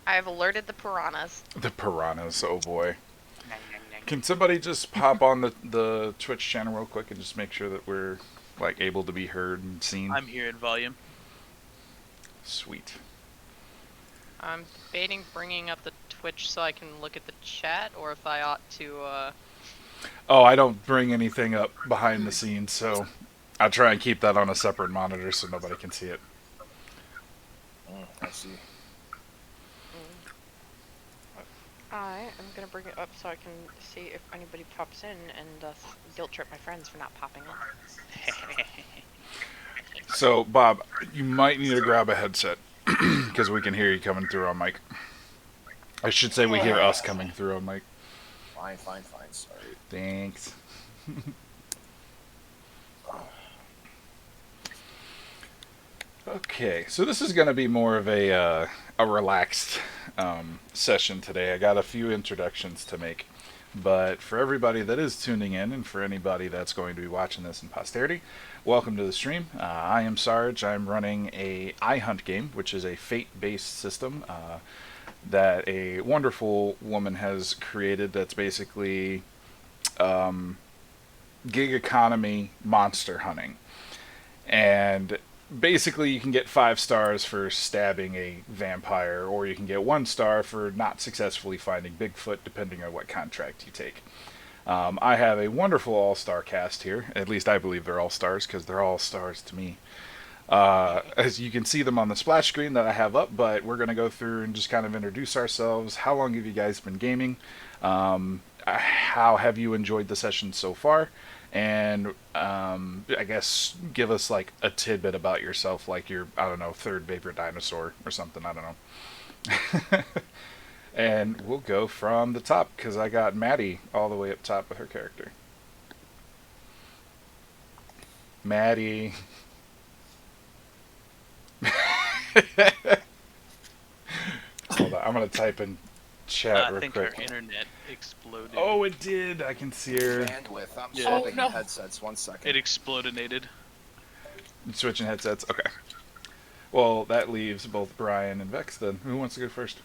I've alerted the piranhas. The piranhas, oh boy. Nyang, nyang, nyang. Can somebody just pop on the Twitch channel real quick and just make sure that we're like able to be heard and seen? I'm here in volume. Sweet. I'm debating bringing up the Twitch so I can look at the chat, or if I ought to, Oh, I don't bring anything up behind the scenes, so I try and keep that on a separate monitor so nobody can see it. I see. I am gonna bring it up so I can see if anybody pops in and guilt trip my friends for not popping in. So, Bob, you might need to grab a headset because we can hear you coming through on mic. I should say we hear us coming through on mic. Fine, sorry. Thanks. Okay, so this is going to be more of a relaxed session today. I got a few introductions to make, but for everybody that is tuning in and for anybody that's going to be watching this in posterity, welcome to the stream. I am Sarge. I'm running a iHunt game, which is a fate-based system that a wonderful woman has created that's basically gig economy monster hunting. And basically you can get 5 stars for stabbing a vampire, or you can get 1 star for not successfully finding Bigfoot, depending on what contract you take. I have a wonderful all-star cast here. At least I believe they're all stars, because they're all stars to me. As you can see them on the splash screen that I have up, but we're going to go through and just kind of introduce ourselves. How long have you guys been gaming? How have you enjoyed the session so far? And I guess give us like a tidbit about yourself, like your, I don't know, third favorite dinosaur or something. I don't know. And we'll go from the top because I got Maddie all the way up top with her character. Maddie. Hold on, I'm gonna type in chat I real think quick. our internet exploded. Oh, it did. I can see her Bandwidth. I'm Yeah. swapping no. headsets. 1 second. It explodinated. switching headsets. Okay. Well, that leaves both Brian and Vex. Then who wants to go first?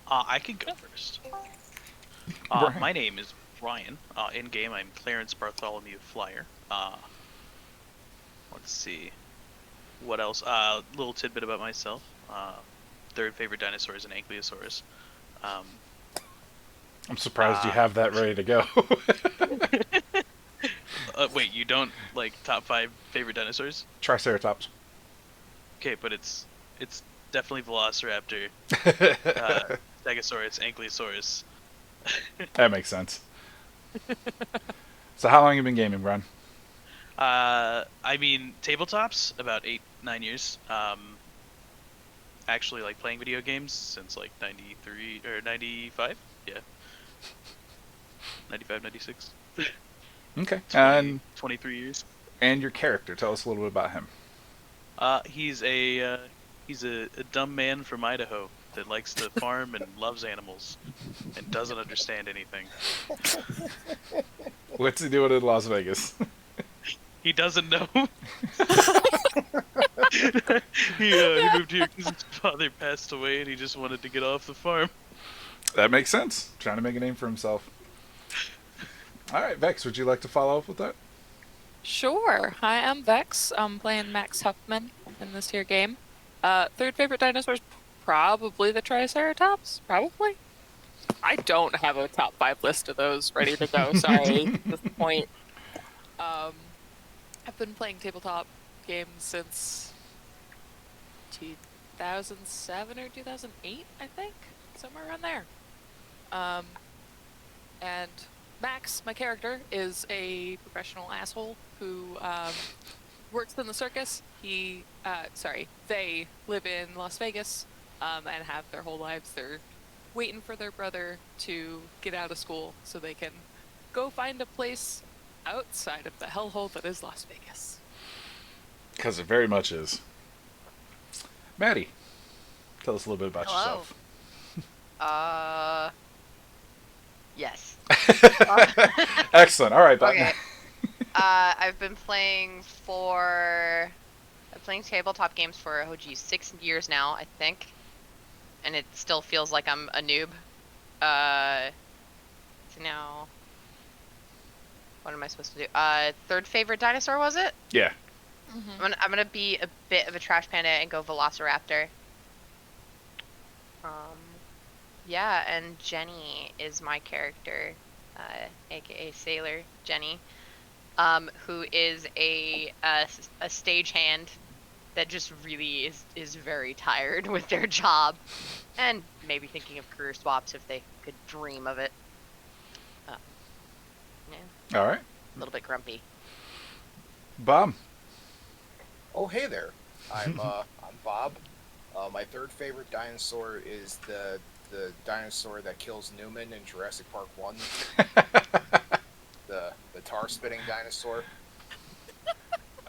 I can go first. Brian. My name is Ryan. In game, I'm Clarence Bartholomew Flyer. Let's see. What else? Little tidbit about myself. Third favorite dinosaur is an Ankylosaurus. I'm surprised you have that ready to go. Wait, you don't like top 5 favorite dinosaurs? Triceratops. Okay, but it's definitely Velociraptor, Stegosaurus, Ankylosaurus. That makes sense. So how long have you been gaming, Brian? I mean, tabletops about 8-9 years. Actually, like playing video games since like 93 or 95. Yeah, 95, 96. Okay. 23 years. And your character. Tell us a little bit about him. He's a dumb man from Idaho that likes to farm and loves animals and doesn't understand anything. What's he doing in Las Vegas? He doesn't know. He moved here because his father passed away and he just wanted to get off the farm. That makes sense. Trying to make a name for himself. All right, Vex, would you like to follow up with that? Sure. Hi, I'm Vex. I'm playing Max Huffman in this here game. Third favorite dinosaur is probably the Triceratops. Probably. I don't have a top 5 list of those ready to go. Sorry, at this point. I've been playing tabletop games since 2007 or 2008, I think, somewhere around there. And Max, my character, is a professional asshole who works in the circus. They live in Las Vegas and have their whole lives. They're waiting for their brother to get out of school so they can go find a place outside of the hellhole that is Las Vegas. Because it very much is. Maddie, tell us a little bit about Hello. yourself. Yes. Excellent. All right, button. Okay. I've been playing tabletop games for 6 years now, I think. and it still feels like I'm a noob. So now, what am I supposed to do? Third favorite dinosaur, was it? Yeah. I'm gonna be a bit of a trash panda and go Velociraptor. Yeah, and Jenny is my character, aka Sailor Jenny, who is a stagehand that just really is very tired with their job, and maybe thinking of career swaps if they could dream of it. Yeah, All right. a little bit grumpy. Bob. Oh, hey there. I'm Bob. My third favorite dinosaur is the dinosaur that kills Newman in Jurassic Park 1. The tar spitting dinosaur.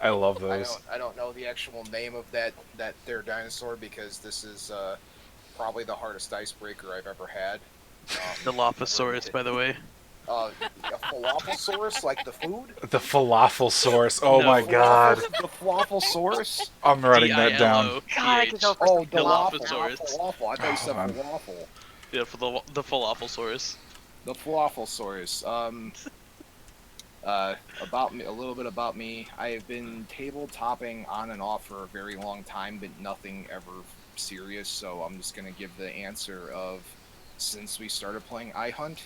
I love those. I don't know the actual name of that their dinosaur because this is probably the hardest icebreaker I've ever had. The Dilophosaurus, by the way. A falafel like the food? The falafel source. Oh No. my god. The falafel. I'm writing that down. God, I could go for Oh, some Dilophosaurus. falafel. I thought you said Oh, falafel. Yeah, for the Falafelsaurus. The falafel. About me, a little bit about me. I have been tabletopping on and off for a very long time, but nothing ever serious. So I'm just gonna give the answer of since we started playing iHunt.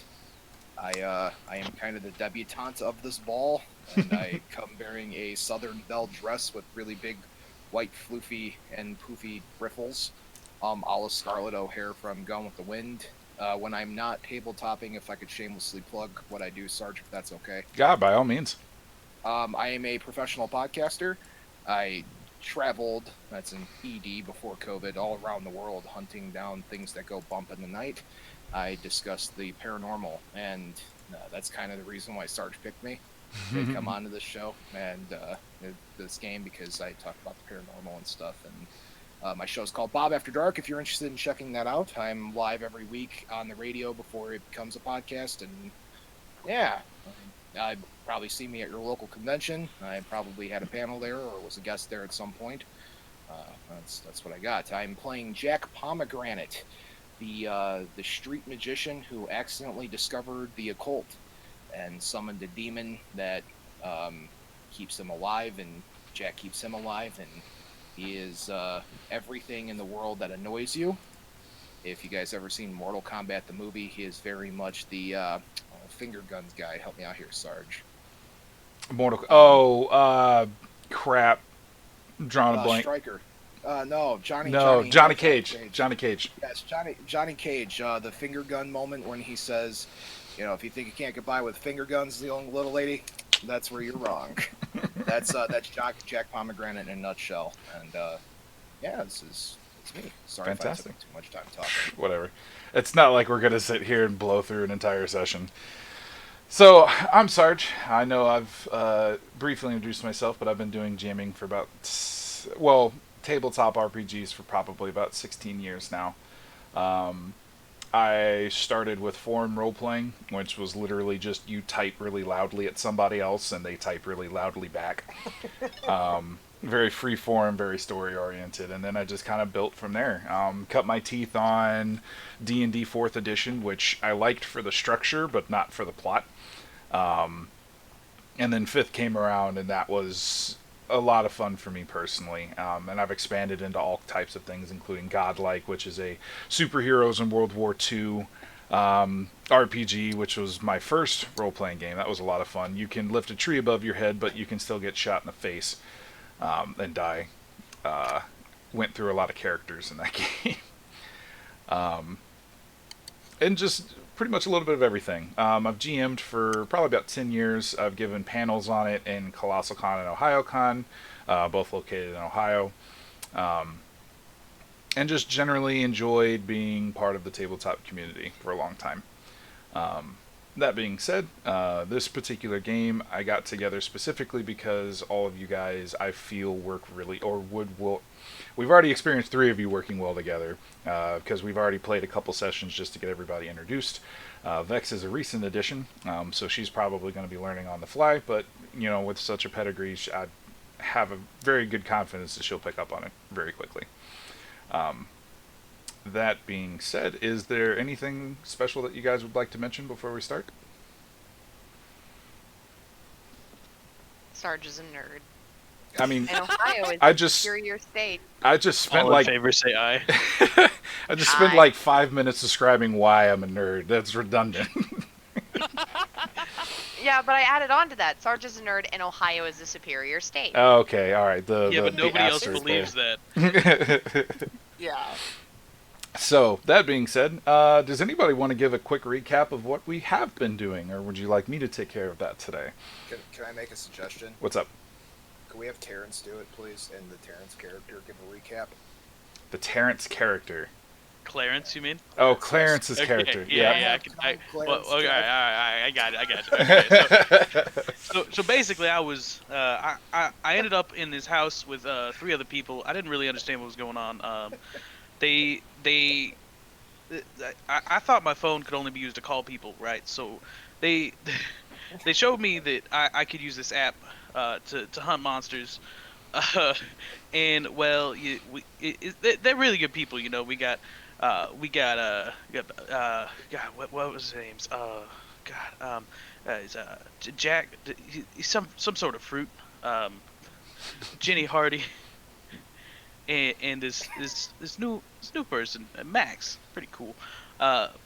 I am kind of the debutante of this ball, and I come bearing a Southern Belle dress with really big, white, floofy, and poofy riffles, a la Scarlett O'Hare from Gone with the Wind. When I'm not tabletopping, if I could shamelessly plug what I do, Sarge, if that's okay. Yeah, by all means. I am a professional podcaster. I traveled, that's an ED before COVID, all around the world hunting down things that go bump in the night. I discussed the paranormal, and that's kind of the reason why Sarge picked me to come onto this show and this game, because I talk about the paranormal and stuff. And my show's called Bob After Dark. If you're interested in checking that out, I'm live every week on the radio before it becomes a podcast. And yeah, I'd probably see me at your local convention. I probably had a panel there or was a guest there at some point. That's what I got. I'm playing Jack Pomegranate, the street magician who accidentally discovered the occult and summoned a demon that keeps him alive, and Jack keeps him alive, and he is everything in the world that annoys you. If you guys ever seen Mortal Kombat the movie, he is very much the finger guns guy. Help me out here, Sarge. Crap. I'm drawing a blank. Striker. No, Johnny Cage. Johnny Cage. Yes, Johnny Cage. The finger gun moment when he says, if you think you can't get by with finger guns, the old little lady, that's where you're wrong. That's Jack Pomegranate in a nutshell. And yeah, it's me. Sorry Fantastic. if I took too much time talking. Whatever. It's not like we're gonna sit here and blow through an entire session. So, I'm Sarge. I know I've briefly introduced myself, but I've been doing jamming for tabletop RPGs for probably about 16 years now. I started with foreign role-playing, which was literally just you type really loudly at somebody else, and they type really loudly back. Very free-form, very story-oriented, and then I just kind of built from there. Cut my teeth on D&D 4th edition, which I liked for the structure, but not for the plot. And then 5th came around, and that was a lot of fun for me personally. And I've expanded into all types of things, including Godlike, which is a superheroes in World War II RPG, which was my first role-playing game. That was a lot of fun. You can lift a tree above your head, but you can still get shot in the face and die. Went through a lot of characters in that game. And just pretty much a little bit of everything. I've GM'd for probably about 10 years. I've given panels on it in Colossal Con and Ohio Con, both located in Ohio. And just generally enjoyed being part of the tabletop community for a long time. That being said, this particular game I got together specifically because all of you guys I feel work really, or will. We've already experienced 3 of you working well together because we've already played a couple sessions just to get everybody introduced. Vex is a recent addition, so she's probably going to be learning on the fly, but with such a pedigree, I have a very good confidence that she'll pick up on it very quickly. That being said, is there anything special that you guys would like to mention before we start? Sarge is a nerd. I mean, And Ohio is I a just superior state. I just spent All in like favor say aye. I just spent Aye. like 5 minutes describing why I'm a nerd. That's redundant. Yeah, but I added on to that. Sarge is a nerd, and Ohio is a superior state. Okay, all right. Yeah, but The nobody else asterisk believes there. that. Yeah. So that being said, does anybody want to give a quick recap of what we have been doing, or would you like me to take care of that today? Can I make a suggestion? What's up? Can we have Terrence do it, please, and the Terrence character give a recap? The Terrence character. Clarence, you mean? Oh, Clarence's Okay, character. Yeah, Clarence well, okay, Jack. I got it. Okay, so basically, I was I ended up in this house with 3 other people. I didn't really understand what was going on. They I thought my phone could only be used to call people, right? So they they showed me that I could use this app to hunt monsters. And well, they're really good people, you know. We got God, what was his name's? He's Jack. He's some sort of fruit. Jenny Hardy, and this new person, Max, pretty cool. But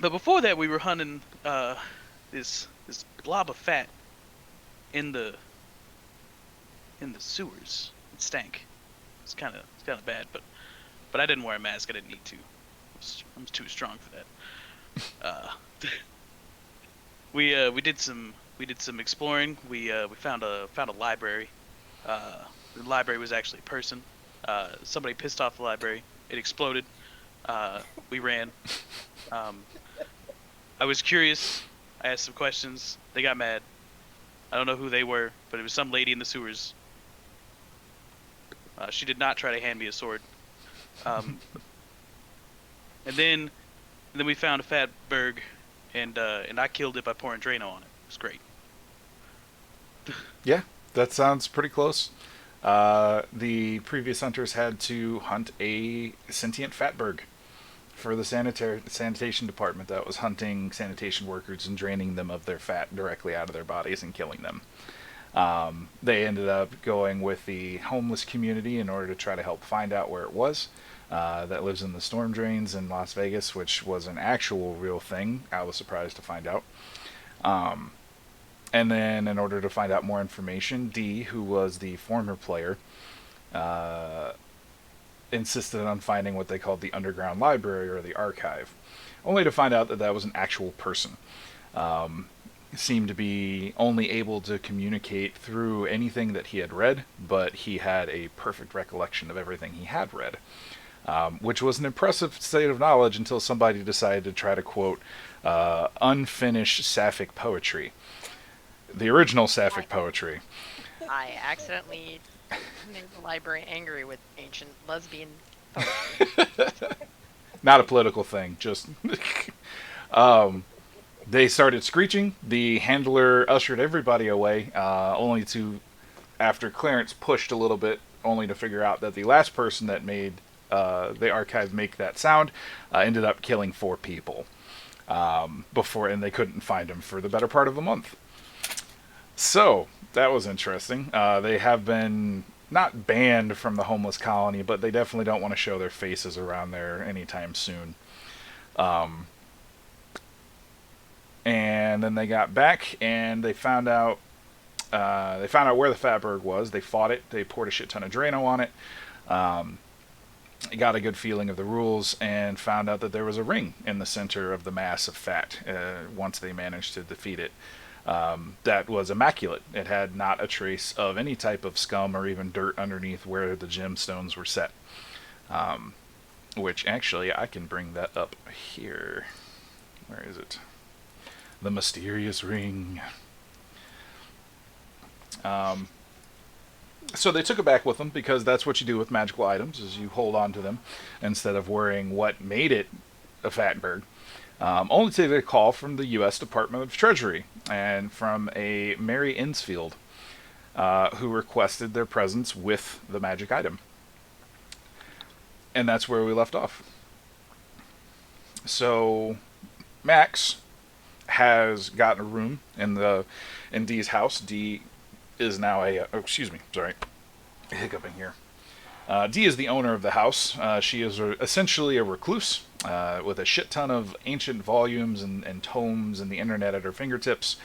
before that, we were hunting this blob of fat in the sewers. It stank. It's kind of bad, but I didn't wear a mask. I didn't need to. I'm too strong for that. We did some exploring. We found a library. The library was actually a person. Somebody pissed off the library. It exploded. We ran. I was curious. I asked some questions. They got mad. I don't know who they were, but it was some lady in the sewers. She did not try to hand me a sword. And then we found a fat berg, and I killed it by pouring Drano on it. It was great. Yeah, that sounds pretty close. The previous hunters had to hunt a sentient fatberg for the sanitation department that was hunting sanitation workers and draining them of their fat directly out of their bodies and killing them. They ended up going with the homeless community in order to try to help find out where it was. That lives in the storm drains in Las Vegas, which was an actual real thing. I was surprised to find out. And then, in order to find out more information, Dee, who was the former player, insisted on finding what they called the underground library or the archive, only to find out that that was an actual person. Seemed to be only able to communicate through anything that he had read, but he had a perfect recollection of everything he had read, which was an impressive state of knowledge until somebody decided to try to quote unfinished sapphic poetry. The original sapphic poetry. I accidentally made the library angry with ancient lesbian poetry. Not a political thing, just they started screeching. The handler ushered everybody away, only to, after Clarence pushed a little bit, only to figure out that the last person that made the archive make that sound ended up killing 4 people before, and they couldn't find him for the better part of a month. So that was interesting. They have been not banned from the homeless colony, but they definitely don't want to show their faces around there anytime soon. And then they got back and they found out where the Fatberg was. They fought it. They poured a shit ton of Drano on it. Got a good feeling of the rules and found out that there was a ring in the center of the mass of fat. Once they managed to defeat it, that was immaculate. It had not a trace of any type of scum or even dirt underneath where the gemstones were set. Which actually I can bring that up here. Where is it? The mysterious ring. So they took it back with them because that's what you do with magical items, is you hold on to them instead of worrying what made it a fatberg. Only to get a call from the U.S. Department of Treasury and from a Mary Insfield, who requested their presence with the magic item. and that's where we left off. So Max has gotten a room in Dee's house. Dee is now excuse me, sorry, hiccuping here. Dee is the owner of the house. She is essentially a recluse with a shit ton of ancient volumes and tomes and the internet at her fingertips.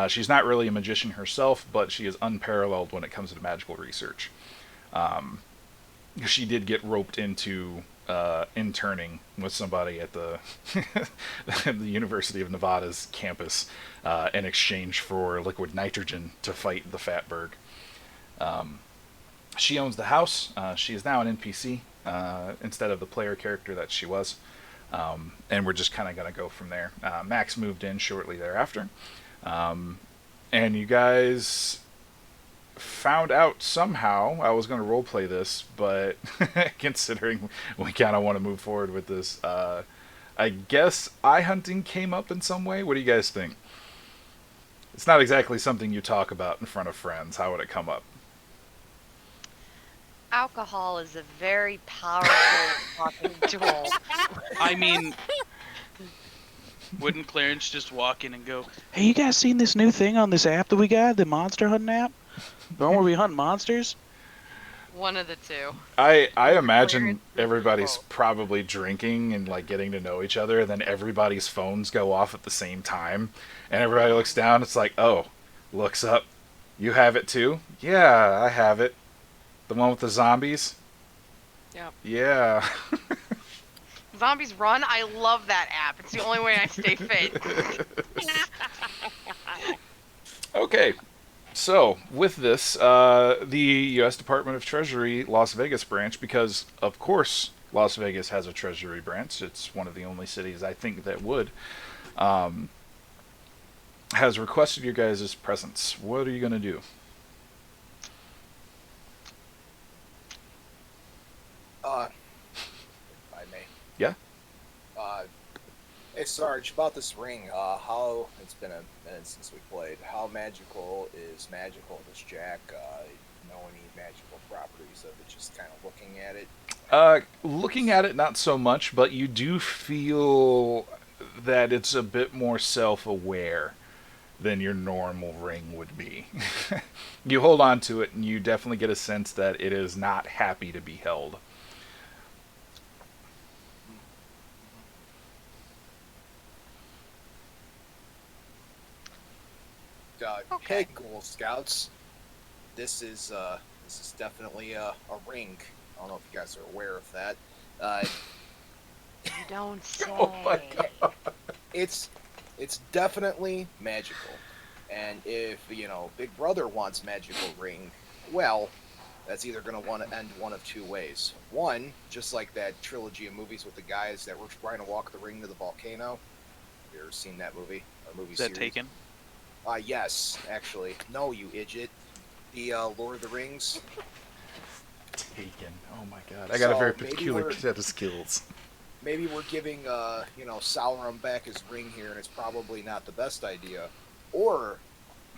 She's not really a magician herself, but she is unparalleled when it comes to magical research. She did get roped into interning with somebody at the the University of Nevada's campus in exchange for liquid nitrogen to fight the Fatberg. She owns the house. She is now an NPC instead of the player character that she was. And we're just kind of going to go from there. Max moved in shortly thereafter. And you guys found out somehow. I was going to roleplay this, but considering we kind of want to move forward with this, I guess iHunting came up in some way. What do you guys think? It's not exactly something you talk about in front of friends. How would it come up? Alcohol is a very powerful talking tool. I mean, wouldn't Clarence just walk in and go, "Hey, you guys seen this new thing on this app that we got, the monster hunting app? The one where we hunt monsters?" One of the two. I imagine everybody's probably drinking and like getting to know each other, and then everybody's phones go off at the same time, and everybody looks down. It's like, oh, looks up. You have it too? Yeah, I have it. The one with the zombies? Yeah. Yeah. Zombies Run? I love that app. It's the only way I stay fit. Okay. So, with this, the U.S. Department of Treasury Las Vegas branch, because, of course, Las Vegas has a Treasury branch. It's one of the only cities, I think, that would. Has requested your guys' presence. What are you going to do? If I may. Yeah? Hey Sarge, about this ring, how, it's been a minute since we played, how magical is magical? Does Jack know any magical properties of it, just kind of looking at it? Looking at it, not so much, but you do feel that it's a bit more self-aware than your normal ring would be. You hold on to it, and you definitely get a sense that it is not happy to be held. Okay. Hey, Ghoul Scouts, this is definitely a ring. I don't know if you guys are aware of that. You don't say. Oh my god. It's definitely magical, and if Big Brother wants magical ring, well, that's either going to want to end one of two ways. One, just like that trilogy of movies with the guys that were trying to walk the ring to the volcano. Have you ever seen that movie? Or movie Is that series? Taken? Yes, actually. No, you idiot. The Lord of the Rings. Taken. Oh my god. I got a So, very maybe peculiar we're- set of skills. Maybe we're giving, Sauron back his ring here, and it's probably not the best idea. Or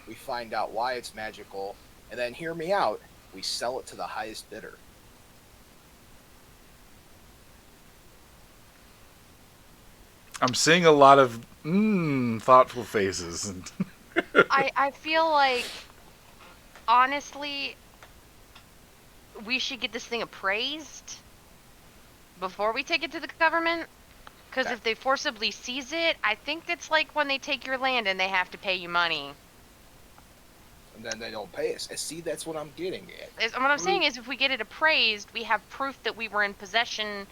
we find out why it's magical, and then hear me out, we sell it to the highest bidder. I'm seeing a lot of thoughtful faces. And I feel like, honestly, we should get this thing appraised before we take it to the government. Because if they forcibly seize it, I think it's like when they take your land and they have to pay you money. And then they don't pay us. See, that's what I'm getting at. What I'm saying is, if we get it appraised, we have proof that we were in possession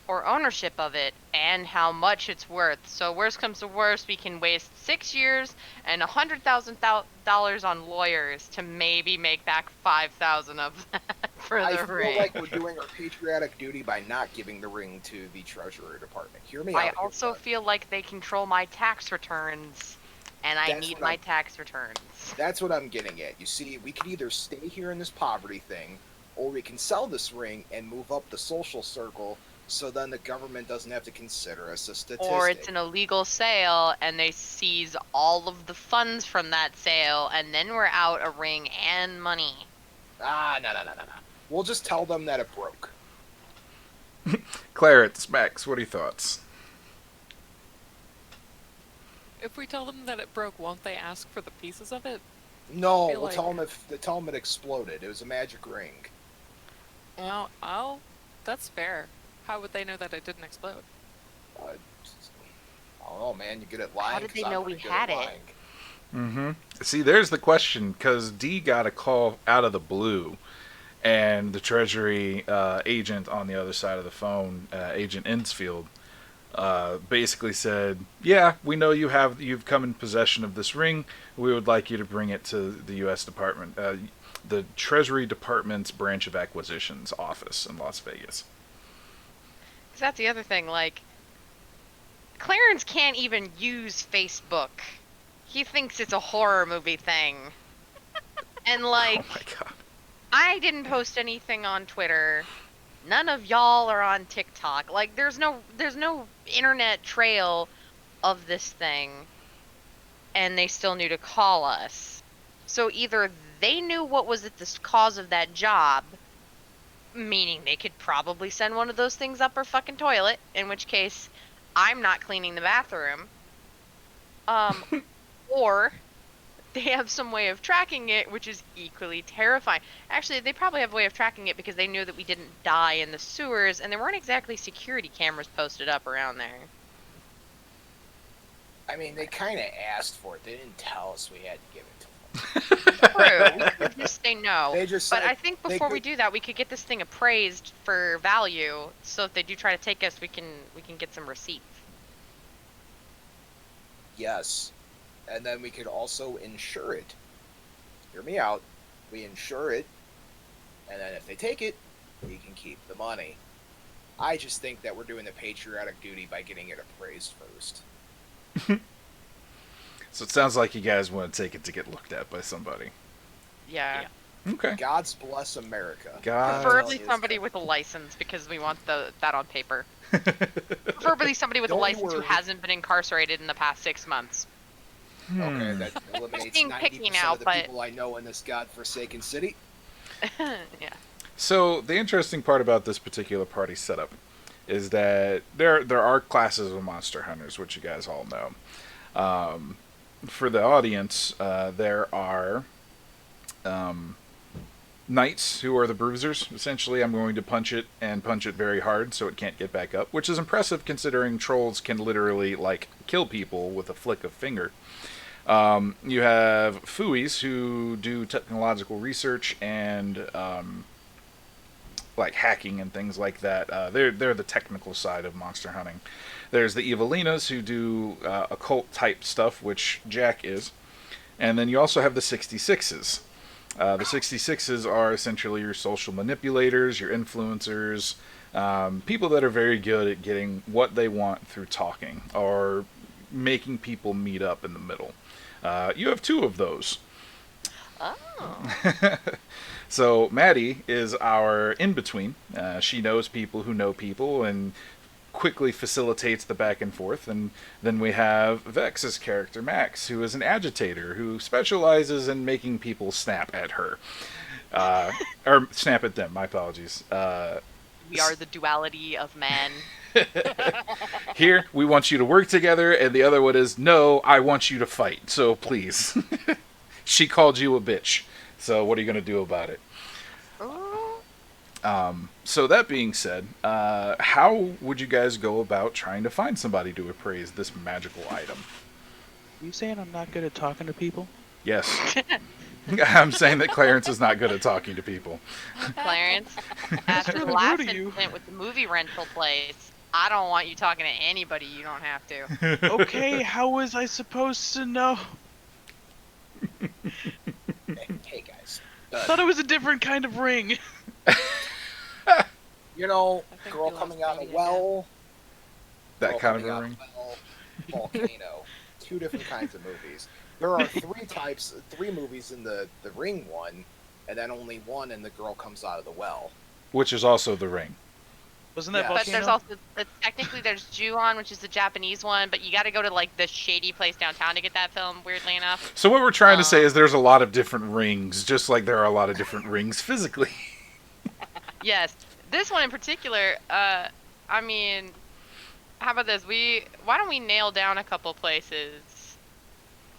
or ownership of it and how much it's worth. So worst comes to worst, we can waste 6 years and $100,000 on lawyers to maybe make back 5,000 of that for I the feel ring. like we're doing our patriotic duty by not giving the ring to the Treasury Department. Hear me out. I here, also bud. feel like they control my tax returns, and I That's need what my I'm- tax returns. That's what I'm getting at. You see, we could either stay here in this poverty thing, or we can sell this ring and move up the social circle, so then the government doesn't have to consider us a statistic. Or it's an illegal sale, and they seize all of the funds from that sale, and then we're out a ring and money. No. We'll just tell them that it broke. Clarence, Max, what are your thoughts? If we tell them that it broke, won't they ask for the pieces of it? No, Feel we'll like- tell them it exploded. It was a magic ring. Well, that's fair. How would they know that it didn't explode? I don't know, man. You good at lying? How did 'Cause they I'm know we pretty good at had it? lying. Mm-hmm. See, there's the question, because D got a call out of the blue, and the Treasury agent on the other side of the phone, Agent Insfield, basically said, "Yeah, we know you've come in possession of this ring. We would like you to bring it to the U.S. Department, the Treasury Department's branch of acquisitions office in Las Vegas." 'Cause that's the other thing, like, Clarence can't even use Facebook. He thinks it's a horror movie thing. And, like, Oh my god. I didn't post anything on Twitter. None of y'all are on TikTok. Like, there's no internet trail of this thing. And they still knew to call us. So either they knew what was at the cause of that job, meaning they could probably send one of those things up our fucking toilet, in which case I'm not cleaning the bathroom. Or they have some way of tracking it, which is equally terrifying. Actually, they probably have a way of tracking it because they knew that we didn't die in the sewers, and there weren't exactly security cameras posted up around there. I mean, they kind of asked for it. They didn't tell us we had to give it to them. True, we could just say no. They just But said I think they before we could- do that, we could get this thing appraised for value, so if they do try to take us, we can get some receipts. Yes. And then we could also insure it. Hear me out. We insure it, and then if they take it, we can keep the money. I just think that we're doing the patriotic duty by getting it appraised first. So it sounds like you guys want to take it to get looked at by somebody. Yeah. Okay. God's bless America. God. Preferably somebody with a license, because we want that on paper. Preferably somebody with a Don't license who worry. hasn't been incarcerated in the past 6 months. Okay, that eliminates being picky 90% now, of the but- people I know in this godforsaken city. Yeah. So the interesting part about this particular party setup is that there are classes of monster hunters, which you guys all know. For the audience, there are knights who are the bruisers. Essentially, I'm going to punch it and punch it very hard so it can't get back up, which is impressive considering trolls can literally kill people with a flick of finger. You have Fuis who do technological research and hacking and things like that. They're the technical side of monster hunting. There's the Evelinas who do occult type stuff, which Jack is. And then you also have the 66s. The 66s are essentially your social manipulators, your influencers, people that are very good at getting what they want through talking or making people meet up in the middle. You have 2 of those. Oh. So Maddie is our in-between. She knows people who know people and quickly facilitates the back and forth. And then we have Vex's character, Max, who is an agitator who specializes in making people snap at her. Or snap at them, my apologies. We are the duality of man. Here, we want you to work together, and the other one is, no, I want you to fight, so please. She called you a bitch, so what are you going to do about it? So that being said, how would you guys go about trying to find somebody to appraise this magical item? You saying I'm not good at talking to people? Yes. I'm saying that Clarence is not good at talking to people. Clarence, after the really last rude of you. incident with the movie rental place, I don't want you talking to anybody you don't have to. Okay, how was I supposed to know? Hey guys. Thought it was a different kind of ring. You know, I think girl we coming lost out of Maddie a well. That girl kind of coming a out ring? well, volcano. 2 different kinds of movies. There are 3 movies in the ring one, and then only one and the girl comes out of the well. Which is also the ring. Wasn't that Yeah. But volcano? there's also technically there's Ju-on, which is the Japanese one, but you got to go to the shady place downtown to get that film. Weirdly enough. So what we're trying to say is there's a lot of different rings, just like there are a lot of different rings physically. Yes, this one in particular, I mean, how about this? Why don't we nail down a couple places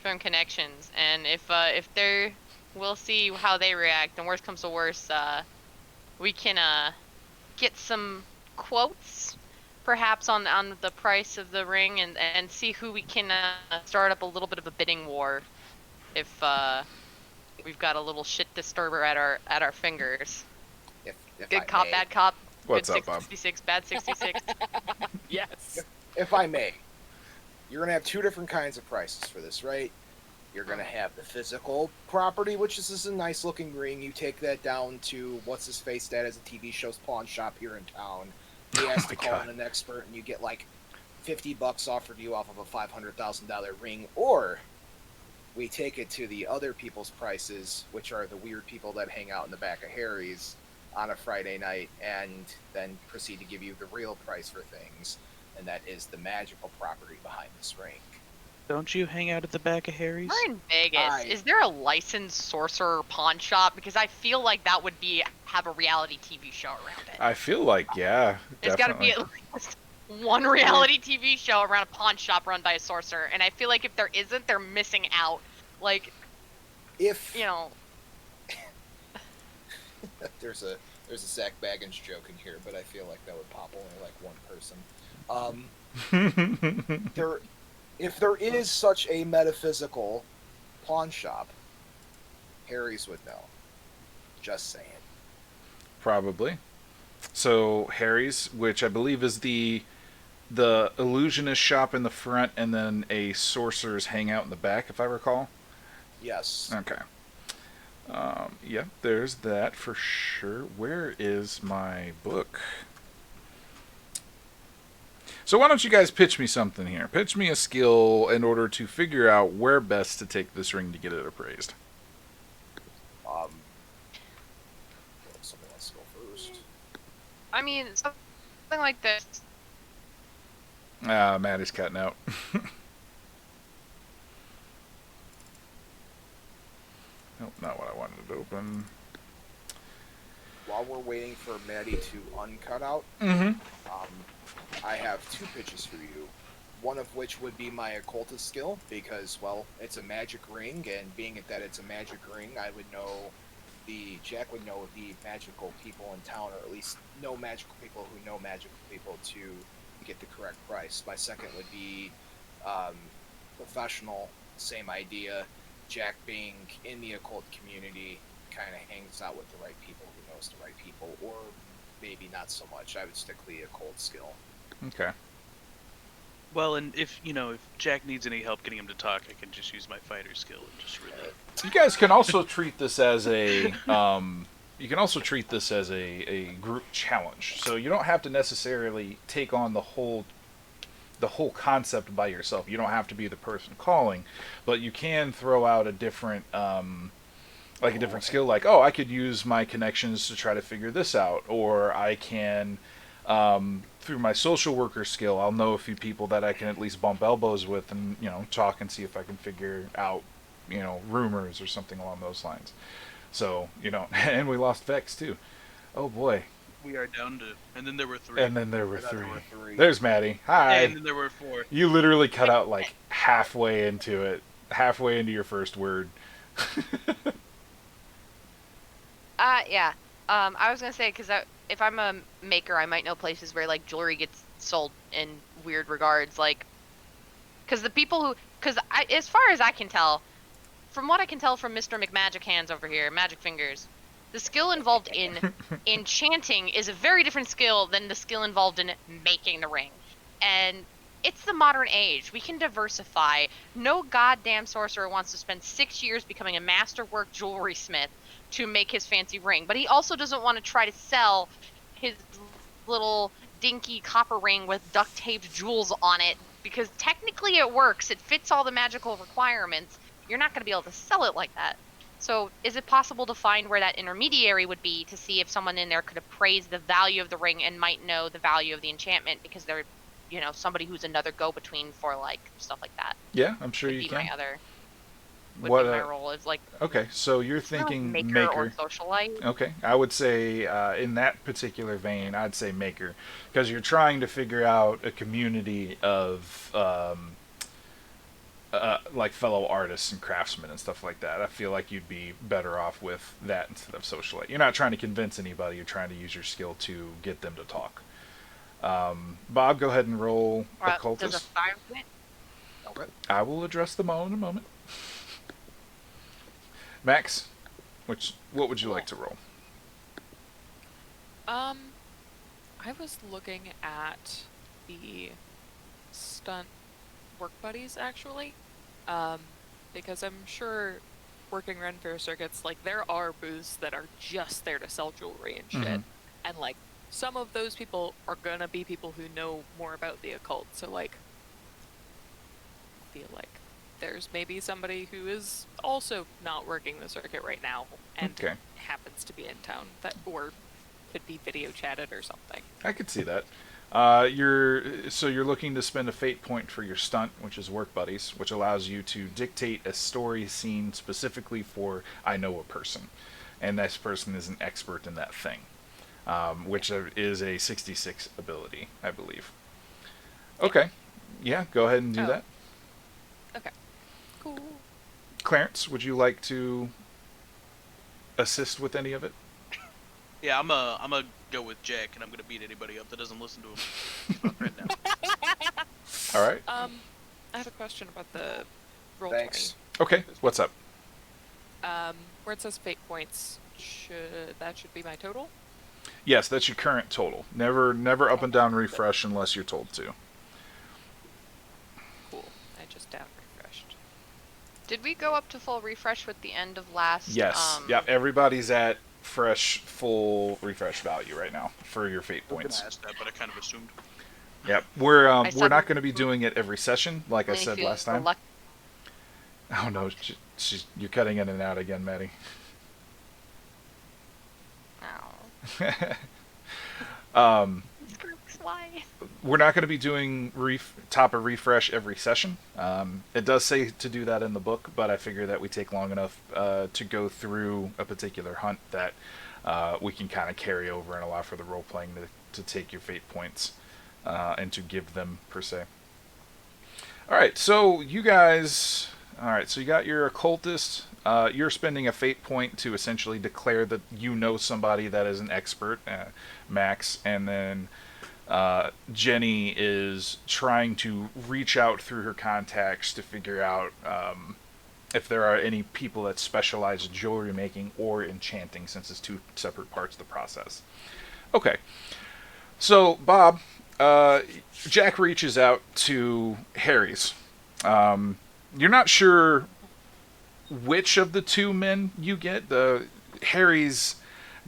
from connections, and if they're, we'll see how they react. And worst comes to worst, we can get some quotes, perhaps on the price of the ring, and see who we can start up a little bit of a bidding war if we've got a little shit disturber at our fingers. If Good I cop, may, bad cop. What's Good up, Bob? 66, bad 66. Yes. if I may, you're gonna have two different kinds of prices for this, right? You're gonna have the physical property, which is a nice looking ring. You take that down to what's his face that has a TV show's pawn shop here in town. He has to my call God. in an expert, and you get like $50 offered you off of a $500,000 ring, or we take it to the other people's prices, which are the weird people that hang out in the back of Harry's on a Friday night, and then proceed to give you the real price for things, and that is the magical property behind this ring. Don't you hang out at the back of Harry's? We're in Vegas. I- Is there a licensed sorcerer pawn shop? Because I feel like that would have a reality TV show around it. I feel like, yeah, There's got to be definitely. at least one reality TV show around a pawn shop run by a sorcerer, and I feel like if there isn't, they're missing out. Like, If you know, there's a Zach Baggins joke in here, but I feel like that would pop only like one person. If there is such a metaphysical pawn shop, Harry's would know. Just saying. Probably. So Harry's, which I believe is the illusionist shop in the front, and then a sorcerer's hangout in the back, if I recall. Yes. Okay. Yeah, there's that for sure. Where is my book? So why don't you guys pitch me something here? Pitch me a skill in order to figure out where best to take this ring to get it appraised. Somebody wants to go first. I mean, something like this. Maddie's cutting out. Nope, not what I wanted to open. While we're waiting for Maddie to uncut out, Mm-hmm. I have two pitches for you. One of which would be my occultist skill, because, well, it's a magic ring, and being that it's a magic ring, I would know Jack would know the magical people in town, or at least know magical people who know magical people to get the correct price. My second would be professional, same idea. Jack being in the occult community kind of hangs out with the right people who knows the right people, or maybe not so much. I would stick to the occult skill. Okay. Well, and if Jack needs any help getting him to talk, I can just use my fighter skill and just really. You guys can also treat this as a group challenge. So you don't have to necessarily take on the whole concept by yourself. You don't have to be the person calling, but you can throw out a different like a different skill, like, oh, I could use my connections to try to figure this out, or I can through my social worker skill, I'll know a few people that I can at least bump elbows with and talk and see if I can figure out rumors or something along those lines. So and we lost Vex too. Oh boy. We are down to, and then there were three. And then there were And then three. there were three. There's Maddie. Hi. And then there were four. You literally cut out like halfway into it, halfway into your first word. Yeah. I was gonna say, because if I'm a maker, I might know places where like jewelry gets sold in weird regards, like, because as far as I can tell, from what I can tell from Mr. McMagic Hands over here, Magic Fingers, the skill involved in enchanting is a very different skill than the skill involved in making the ring. And it's the modern age. We can diversify. No goddamn sorcerer wants to spend 6 years becoming a masterwork jewelry smith to make his fancy ring. But he also doesn't want to try to sell his little dinky copper ring with duct taped jewels on it, because technically it works. It fits all the magical requirements. You're not going to be able to sell it like that. So is it possible to find where that intermediary would be to see if someone in there could appraise the value of the ring and might know the value of the enchantment, because they're, somebody who's another go-between for like stuff like that? Yeah, I'm sure Would you be can. my other. would be What? my role. Is like Okay, so you're it's not like thinking maker or maker. socialite. Okay, I would say in that particular vein, I'd say maker, because you're trying to figure out a community of like fellow artists and craftsmen and stuff like that. I feel like you'd be better off with that instead of socialite. You're not trying to convince anybody. You're trying to use your skill to get them to talk. Bob, go ahead and roll Does a occultist. 5 hit? Okay. I will address them all in a moment. Max, what would you like to roll? I was looking at the stunt work buddies actually, because I'm sure working Ren Fair circuits, like there are booths that are just there to sell jewelry and shit, Mhm. and like some of those people are gonna be people who know more about the occult. So like, I feel like there's maybe somebody who is also not working the circuit right now and Okay. happens to be in town that or could be video chatted or something. I could see that. You're looking to spend a fate point for your stunt, which is work buddies, which allows you to dictate a story scene specifically for I know a person, and this person is an expert in that thing, which is a 66 ability, I believe. Okay, yeah, go ahead and do Oh. that. Okay. Cool. Clarence, would you like to assist with any of it? Yeah, I'm a go with Jack, and I'm gonna beat anybody up that doesn't listen to him right now. All right. I have a question about the roll Thanks. Okay, what's up? 20. Where it says fate points, should be my total? Yes, that's your current total. Never up and down refresh unless you're told to. Cool. I just down refreshed. Did we go up to full refresh with the end of last? Yes. Yeah. Everybody's at fresh, full refresh value right now for your fate I was points. gonna ask that, but I kind of assumed. Yep. We're I we're not said- going to be doing it every session, like I Only said if you last time. elect- Oh no, you're cutting in and out again, Maddie. Oh. Why? We're not going to be doing top of refresh every session. It does say to do that in the book, but I figure that we take long enough to go through a particular hunt that we can kind of carry over and allow for the role playing to take your fate points and to give them per se. All right, so you guys. All right, so you got your occultist. You're spending a fate point to essentially declare that you know somebody that is an expert, Max, and then Jenny is trying to reach out through her contacts to figure out if there are any people that specialize in jewelry making or enchanting, since it's two separate parts of the process. Okay, so Bob, Jack reaches out to Harry's. You're not sure which of the two men you get. The Harry's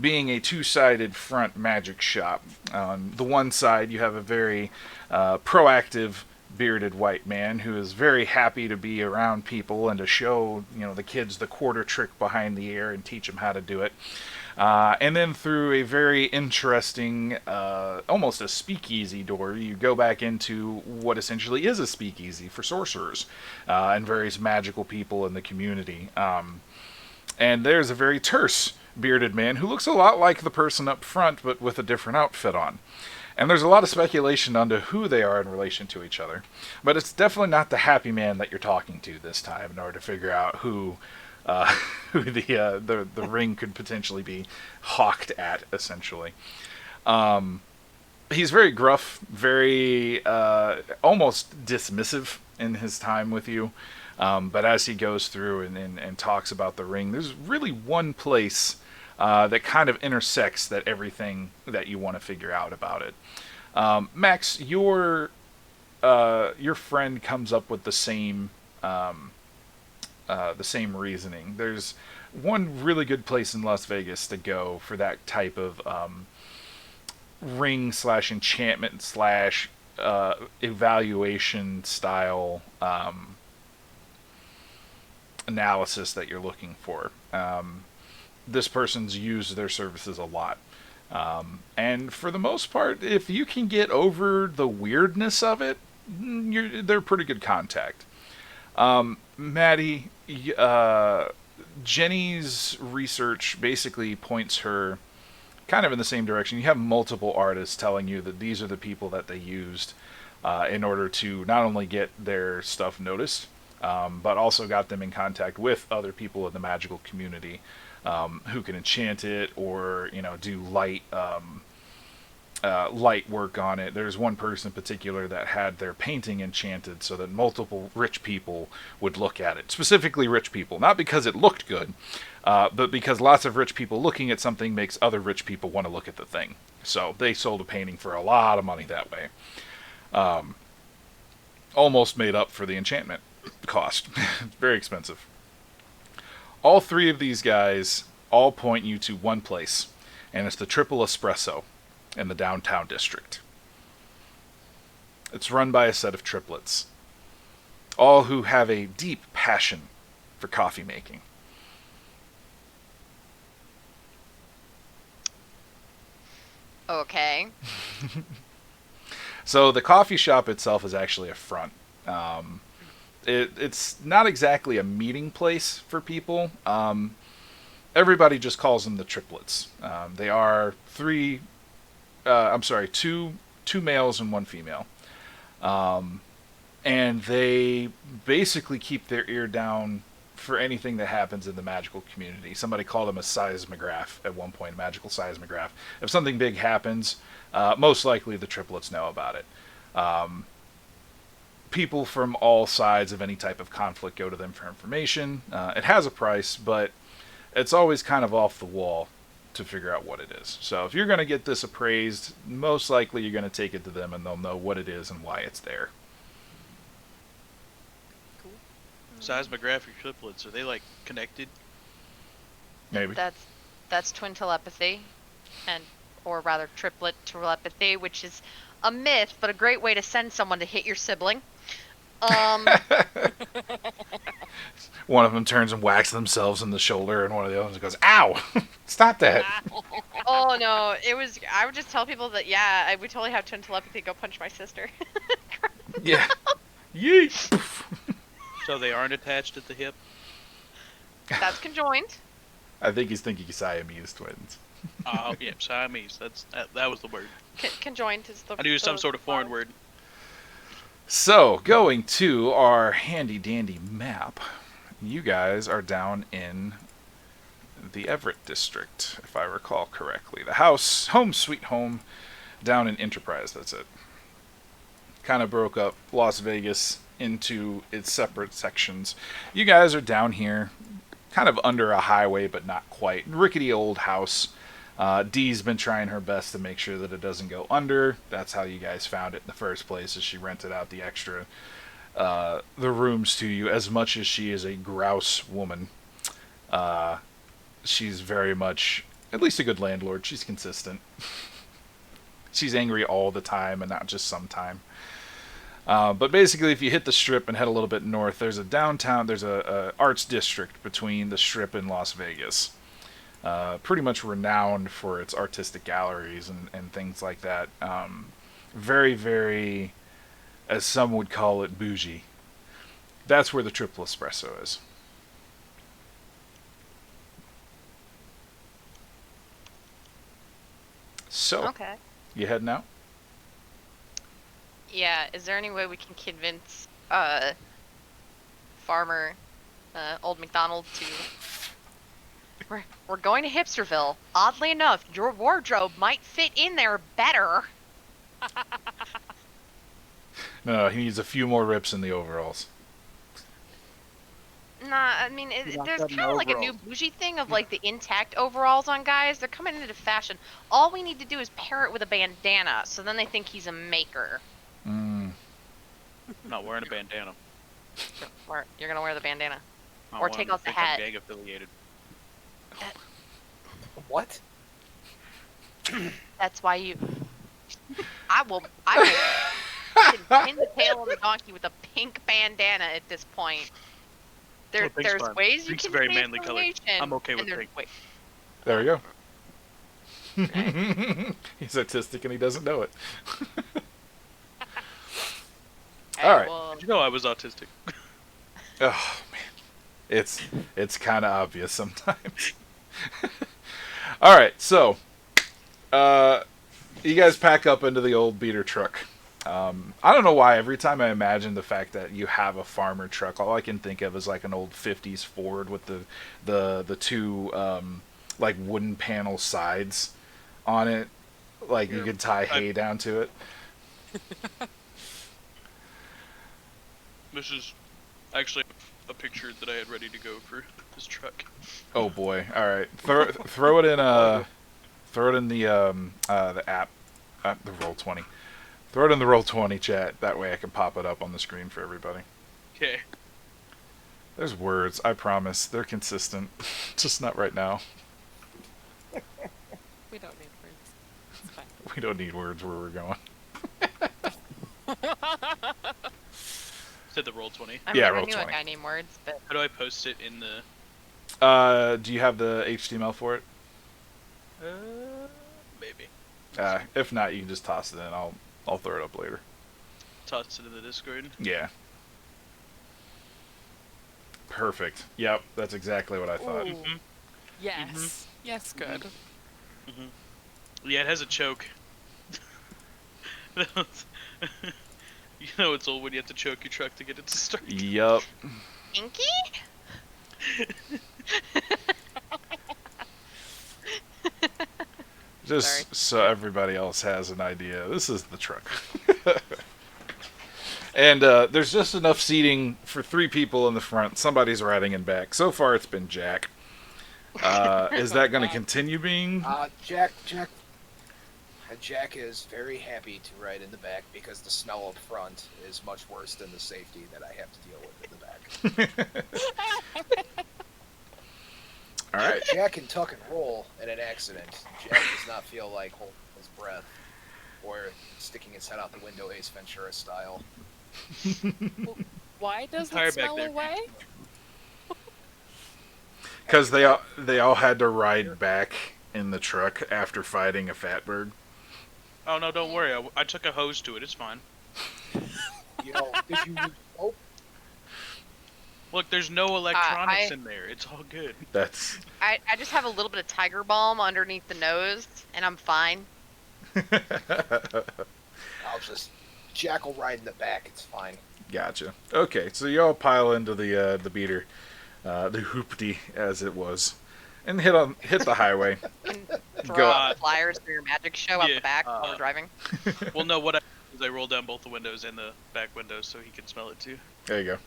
being a two-sided front magic shop. On the one side, you have a very proactive bearded white man who is very happy to be around people and to show the kids the quarter trick behind the ear and teach them how to do it. And then through a very interesting, almost a speakeasy door, you go back into what essentially is a speakeasy for sorcerers and various magical people in the community. And there's a very terse bearded man who looks a lot like the person up front, but with a different outfit on. And there's a lot of speculation onto who they are in relation to each other. But it's definitely not the happy man that you're talking to this time in order to figure out who the ring could potentially be hawked at, essentially. He's very gruff, very almost dismissive in his time with you. But as he goes through and talks about the ring, there's really one place that kind of intersects that everything that you want to figure out about it. Max, your friend comes up with the same reasoning. There's one really good place in Las Vegas to go for that type of ring / enchantment / evaluation style analysis that you're looking for. This person's used their services a lot. And for the most part, if you can get over the weirdness of it, they're pretty good contact. Maddie, Jenny's research basically points her kind of in the same direction. You have multiple artists telling you that these are the people that they used in order to not only get their stuff noticed, but also got them in contact with other people in the magical community who can enchant it or do light work on it. There's one person in particular that had their painting enchanted so that multiple rich people would look at it. Specifically rich people. Not because it looked good, but because lots of rich people looking at something makes other rich people want to look at the thing. So they sold a painting for a lot of money that way. Almost made up for the enchantment cost. It's very expensive. All three of these guys all point you to one place, and it's the Triple Espresso in the downtown district. It's run by a set of triplets, all who have a deep passion for coffee making. Okay. So the coffee shop itself is actually a front. It's not exactly a meeting place for people. Everybody just calls them the triplets. They are two males and one female. And they basically keep their ear down for anything that happens in the magical community. Somebody called them a seismograph at one point, a magical seismograph. If something big happens, most likely the triplets know about it. People from all sides of any type of conflict go to them for information. It has a price, but it's always kind of off the wall to figure out what it is. So if you're going to get this appraised, most likely you're going to take it to them and they'll know what it is and why it's there. Cool. Seismographic triplets, are they like connected? Maybe. That's twin telepathy, or rather triplet telepathy, which is a myth, but a great way to send someone to hit your sibling. One of them turns and whacks themselves in the shoulder, and one of the others goes, "Ow! Stop that!" Oh no, I would just tell people that I would totally have twin telepathy. Go punch my sister. Yeah. Yeet. So they aren't attached at the hip? That's conjoined. I think he's thinking Siamese twins. Oh, yeah, Siamese. That was the word. Conjoined is the. I knew some sort of foreign word. So, going to our handy dandy map, you guys are down in the Everett district, if I recall correctly. The home sweet home, down in Enterprise, that's it. Kind of broke up Las Vegas into its separate sections. You guys are down here, kind of under a highway, but not quite. Rickety old house. Dee's been trying her best to make sure that it doesn't go under. That's how you guys found it in the first place, is she rented out the extra the rooms to you. As much as she is a grouse woman, she's very much, at least a good landlord. She's consistent. She's angry all the time and not just sometime. But basically, if you hit the Strip and head a little bit north, there's a arts district between the Strip and Las Vegas. Pretty much renowned for its artistic galleries and things like that. Very, very, as some would call it, bougie. That's where the Triple Espresso is. So, Okay. you heading out? Yeah. Is there any way we can convince Farmer Old McDonald to? We're going to Hipsterville. Oddly enough, your wardrobe might fit in there better. No, he needs a few more rips in the overalls. Nah, I mean, there's kind of like a new bougie thing of like the intact overalls on guys. They're coming into fashion. All we need to do is pair it with a bandana, so then they think he's a maker. I'm not wearing a bandana. You're gonna wear the bandana, I or want take them off to the think I'm hat. gang affiliated. What? That's why you. I will pin the tail of the donkey with a pink bandana at this point. Pink's There's fine. ways you Pink's a can very say manly color. affiliation, I'm okay with and there's pink. ways- There we go. He's artistic and he doesn't know it. Okay, All right. well, Did you know I was autistic? Oh, man. It's kind of obvious sometimes. All right, so you guys pack up into the old beater truck. I don't know why every time I imagine the fact that you have a farmer truck, all I can think of is like an old '50s Ford with the two like wooden panel sides on it, like you could tie hay down to it. This is actually a picture that I had ready to go for this truck. Oh boy! All right, throw it in throw it in the app, the Roll20. Throw it in the Roll20 chat. That way I can pop it up on the screen for everybody. Okay. There's words. I promise. They're consistent. Just not right now. We don't need words. It's fine. We don't need words where we're going. Said the Roll20. I mean, Yeah, I roll knew 20. I need words, but How do I post it in the? Do you have the HTML for it? Maybe. If not, you can just toss it in. I'll throw it up later. Toss it in the Discord. Yeah. Perfect. Yep, that's exactly what I thought. Ooh. Yes. Yes, good. Yeah, it has a choke. You know it's old when you have to choke your truck to get it to start. Yup. Inky? Just Sorry. so everybody else has an idea, this is the truck. And there's just enough seating for 3 people in the front. Somebody's riding in back. So far, it's been Jack. Is that going to continue being? Jack is very happy to ride in the back because the smell up front is much worse than the safety that I have to deal with in the back. All right. Jack can tuck and roll in an accident. Jack does not feel like holding his breath or sticking his head out the window Ace Ventura style. Why does Tire it back smell there. away? Because they all had to ride back in the truck after fighting a fatberg. Oh no, don't worry. I took a hose to it. It's fine. You know, did you use soap? Look, there's no electronics in there. It's all good. That's I just have a little bit of tiger balm underneath the nose, and I'm fine. Jack will ride in the back. It's fine. Gotcha. Okay, so you all pile into the beater, the hoopty as it was, and hit the highway. And throw Go out the flyers for your magic show out Yeah, the back while we're driving. Well, no, what I did is I rolled down both the windows and the back windows so he can smell it too. There you go.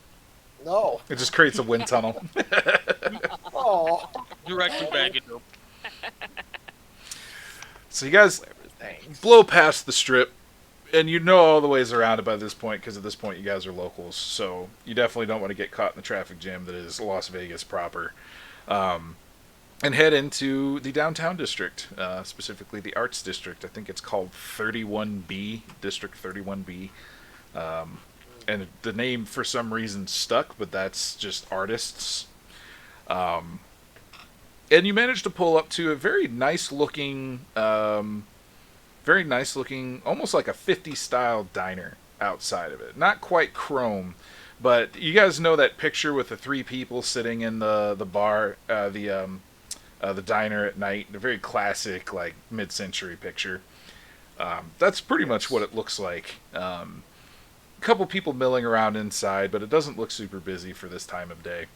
No. It just creates a wind tunnel. Oh. Directly back into him. So you guys Thanks. blow past the strip, and you know all the ways around it by this point, because at this point you guys are locals, so you definitely don't want to get caught in the traffic jam that is Las Vegas proper. And head into the downtown district, specifically the arts district. I think it's called 31B, District 31B. And the name for some reason stuck, but that's just artists. And you managed to pull up to a very nice looking, almost like a 50s style diner outside of it. Not quite chrome, but you guys know that picture with the 3 people sitting in the bar, the diner at night. A very classic, like mid-century picture. That's pretty much what it looks like. A couple people milling around inside, but it doesn't look super busy for this time of day.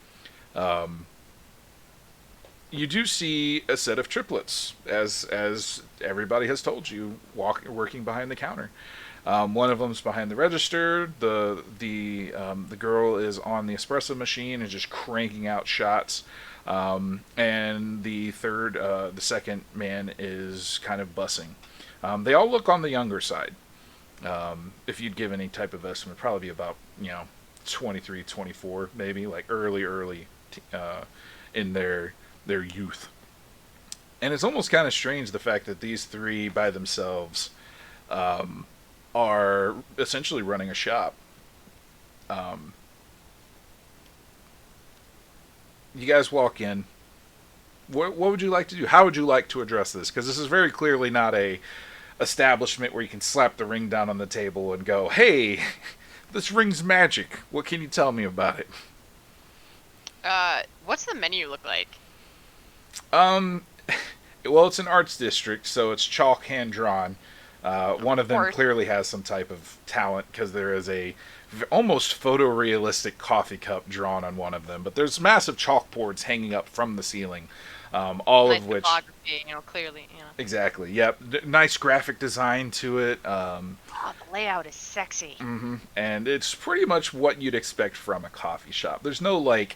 You do see a set of triplets, as everybody has told you, working behind the counter. One of them's behind the register. The girl is on the espresso machine and just cranking out shots. And the second man is kind of bussing. They all look on the younger side. If you'd give any type of estimate, probably be about 23, 24, maybe like early in their youth. And it's almost kind of strange the fact that these 3 by themselves are essentially running a shop. You guys walk in. What would you like to do? How would you like to address this? Because this is very clearly not a establishment where you can slap the ring down on the table and go, "Hey, this ring's magic. What can you tell me about it?" What's the menu look like? Um, well, it's an arts district, so it's chalk hand drawn. Of One of them course. clearly has some type of talent because there is a almost photorealistic coffee cup drawn on one of them. But there's massive chalkboards hanging up from the ceiling, all Nice of which typography, clearly. exactly. Yep, nice graphic design to it. Oh, the layout is sexy. And it's pretty much what you'd expect from a coffee shop. There's no like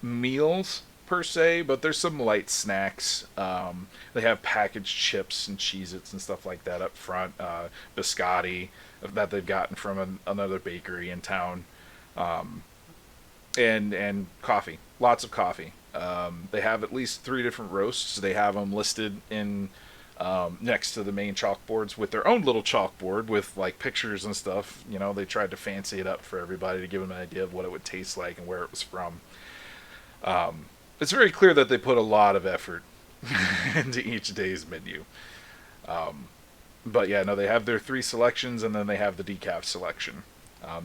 meals per se, but there's some light snacks. They have packaged chips and Cheez-Its and stuff like that up front. Biscotti that they've gotten from another bakery in town, and coffee. Lots of coffee. They have at least 3 different roasts. They have them listed in next to the main chalkboards with their own little chalkboard with like pictures and stuff. They tried to fancy it up for everybody to give them an idea of what it would taste like and where it was from. It's very clear that they put a lot of effort into each day's menu. But yeah, no, they have their 3 selections and then they have the decaf selection.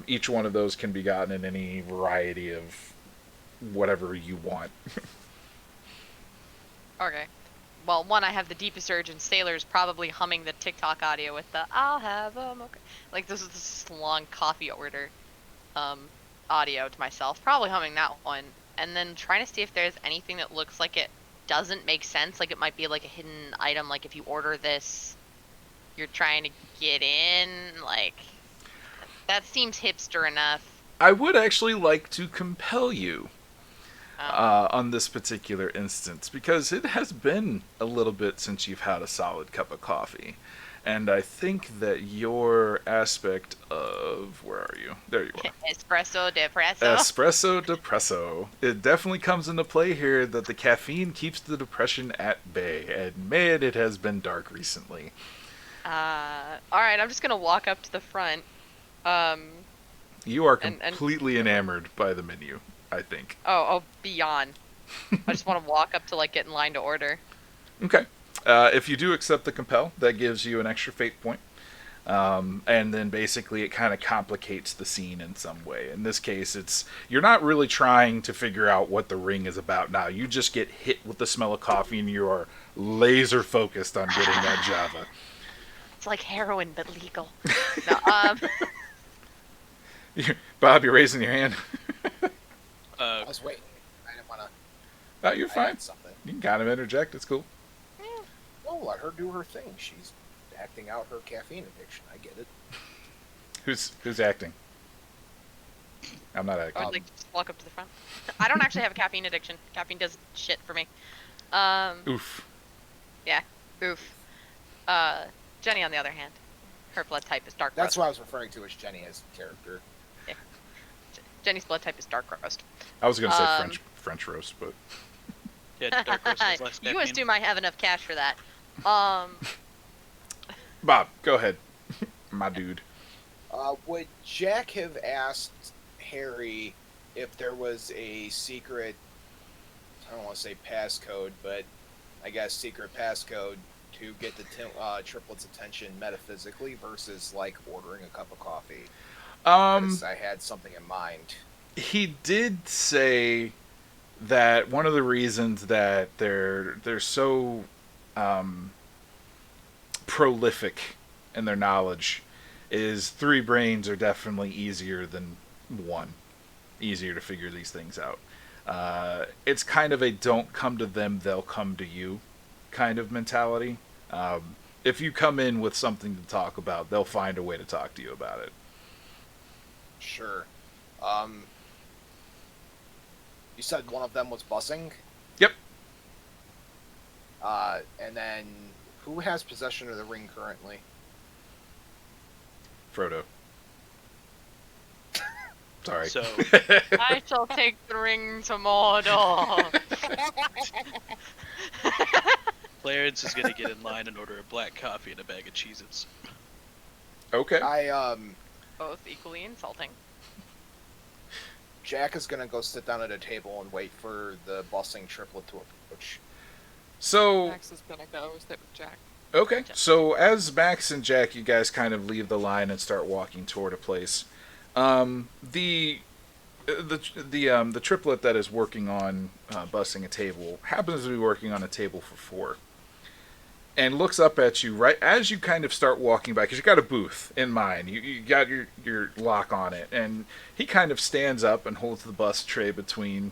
Each one of those can be gotten in any variety of whatever you want. Okay. Well, one, I have the deepest urge, and Sailor's probably humming the TikTok audio with the "I'll have a mocha." Like this is this long coffee order, audio to myself. Probably humming that one, and then trying to see if there's anything that looks like it doesn't make sense. Like it might be like a hidden item. Like if you order this, you're trying to get in. Like that seems hipster enough. I would actually like to compel you Oh. on this particular instance because it has been a little bit since you've had a solid cup of coffee. And I think that your aspect of. Where are you? There you are. Espresso depresso. Espresso depresso. It definitely comes into play here that the caffeine keeps the depression at bay. Admit it has been dark recently. All right, I'm just gonna walk up to the front. Um, You are and completely enamored by the menu, I think. oh, beyond. I just want to walk up to like get in line to order. Okay. If you do accept the compel, that gives you an extra fate point. And then basically it kind of complicates the scene in some way. In this case, you're not really trying to figure out what the ring is about now. You just get hit with the smell of coffee and you are laser focused on getting that Java. It's like heroin but legal. No, Bob, you're raising your hand. I was waiting. I didn't want to. Oh, you're fine. Something. You can kind of interject. It's cool. Oh, let her do her thing. She's acting out her caffeine addiction. I get it. Who's acting? I'm not acting. I would like to just walk up to the front. I don't actually have a caffeine addiction. Caffeine does shit for me. Oof. Yeah. Oof. Jenny, on the other hand, her blood type is dark That's roast. what I was referring to as Jenny as character. Jenny's blood type is dark roast. I was gonna say French roast, but Yeah, dark roast has less You caffeine. assume I have enough cash for that. Bob, go ahead, my dude. Would Jack have asked Harry if there was a secret, I don't want to say passcode, but I guess secret passcode to get the triplets' attention metaphysically versus like ordering a cup of coffee? 'Cause I had something in mind. He did say that one of the reasons that they're so prolific in their knowledge is 3 brains are definitely easier than 1. Easier to figure these things out. It's kind of a don't come to them, they'll come to you kind of mentality. If you come in with something to talk about, they'll find a way to talk to you about it. Sure. You said one of them was busing? Yep. And then who has possession of the ring currently? Frodo. Sorry. So I shall take the ring to Mordor. Clarence is gonna get in line and order a black coffee and a bag of Cheez-Its. Okay. Both equally insulting. Jack is gonna go sit down at a table and wait for the busing triplet to approach. So Max is gonna go sit with Jack. okay. So as Max and Jack, you guys kind of leave the line and start walking toward a place. The the triplet that is working on busting a table happens to be working on a table for four, and looks up at you right as you kind of start walking by, because you got a booth in mind. You got your lock on it, and he kind of stands up and holds the bus tray between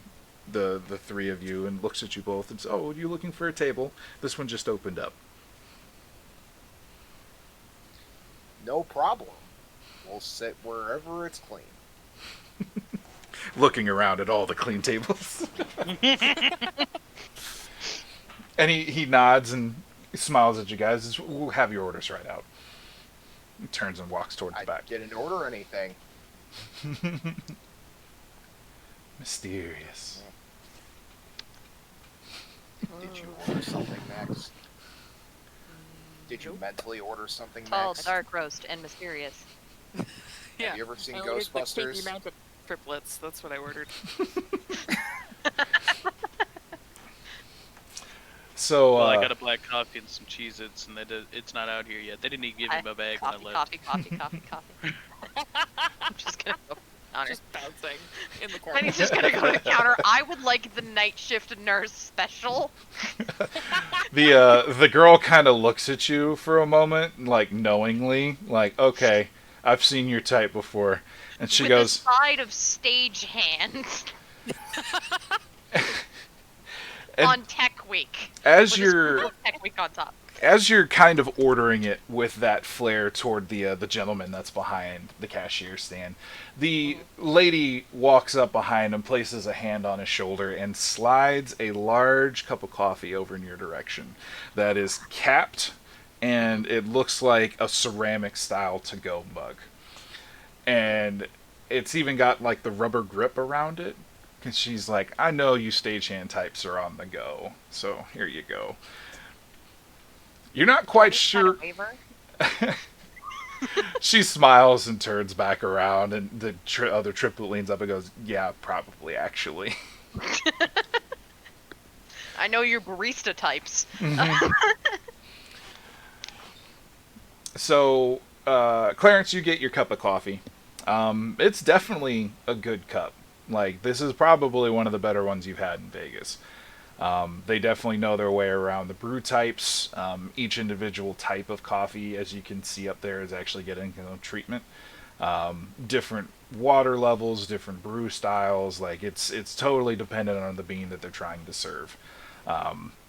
the three of you and looks at you both and says, "Oh, are you looking for a table? This one just opened up." No problem. We'll sit wherever it's clean. Looking around at all the clean tables. And he nods and smiles at you guys. Says, "We'll have your orders right out." He turns and walks towards the I back. didn't order anything. Mysterious. Did you order something, Max? Did you mentally order something, Tall, Max? dark roast, and mysterious. Yeah. Have you ever seen I ordered the Ghostbusters? Katie Mountain triplets. That's what I ordered. So, Well, I got a black coffee and some Cheez-Its, and it's not out here yet. They didn't even give me my bag when I left. Coffee. I'm just gonna go counter. Just bouncing in the corner. Penny's just gonna go to the counter. I would like the night shift nurse special. the girl kind of looks at you for a moment, like knowingly, like, "Okay, I've seen your type before," and she with goes, a side of stage hands and on Tech Week. as With a you're sprinkle of Tech Week on top. as you're kind of ordering it with that flair toward the gentleman that's behind the cashier stand, the lady walks up behind him, places a hand on his shoulder, and slides a large cup of coffee over in your direction. That is capped, and it looks like a ceramic style to-go mug, and it's even got like the rubber grip around it. And she's like, "I know you stagehand types are on the go, so here you go." You're not quite sure. Waiver. She smiles and turns back around, and the other triplet leans up and goes, "Yeah, probably, actually." I know your barista types. So, Clarence, you get your cup of coffee. It's definitely a good cup. Like, this is probably one of the better ones you've had in Vegas. They definitely know their way around the brew types. Each individual type of coffee, as you can see up there, is actually getting treatment. Different water levels, different brew styles. Like, it's totally dependent on the bean that they're trying to serve.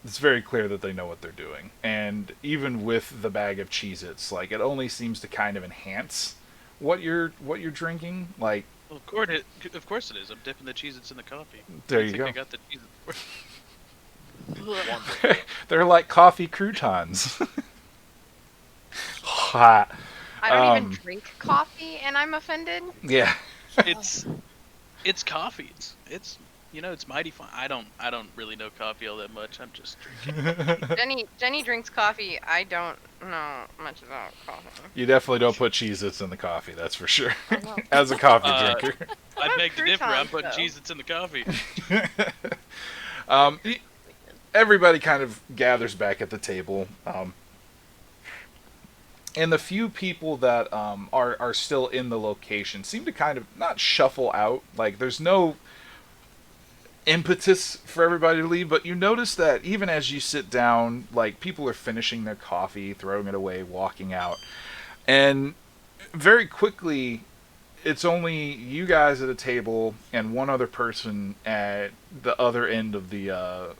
It's very clear that they know what they're doing. And even with the bag of Cheez-Its, like, it only seems to kind of enhance what you're drinking. Like, Well, of course it is. I'm dipping the Cheez-Its in the coffee. There I you think go. I got the Cheez-Its. they're like coffee croutons. Hot. I don't even drink coffee, and I'm offended. Yeah. It's coffee. It's it's mighty fine. I don't really know coffee all that much. I'm just drinking. Jenny drinks coffee. I don't know much about coffee. You definitely don't put Cheez-Its in the coffee, that's for sure. As a coffee drinker. I beg to differ. I'm putting Croutons, Cheez-Its in the coffee. Everybody kind of gathers back at the table. And the few people that are still in the location seem to kind of not shuffle out. Like, there's no impetus for everybody to leave, but you notice that even as you sit down, like, people are finishing their coffee, throwing it away, walking out. And very quickly, it's only you guys at a table and one other person at the other end of the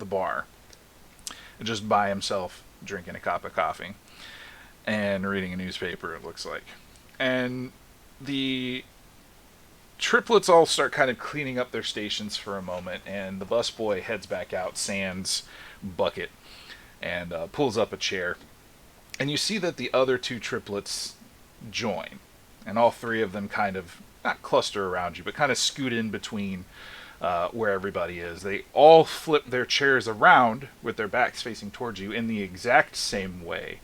bar, just by himself, drinking a cup of coffee and reading a newspaper, it looks like. And the triplets all start kind of cleaning up their stations for a moment, and the busboy heads back out, sans bucket, and pulls up a chair. And you see that the other two triplets join, and all three of them kind of, not cluster around you, but kind of scoot in between where everybody is. They all flip their chairs around with their backs facing towards you in the exact same way.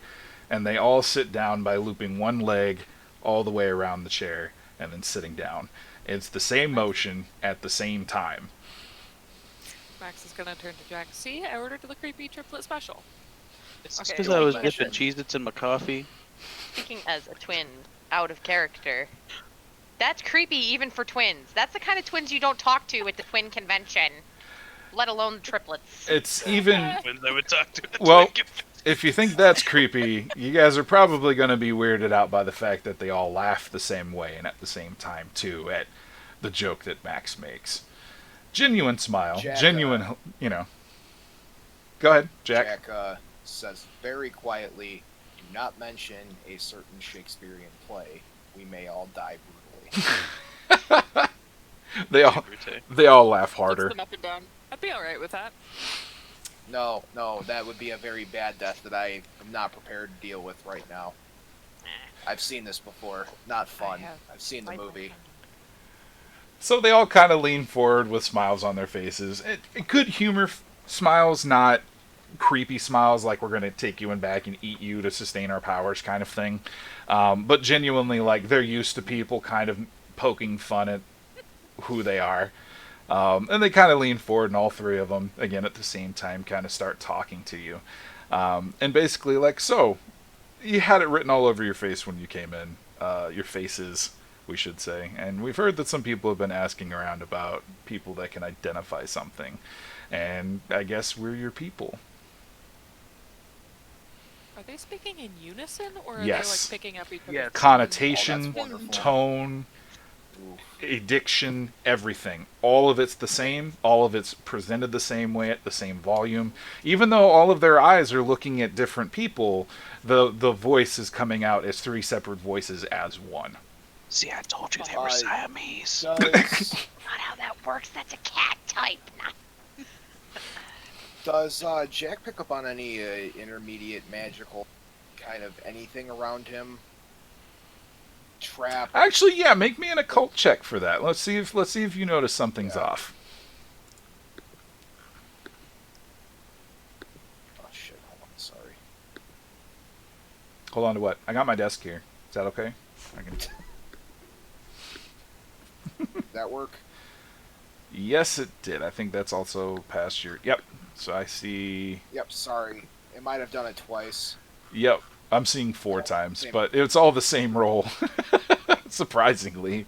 And they all sit down by looping one leg all the way around the chair and then sitting down. It's the same motion at the same time. Max is gonna turn to Jack. See, I ordered the creepy triplet special. It's Okay, because well, I was you dipping mentioned- Cheez-Its in my coffee. Speaking as a twin, out of character. That's creepy even for twins. That's the kind of twins you don't talk to at the twin convention, let alone the triplets. It's even When I would talk to it. well. If you think that's creepy, you guys are probably going to be weirded out by the fact that they all laugh the same way and at the same time too at the joke that Max makes. Genuine smile, Jack, genuine, Go ahead, Jack. Jack says very quietly, "Do not mention a certain Shakespearean play. We may all die brutally." They all laugh Flips harder. them up and down. I'd be alright with that. No, that would be a very bad death that I am not prepared to deal with right now. I've seen this before. Not fun. I've seen the movie. So they all kind of lean forward with smiles on their faces. Good humor smiles, not creepy smiles like we're going to take you in back and eat you to sustain our powers kind of thing. But genuinely, like, they're used to people kind of poking fun at who they are. And they kind of lean forward, and all three of them, again, at the same time, kind of start talking to you. And basically, like, so, you had it written all over your face when you came in. Your faces, we should say. And we've heard that some people have been asking around about people that can identify something. And I guess we're your people. Are they speaking in unison, or are Yes. they like picking up each other's Yes. Connotation, Oh, that's wonderful. tone, Oof. addiction, everything. All of it's the same. All of it's presented the same way at the same volume. Even though all of their eyes are looking at different people, the voice is coming out as three separate voices as one. See, I told you they were Siamese. Does, Not how that works. That's a cat type. does Jack pick up on any intermediate magical kind of anything around him? Trap. Actually, yeah, make me an occult check for that. Let's see if you notice something's Yeah. off. Oh shit! Hold on. Sorry. Hold on to what? I got my desk here. Is that okay? I can... Did that work? Yes, it did. I think that's also past your... Yep. So I see... Yep. Sorry. It might have done it twice. Yep. I'm seeing 4 times, same. but it's all the same roll. Surprisingly.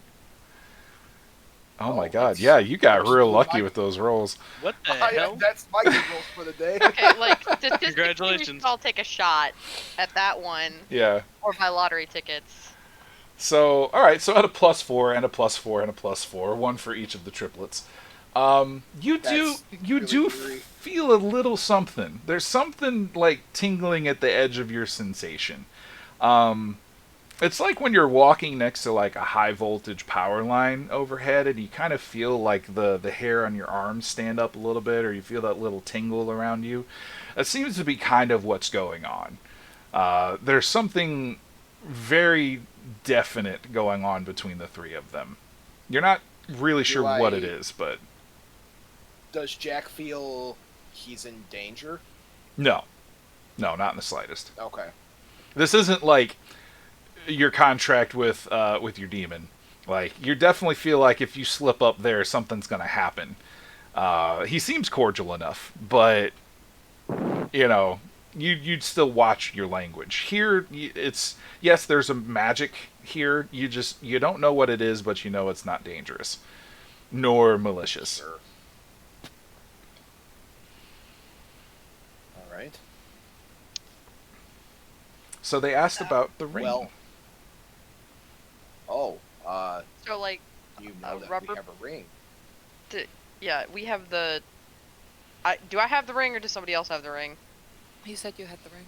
Oh my god. that's- Yeah, you got that's real cool. lucky with those rolls. What the hell? That's my good rolls for the day. Okay, like, statistically, we Congratulations. should all take a shot at that one, Yeah. or buy lottery tickets. So, alright, so at a +4 and a +4 and a +4, one for each of the triplets. You do That's really eerie. feel a little something. There's something like tingling at the edge of your sensation. It's like when you're walking next to like a high voltage power line overhead and you kind of feel like the hair on your arms stand up a little bit, or you feel that little tingle around you. That seems to be kind of what's going on. There's something very definite going on between the three of them. You're not really sure what it is, but Does Jack feel he's in danger? no, not in the slightest. Okay. This isn't like your contract with your demon. Like, you definitely feel like if you slip up there, something's gonna happen. He seems cordial enough, but you'd still watch your language. Here, it's yes, there's a magic here. You don't know what it is, but you know it's not dangerous nor malicious. Sure. All right. So they asked about the ring. Well. Oh. So, like, You know that we rubber- have a ring. yeah, we have the... do I have the ring, or does somebody else have the ring? You said you had the ring.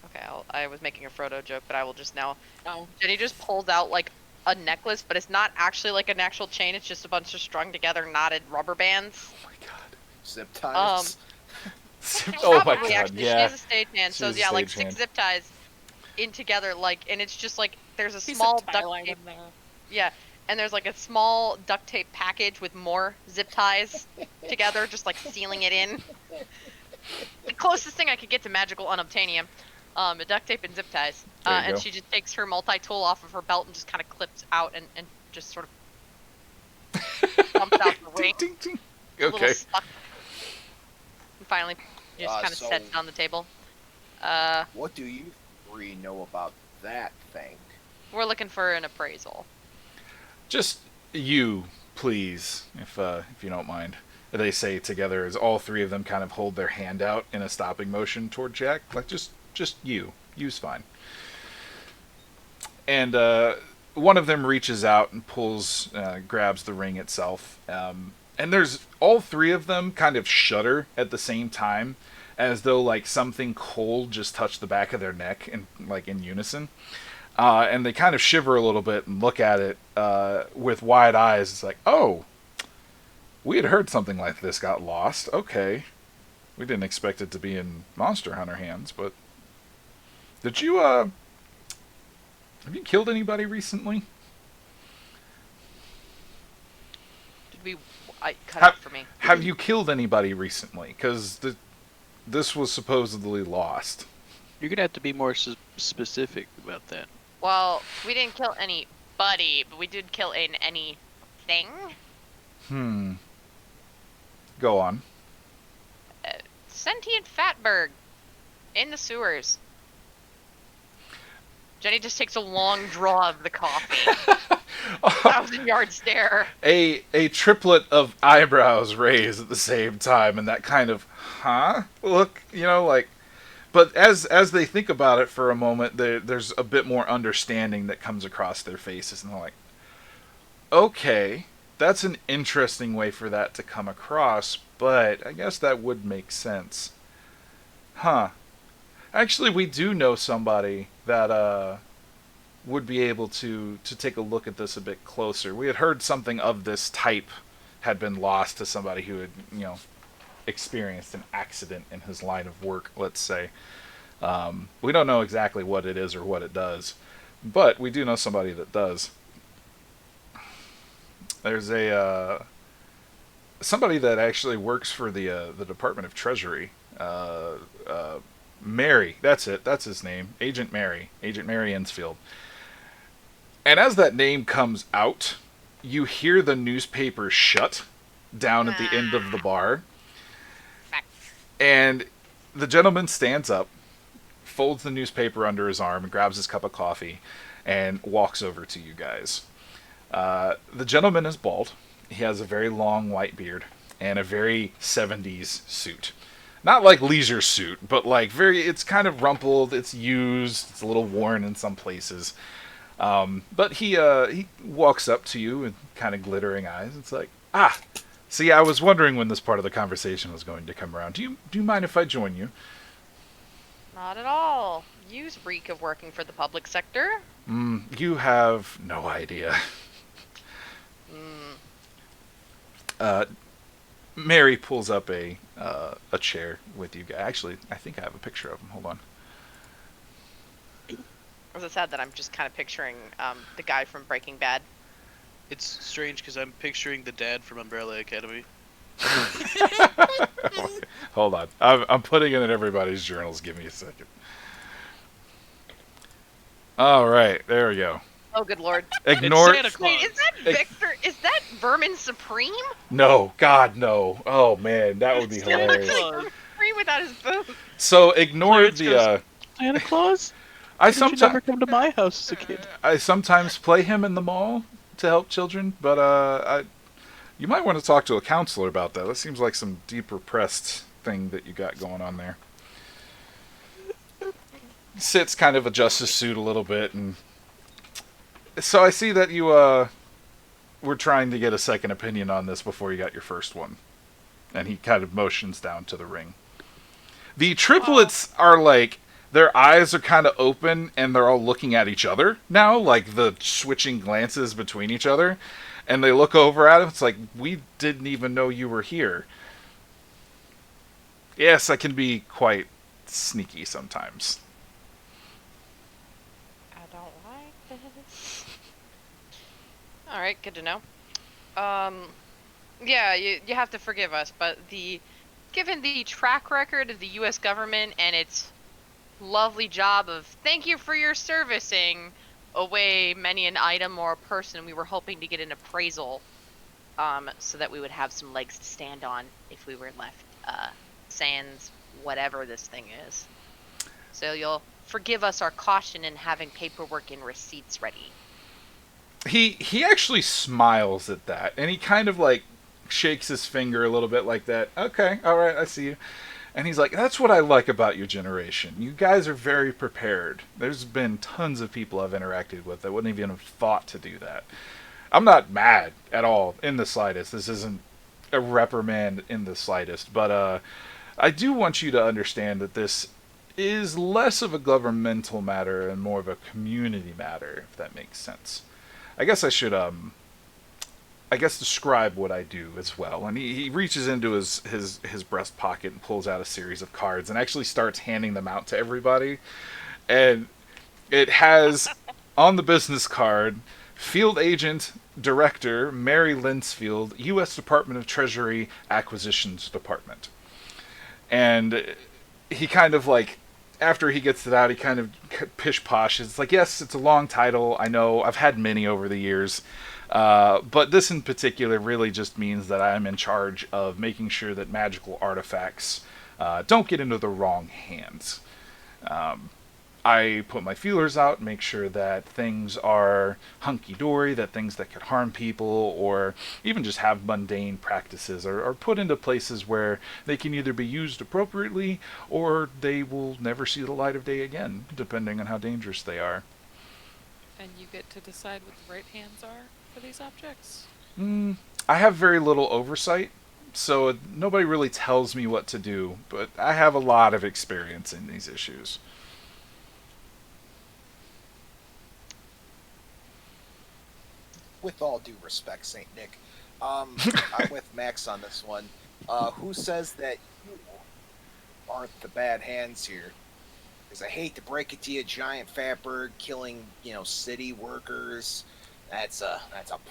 Okay, I was making a Frodo joke, but I will just now... Oh. Jenny just pulls out, like, a necklace, but it's not actually, like, an actual chain. It's just a bunch of strung together knotted rubber bands. Oh my god. Zip ties. Oh my Probably, god. actually. She Yeah. has a stage hand, She so has a yeah, like, stage 6 hand. zip ties in together, like, and it's just, like, there's a Piece small of tie duct line tape... in there. Yeah, and there's like a small duct tape package with more zip ties together, just like sealing it in. The closest thing I could get to magical unobtainium, a duct tape and zip ties. There you And go. she just takes her multi-tool off of her belt and just kind of clips out and just sort of dumps out the ring. Ding, ding, ding. A little Okay. stuck. And finally, just kind of So- sets it on the table. What do you three know about that thing? We're looking for an appraisal. Just you, please, if you don't mind. They say together as all three of them kind of hold their hand out in a stopping motion toward Jack. Like, just you. You's fine. And one of them reaches out and grabs the ring itself. And there's all three of them kind of shudder at the same time, as though like something cold just touched the back of their neck, and like in unison. And they kind of shiver a little bit and look at it with wide eyes. It's like, oh, we had heard something like this got lost. Okay, we didn't expect it to be in Monster Hunter hands, but did you have you killed anybody recently? Did we? I cut out for me. Have you killed anybody recently? Because this was supposedly lost. You're gonna have to be more specific about that. Well, we didn't kill anybody, but we did kill anything. Go on. Sentient fatberg in the sewers. Jenny just takes a long draw of the coffee. 1,000-yard stare. A triplet of eyebrows raise at the same time, and that kind of look, like. But as they think about it for a moment, there's a bit more understanding that comes across their faces, and they're like, okay, that's an interesting way for that to come across, but I guess that would make sense. Actually, we do know somebody that would be able to take a look at this a bit closer. We had heard something of this type had been lost to somebody who had, experienced an accident in his line of work, let's say. We don't know exactly what it is or what it does, but we do know somebody that does. There's somebody that actually works for the Department of Treasury. Mary, that's it. That's his name. Agent Mary Ensfield. And as that name comes out, you hear the newspaper shut down at the end of the bar. And the gentleman stands up, folds the newspaper under his arm, and grabs his cup of coffee, and walks over to you guys. The gentleman is bald. He has a very long white beard and a very 70s suit. Not like leisure suit, but like it's kind of rumpled, it's used, it's a little worn in some places. But he walks up to you with kind of glittering eyes. It's like, see, I was wondering when this part of the conversation was going to come around. Do you mind if I join you? Not at all. You reek of working for the public sector. You have no idea. Mary pulls up a chair with you guys. Actually, I think I have a picture of him. Hold on. Or is it sad that I'm just kind of picturing the guy from Breaking Bad? It's strange because I'm picturing the dad from Umbrella Academy. Hold on. I'm putting it in everybody's journals. Give me a second. All right. There we go. Oh, good lord. Ignore. Santa Claus. Wait, is that Victor? Is that Vermin Supreme? No. God, no. Oh, man. That would be hilarious. Vermin Supreme without his boots. So ignore Clarence the... Santa Claus? I Did you never sometimes... come to my house as a kid? I sometimes play him in the mall to help children, but you might want to talk to a counselor about that. That seems like some deep repressed thing that you got going on there. Sits, kind of adjusts his suit a little bit, and so I see that you were trying to get a second opinion on this before you got your first one. And he kind of motions down to the ring. The triplets are like, their eyes are kind of open and they're all looking at each other now, like the switching glances between each other. And they look over at him. It's like, we didn't even know you were here. Yes, I can be quite sneaky sometimes. I don't like this. Alright, good to know. Yeah, you have to forgive us, but given the track record of the U.S. government and its lovely job of thank you for your servicing away many an item or person, we were hoping to get an appraisal so that we would have some legs to stand on if we were left sans whatever this thing is. So you'll forgive us our caution in having paperwork and receipts ready. he actually smiles at that, and he kind of like shakes his finger a little bit like that. Okay, all right, I see you. And he's like, that's what I like about your generation. You guys are very prepared. There's been tons of people I've interacted with that wouldn't even have thought to do that. I'm not mad at all in the slightest. This isn't a reprimand in the slightest. But I do want you to understand that this is less of a governmental matter and more of a community matter, if that makes sense. I guess I should describe what I do as well. And he reaches into his breast pocket and pulls out a series of cards and actually starts handing them out to everybody. And it has on the business card, Field Agent Director Mary Linsfield, U.S. Department of Treasury Acquisitions Department. And he kind of like, after he gets it out, he kind of pish posh. It's like, yes, it's a long title. I know. I've had many over the years. But this in particular really just means that I'm in charge of making sure that magical artifacts don't get into the wrong hands. I put my feelers out, make sure that things are hunky-dory, that things that could harm people or even just have mundane practices are put into places where they can either be used appropriately or they will never see the light of day again, depending on how dangerous they are. And you get to decide what the right hands are for these objects? I have very little oversight, so nobody really tells me what to do, but I have a lot of experience in these issues. With all due respect, Saint Nick, I'm with Max on this one. Who says that you aren't the bad hands here? Because I hate to break it to you, giant fat bird killing, city workers. That's a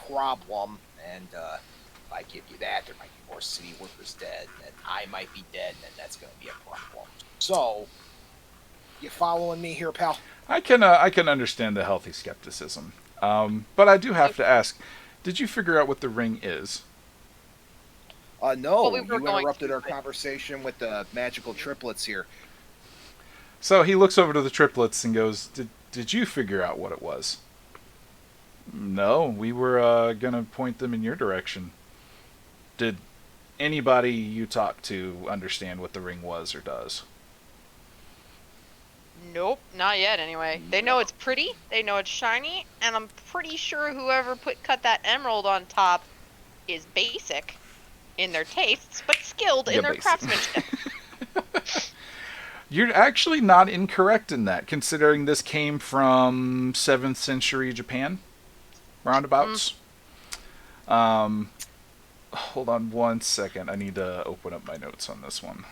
problem. And if I give you that, there might be more city workers dead, and I might be dead, and that's going to be a problem. So, you following me here, pal? I can understand the healthy skepticism, but I do have to ask: did you figure out what the ring is? No, Well, we you were going interrupted to, our but- conversation with the magical triplets here. So he looks over to the triplets and goes, "Did you figure out what it was?" No, we were gonna point them in your direction. Did anybody you talked to understand what the ring was or does? Nope, not yet anyway. They know it's pretty, they know it's shiny, and I'm pretty sure whoever cut that emerald on top is basic in their tastes, but skilled in Yeah, their basic. craftsmanship. You're actually not incorrect in that, considering this came from 7th century Japan, roundabouts. Hold on one second. I need to open up my notes on this one.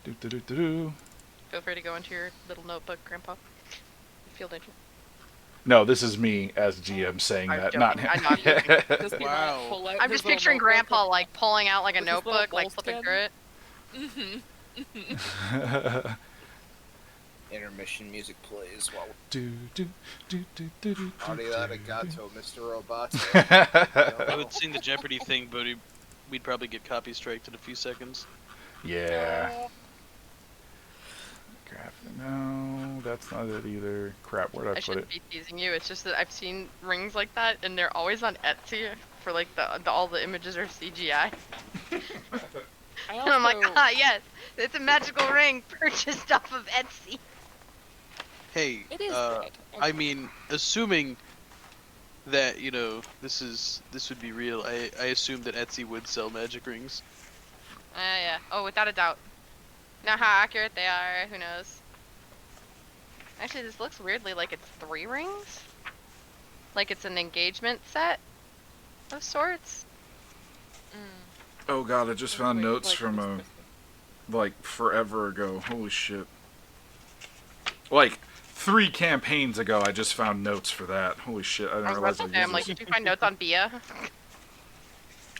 Do. Feel free to go into your little notebook, Grandpa. Field agent. No, this is me as GM saying I'm that, joking. not him. I'm not joking. Does he Wow. not pull out I'm his just little picturing notebook Grandpa with- like pulling out like a with his little notebook, like flipping moleskin? through it. Intermission music plays while do. Arigato, Mr. Roboto. I would sing the Jeopardy thing, but we'd probably get copy striked in a few seconds. Yeah. No, that's not it either. Crap, where'd I I put it? shouldn't be teasing you. It's just that I've seen rings like that, and they're always on Etsy for like all the images are CGI. I And I'm like, also- yes, it's a magical ring purchased off of Etsy. Hey, It is great. I mean, assuming that this would be real, I assume that Etsy would sell magic rings. Yeah. Oh, without a doubt. Now how accurate they are, who knows? Actually, this looks weirdly like it's 3 rings. Like it's an engagement set of sorts. Oh god, I just found Wait, notes like from this a Christmas. like forever ago. Holy shit. Like 3 campaigns ago, I just found notes for that. Holy shit, I I didn't was realize about I to say, I'm like, used did you find notes on Bia?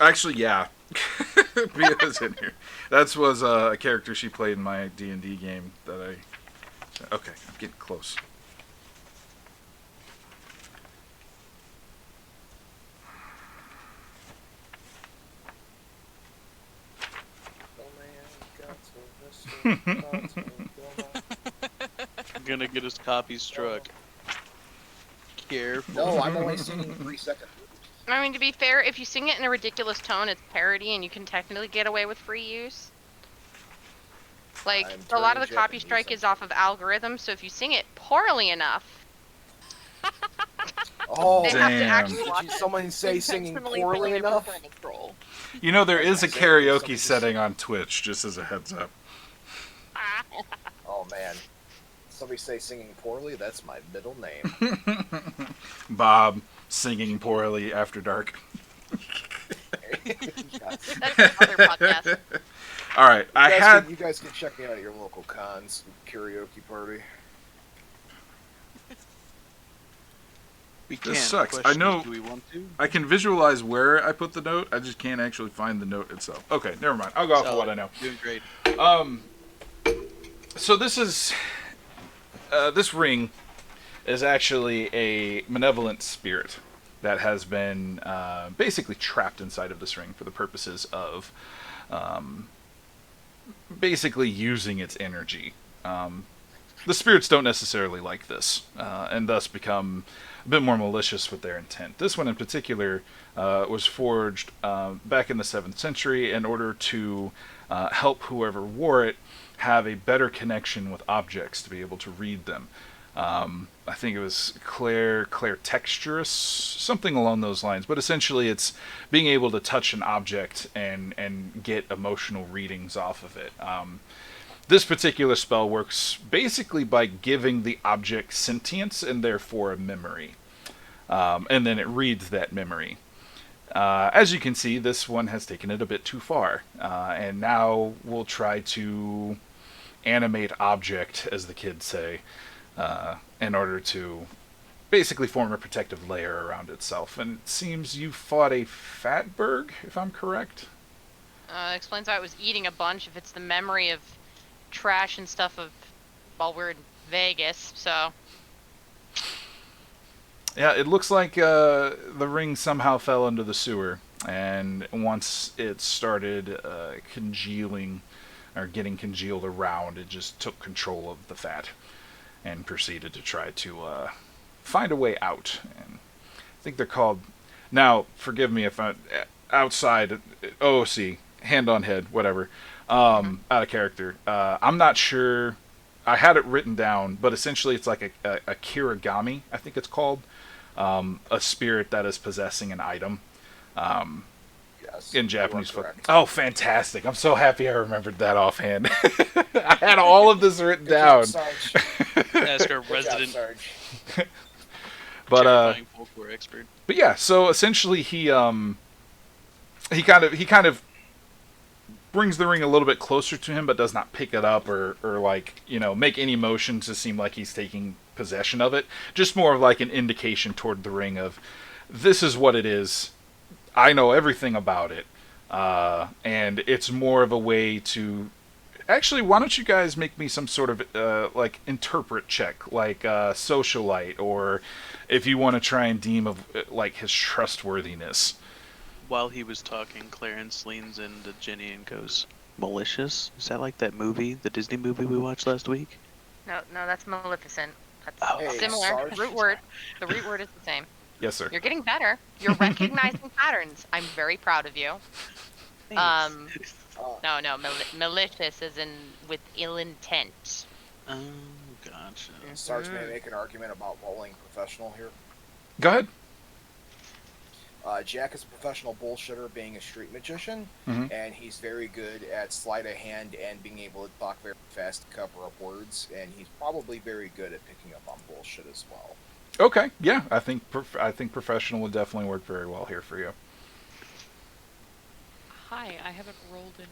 Actually, yeah. Bia's in here. That was a character she played in my D&D game that I... Okay, I'm getting close. I'm gonna get his copy struck. Careful. No, I'm only singing 3 seconds. I mean, to be fair, if you sing it in a ridiculous tone, it's parody, and you can technically get away with free use. Like, I'm a lot of turning the copy Japanese strike is into- off of algorithms, so if you sing it poorly enough, Oh, they have to Damn. actually did watch you, it. someone say singing Intentionally poorly putting a enough? performance role. You know, there is a Somebody karaoke just- setting on Twitch, just as a heads up. Oh man, somebody say singing poorly. That's my middle name. Bob singing poorly after dark. Yes. That's another podcast. All right, You guys can check me out at your local cons karaoke party. We This can. sucks. The I question know- is, do we want to? I can visualize where I put the note. I just can't actually find the note itself. Okay, never mind. I'll go off of what I know. Doing great. So this is this ring is actually a malevolent spirit that has been basically trapped inside of this ring for the purposes of basically using its energy. The spirits don't necessarily like this, and thus become a bit more malicious with their intent. This one in particular was forged back in the 7th century in order to help whoever wore it have a better connection with objects to be able to read them. I think it was Claire Texturous, something along those lines. But essentially, it's being able to touch an object and get emotional readings off of it. This particular spell works basically by giving the object sentience and therefore a memory. And then it reads that memory. As you can see, this one has taken it a bit too far. And now we'll try to animate object, as the kids say, in order to basically form a protective layer around itself. And it seems you fought a fatberg, if I'm correct? Explains why it was eating a bunch if it's the memory of trash and stuff of while we're in Vegas, so. Yeah, it looks like the ring somehow fell into the sewer, and once it started congealing, or getting congealed around, it just took control of the fat, and proceeded to try to find a way out. And I think they're called... Now, forgive me if I... Outside, OOC, hand on head, whatever, out of character. I'm not sure... I had it written down, but essentially it's like a kirigami, I think it's called. A spirit that is possessing an item. Yes, In you Japanese are folk. correct. Oh, fantastic. I'm so happy I remembered that offhand. I had all of this written Good down. job, Sarge. Ask our Good job, resident Sarge. But terrifying folklore expert. but yeah, so essentially he kind of brings the ring a little bit closer to him, but does not pick it up or like, make any motion to seem like he's taking possession of it. Just more of like an indication toward the ring of, this is what it is. I know everything about it. And it's more of a way to... Actually, why don't you guys make me some sort of, interpret check, like socialite, or if you want to try and deem of, his trustworthiness. While he was talking, Clarence leans into Jenny and goes, "Malicious? Is that like that movie, the Disney movie we watched last week?" No, that's Maleficent. That's Oh, Hey, similar. Sarge. Root word. The root word is the same. Yes, sir. You're getting better. You're recognizing patterns. I'm very proud of you. No, malicious is in with ill intent. Oh, gotcha. Sarge may make an argument about rolling professional here. Go ahead. Jack is a professional bullshitter, being a street magician, Mhm. and he's very good at sleight of hand and being able to talk very fast to cover up words, and he's probably very good at picking up on bullshit as well. Okay, yeah, I think professional would definitely work very well here for you. Hi, I haven't rolled in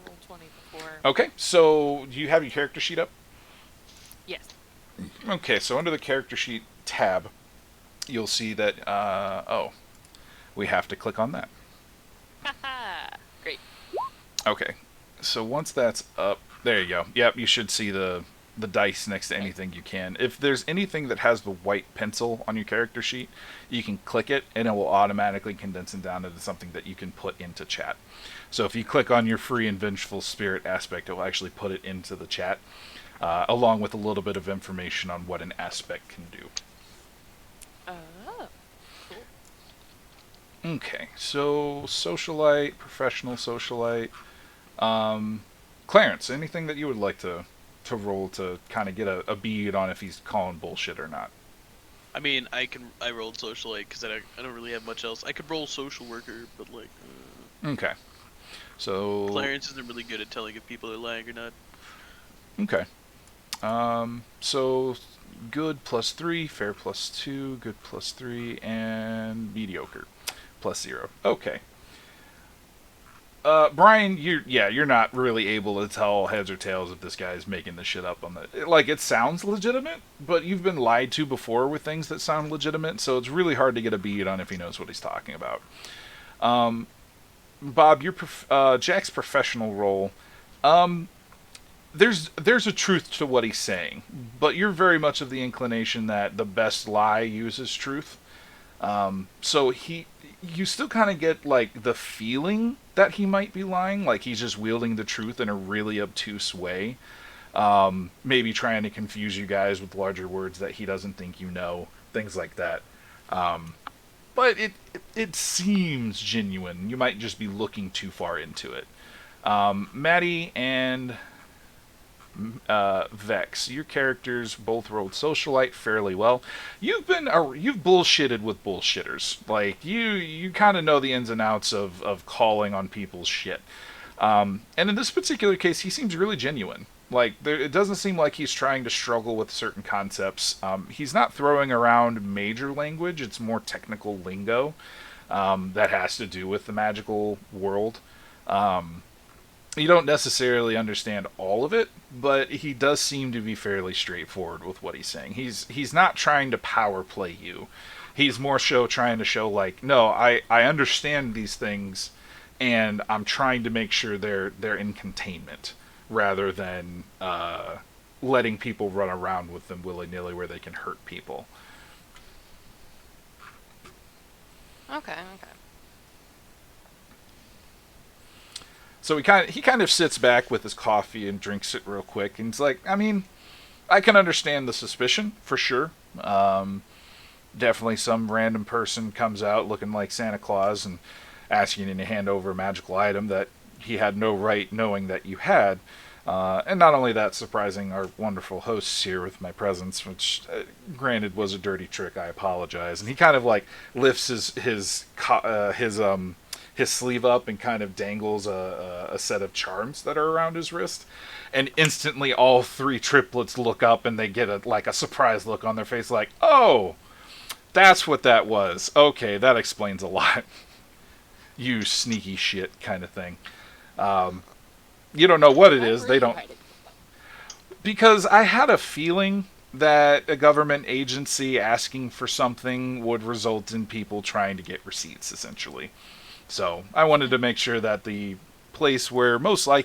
Roll20 before. Okay, so do you have your character sheet up? Yes. Okay, so under the character sheet tab, you'll see that, we have to click on that. Haha. Great. Okay, so once that's up, there you go. Yep, you should see the dice next to anything you can. If there's anything that has the white pencil on your character sheet, you can click it, and it will automatically condense it down into something that you can put into chat. So if you click on your free and vengeful spirit aspect, it will actually put it into the chat, along with a little bit of information on what an aspect can do. Oh, cool. Okay, so socialite, professional socialite. Clarence, anything that you would like to roll to kind of get a bead on if he's calling bullshit or not? I mean, I rolled socialite because I don't really have much else. I could roll social worker, but like Okay, so Clarence isn't really good at telling if people are lying or not. okay, so good +3, fair +2, good +3, and mediocre +0. Okay. Brian, you're not really able to tell heads or tails if this guy is making this shit up on the like. It sounds legitimate, but you've been lied to before with things that sound legitimate, so it's really hard to get a bead on if he knows what he's talking about. Bob, Jack's professional role. Um, there's a truth to what he's saying, but you're very much of the inclination that the best lie uses truth. So you still kind of get like the feeling that he might be lying, like he's just wielding the truth in a really obtuse way. Maybe trying to confuse you guys with larger words that he doesn't think you know, things like that. Um, but it seems genuine. You might just be looking too far into it. Maddie and Vex, your characters both rolled socialite fairly well. You've bullshitted with bullshitters. Like you kind of know the ins and outs of calling on people's shit. And in this particular case, he seems really genuine. Like it doesn't seem like he's trying to struggle with certain concepts. He's not throwing around major language. It's more technical lingo that has to do with the magical world. Um, you don't necessarily understand all of it, but he does seem to be fairly straightforward with what he's saying. He's not trying to power play you. He's more so trying to show like, no, I understand these things, and I'm trying to make sure they're in containment rather than letting people run around with them willy nilly where they can hurt people. Okay, okay. So he kind of sits back with his coffee and drinks it real quick, and he's like, I mean, I can understand the suspicion for sure. Um, Definitely, some random person comes out looking like Santa Claus and asking you to hand over a magical item that he had no right knowing that you had. And not only that, surprising our wonderful hosts here with my presence, which, granted, was a dirty trick. I apologize. And he kind of like lifts his sleeve up and kind of dangles a set of charms that are around his wrist. And instantly, all three triplets look up and they get a surprise look on their face, like, "Oh, that's what that was. Okay, that explains a lot." You sneaky shit, kind of thing. Um, you don't know what it Why is. were They you don't. hiding? Because I had a feeling that a government agency asking for something would result in people trying to get receipts, essentially. So I wanted to make sure that the place where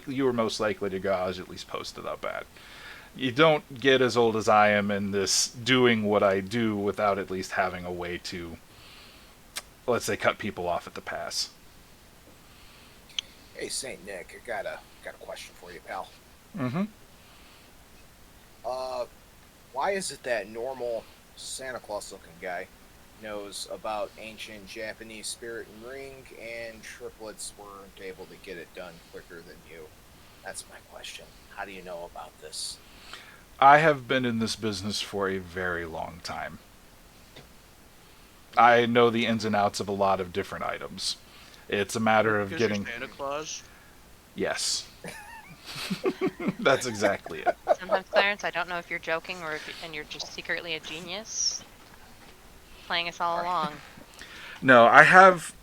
you were most likely to go, I was at least posted up at. You don't get as old as I am in this doing what I do without at least having a way to, let's say, cut people off at the pass. Hey, Saint Nick, I got a question for you, pal. Mm-hmm. Uh, why is it that normal Santa Claus looking guy knows about ancient Japanese spirit and ring, and triplets weren't able to get it done quicker than you? That's my question. How do you know about this? I have been in this business for a very long time. I know the ins and outs of a lot of different items. It's a matter of Because getting. you're Santa Claus. Yes. That's exactly it. Sometimes, Clarence, I don't know if you're joking and you're just secretly a genius, playing us all along. No, I have.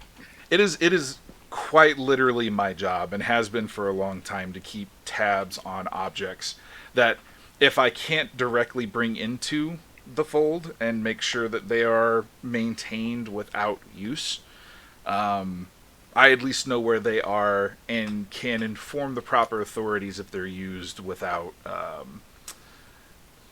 It is quite literally my job, and has been for a long time, to keep tabs on objects that, if I can't directly bring into the fold and make sure that they are maintained without use, I at least know where they are and can inform the proper authorities if they're used without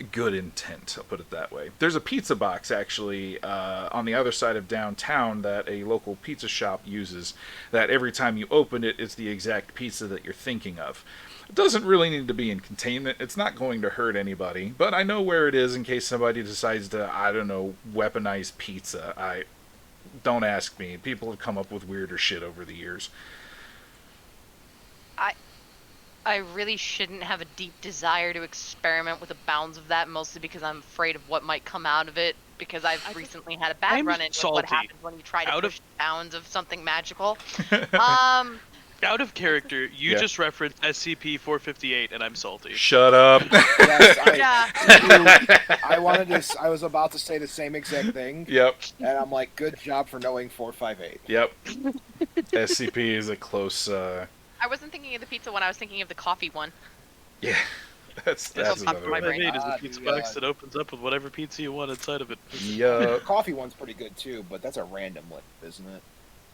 good intent. I'll put it that way. There's a pizza box actually on the other side of downtown that a local pizza shop uses. That every time you open it, it's the exact pizza that you're thinking of. It doesn't really need to be in containment. It's not going to hurt anybody, but I know where it is in case somebody decides to, I don't know, weaponize pizza. I don't ask me. People have come up with weirder shit over the years. I really shouldn't have a deep desire to experiment with the bounds of that, mostly because I'm afraid of what might come out of it. Because I've recently had a bad I'm run-in with what salty. happens when you try to Out of- push the bounds of something magical. Out of character, you Yeah. just referenced SCP-458, and I'm salty. Shut up. Yes, Yeah. I was about to say the same exact thing, Yep. and I'm like, good job for knowing 458. Yep. SCP is a close. I wasn't thinking of the pizza one. I was thinking of the coffee one. Yeah. That's That's another my one. brain. 458 is a Ah, pizza the, box that opens up with whatever pizza you want inside of it. Yeah. The coffee one's pretty good too, but that's a random list, isn't it?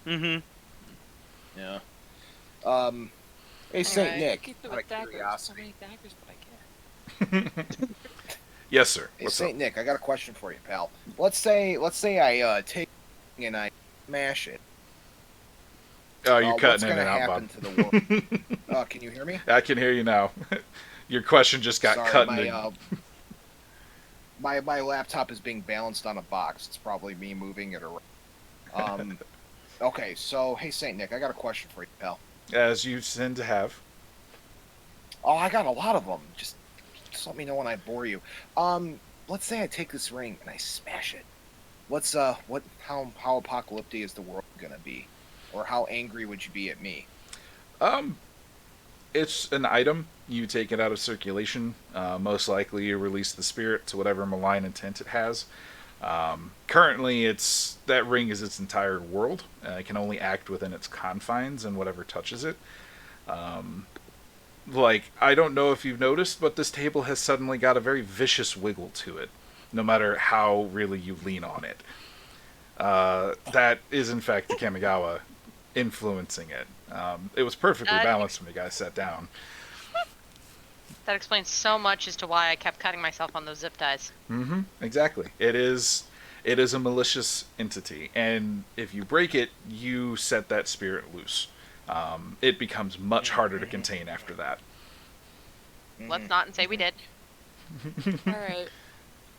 Mm-hmm. Yeah. Hey, Saint Alright, Nick, keep it out of with daggers. So curiosity. many daggers, but I can't. Yes, sir. Hey, What's Saint up? Nick, I got a question for you, pal. Let's say I take and I smash it. Oh, you're What's cutting in gonna and out, happen Bob. to the world? Can you hear me? I can hear you now. Your question just got Sorry, cut my, into. my laptop is being balanced on a box. It's probably me moving it around. Okay, so hey, Saint Nick, I got a question for you, pal. As you tend to have. Oh, I got a lot of them. Just let me know when I bore you. Let's say I take this ring and I smash it. How apocalyptic is the world gonna be, or how angry would you be at me? It's an item. You take it out of circulation. Most likely, you release the spirit to whatever malign intent it has. Currently, that ring is its entire world. It can only act within its confines and whatever touches it. I don't know if you've noticed, but this table has suddenly got a very vicious wiggle to it, no matter how really you lean on it. That is, in fact, the Kamigawa influencing it. It was perfectly balanced when you guys sat down. That explains so much as to why I kept cutting myself on those zip ties. Mm-hmm. Exactly. It is a malicious entity, and if you break it, you set that spirit loose. It becomes much harder to contain after that. Let's not say we did. Alright.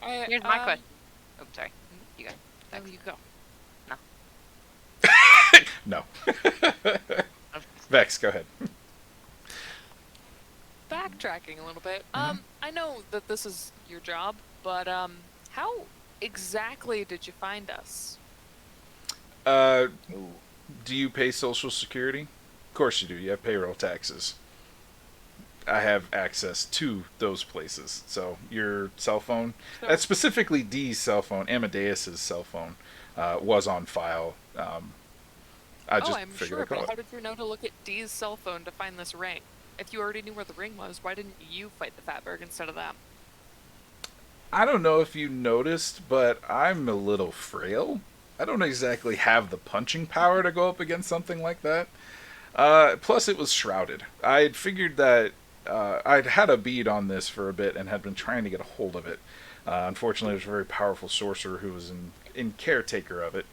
Here's my question. Oh, sorry. You go. Oh, you go. No. Vex, go ahead. Backtracking a little bit. I know that this is your job, but how exactly did you find us? Ooh. Do you pay Social Security? Of course you do. You have payroll taxes. I have access to those places. So your cell phone, So- specifically Dee's cell phone, Amadeus's cell phone, was on file. I just I'm figured sure, I'd call but it. how did you know to look at Dee's cell phone to find this ring? If you already knew where the ring was, why didn't you fight the Fatberg instead of them? I don't know if you noticed, but I'm a little frail. I don't exactly have the punching power to go up against something like that. Plus, it was shrouded. I had figured that I'd had a bead on this for a bit and had been trying to get a hold of it. Unfortunately, there's a very powerful sorcerer who was in caretaker of it.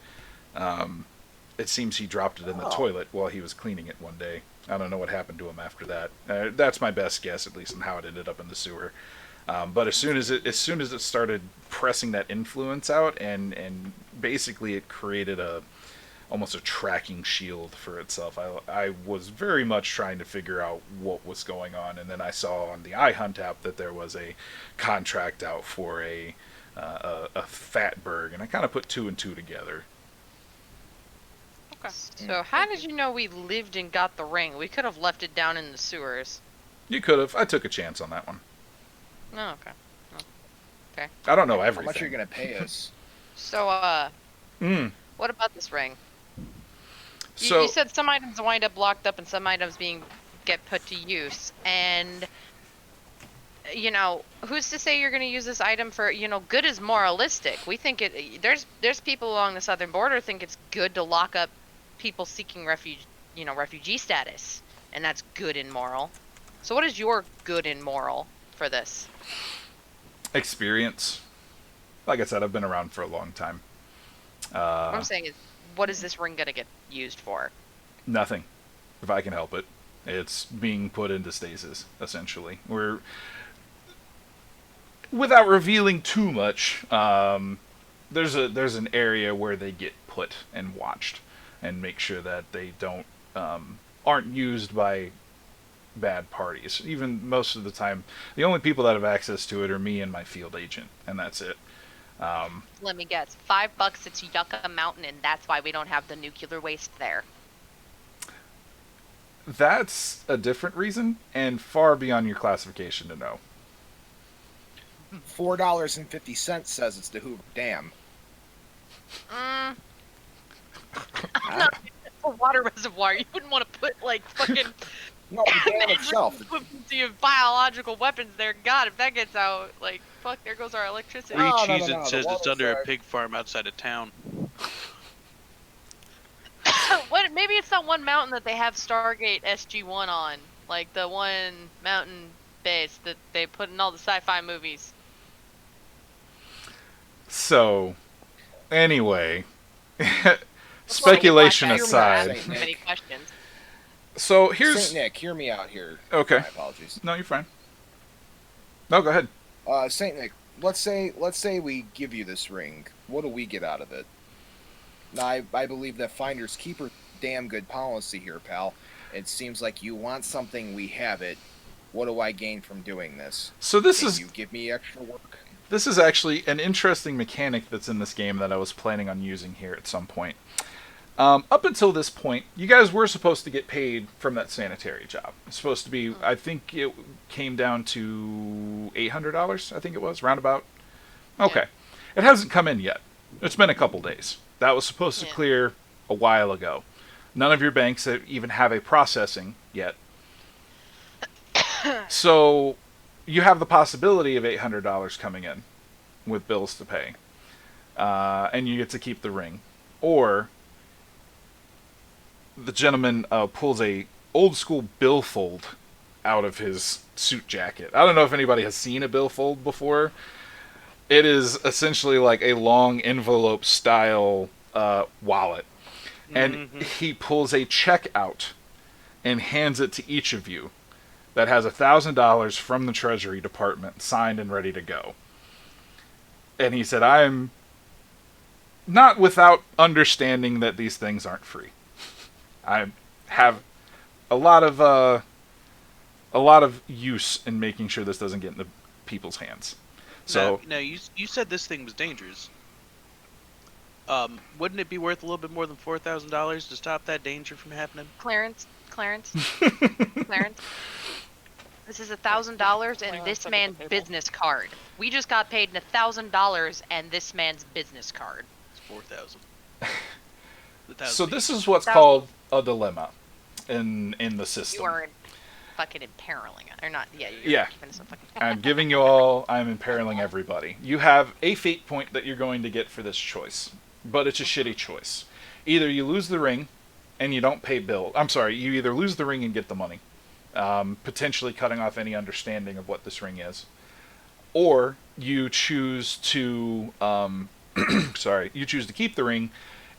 It seems he dropped it in the toilet while he was cleaning it one day. I don't know what happened to him after that. That's my best guess, at least, on how it ended up in the sewer. But as soon as it started pressing that influence out, and basically it created almost a tracking shield for itself. I was very much trying to figure out what was going on, and then I saw on the iHunt app that there was a contract out for a Fatberg, and I kind of put two and two together. Okay. So how did you know we lived and got the ring? We could have left it down in the sewers. You could have. I took a chance on that one. Oh, okay. I don't know How everything. much are you gonna pay us? So, what about this ring? So You said some items wind up locked up and some items get put to use. And, who's to say you're going to use this item for, good is moralistic. We think there's people along the southern border think it's good to lock up people seeking refugee status. And that's good and moral. So what is your good and moral for this? Experience. Like I said, I've been around for a long time. What I'm saying is, what is this ring gonna get used for? Nothing, if I can help it. It's being put into stasis, essentially. We're, without revealing too much, there's an area where they get put and watched, and make sure that they don't aren't used by bad parties. Even most of the time, the only people that have access to it are me and my field agent, and that's it. Let me guess. $5, it's Yucca Mountain, and that's why we don't have the nuclear waste there. That's a different reason, and far beyond your classification to know. $4.50 says it's the Hoover Dam. I'm not a water reservoir. You wouldn't want to put like fucking No, the dam itself. equivalency of biological weapons there. God, if that gets out, like fuck, there goes our electricity. Free No, cheese the it says it's water under a side. pig farm outside of town. What? Maybe it's that one mountain that they have Stargate SG-1 on, like the one mountain base that they put in all the sci-fi movies. So, anyway, speculation Like, aside. so many questions. So here's Saint Nick, hear me out here. Okay. My apologies. No, you're fine. No, go ahead. Saint Nick, let's say we give you this ring. What do we get out of it? Now, I believe that finders keepers damn good policy here, pal. It seems like you want something, we have it. What do I gain from doing this? So this Can is you give me extra work? this is actually an interesting mechanic that's in this game that I was planning on using here at some point. Up until this point, you guys were supposed to get paid from that sanitary job. It's supposed to be, I think it came down to $800, I think it was, roundabout. Okay. It hasn't come in yet. It's been a couple days. That was supposed to clear a while ago. None of your banks even have a processing yet. So you have the possibility of $800 coming in with bills to pay. And you get to keep the ring. Or the gentleman pulls a old school billfold out of his suit jacket. I don't know if anybody has seen a billfold before. It is essentially like a long envelope style wallet. And he pulls a check out and hands it to each of you that has $1,000 from the Treasury Department signed and ready to go. And he said, I'm not without understanding that these things aren't free. I have a lot of use in making sure this doesn't get into people's hands. So now you said this thing was dangerous. Wouldn't it be worth a little bit more than $4,000 to stop that danger from happening? Clarence. This is $1,000 and this man's business card. We just got paid $1,000 and this man's business card. It's 4,000. So this is what's called a dilemma in the system. You are fucking imperiling it. Or not, you're giving us a fucking... I'm giving you all, I'm imperiling everybody. You have a fate point that you're going to get for this choice, but it's a shitty choice. Either you lose the ring and you don't pay bill. I'm sorry, you either lose the ring and get the money, potentially cutting off any understanding of what this ring is, or you choose to, you choose to keep the ring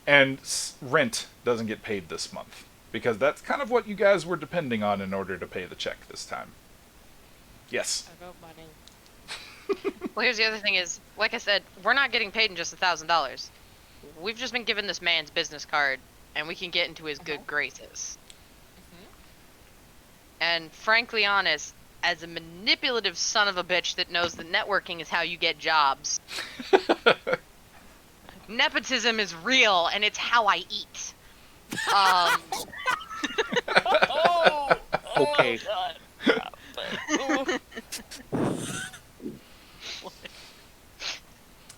and rent doesn't get paid this month. Because that's kind of what you guys were depending on in order to pay the check this time. Yes. I vote money. Well, here's the other thing is, like I said, we're not getting paid in just $1,000. We've just been given this man's business card, and we can get into his good graces. And frankly honest, as a manipulative son of a bitch that knows that networking is how you get jobs, nepotism is real, and it's how I eat. Okay.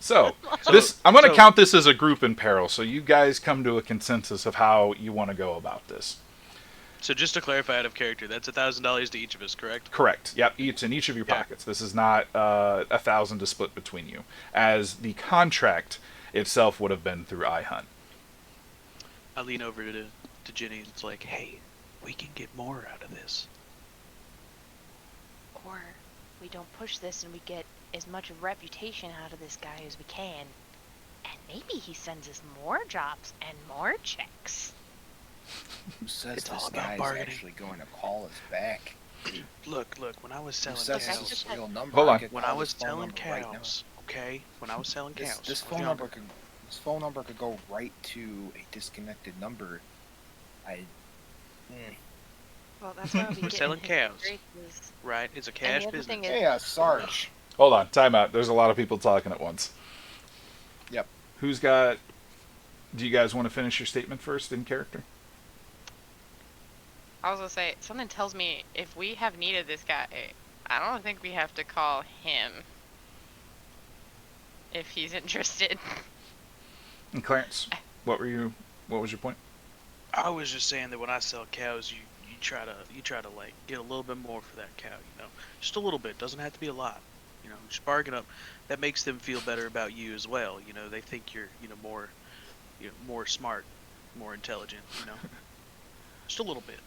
So this, I'm going to count this as a group in peril. So you guys come to a consensus of how you want to go about this. So just to clarify out of character, that's $1,000 to each of us, correct? Correct. Yep. It's in each of your pockets. This is not 1,000 to split between you, as the contract itself would have been through iHunt. I lean over to Ginny and it's like, hey, we can get more out of this. Or we don't push this and we get as much reputation out of this guy as we can. And maybe he sends us more jobs and more checks. Who says It's all this about guy's bargaining. actually going to call us back? Look, when I was Who selling says Look, I this just is had- real number? Hold I on. could when call I was this phone selling number right now. cows, okay? When I was selling cows, This I phone was number younger. could this phone number could go right to a disconnected number. Well, that's why we We're get selling cows. graces. Right? It's a And cash the other business. thing is, Hey, Sarge. Hold on, time out. There's a lot of people talking at once. Yep. Who's got? Do you guys want to finish your statement first in character? I was gonna say, something tells me if we have needed this guy, I don't think we have to call him if he's interested. And Clarence, what was your point? I was just saying that when I sell cows, you try to like get a little bit more for that cow, just a little bit. Doesn't have to be a lot, just bargain up. That makes them feel better about you as well. They think you're more, more smart, more intelligent. Just a little bit.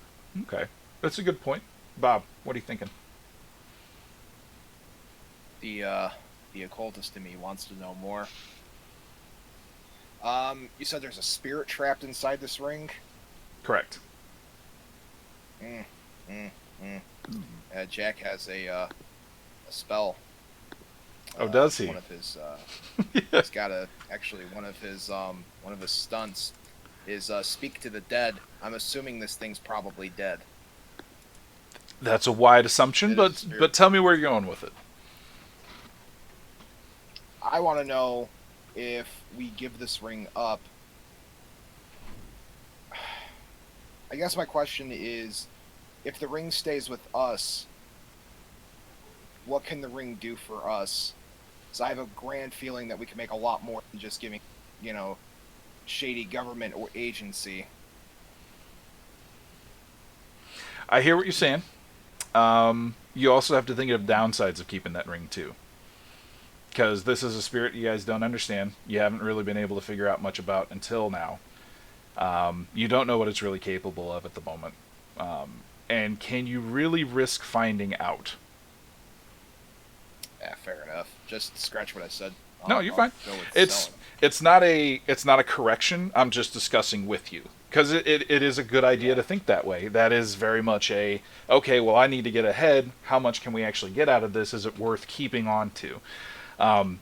Okay, that's a good point. Bob, what are you thinking? The occultist in me wants to know more. You said there's a spirit trapped inside this ring. Correct. Jack has a spell. Oh, does he? One of his he's got one of his stunts is speak to the dead. I'm assuming this thing's probably dead. That's a wide assumption, It is but tell me where you're going with it. I want to know if we give this ring up. I guess my question is, if the ring stays with us, what can the ring do for us? So I have a grand feeling that we can make a lot more than just giving, shady government or agency. I hear what you're saying. You also have to think of downsides of keeping that ring too. Because this is a spirit you guys don't understand. You haven't really been able to figure out much about until now. You don't know what it's really capable of at the moment. And can you really risk finding out? Yeah, fair enough. Just scratch what I said. No, you're fine. Go with It's selling. it's not a correction. I'm just discussing with you because it is a good idea to think that way. That is very much okay. Well, I need to get ahead. How much can we actually get out of this? Is it worth keeping on to?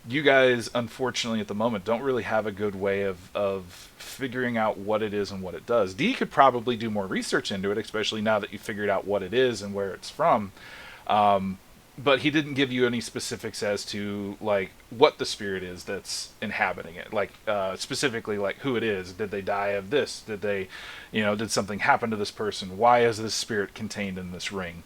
You guys, unfortunately, at the moment, don't really have a good way of figuring out what it is and what it does. D could probably do more research into it, especially now that you figured out what it is and where it's from. But he didn't give you any specifics as to like what the spirit is that's inhabiting it, like specifically like who it is. Did they die of this? Did they, did something happen to this person? Why is this spirit contained in this ring?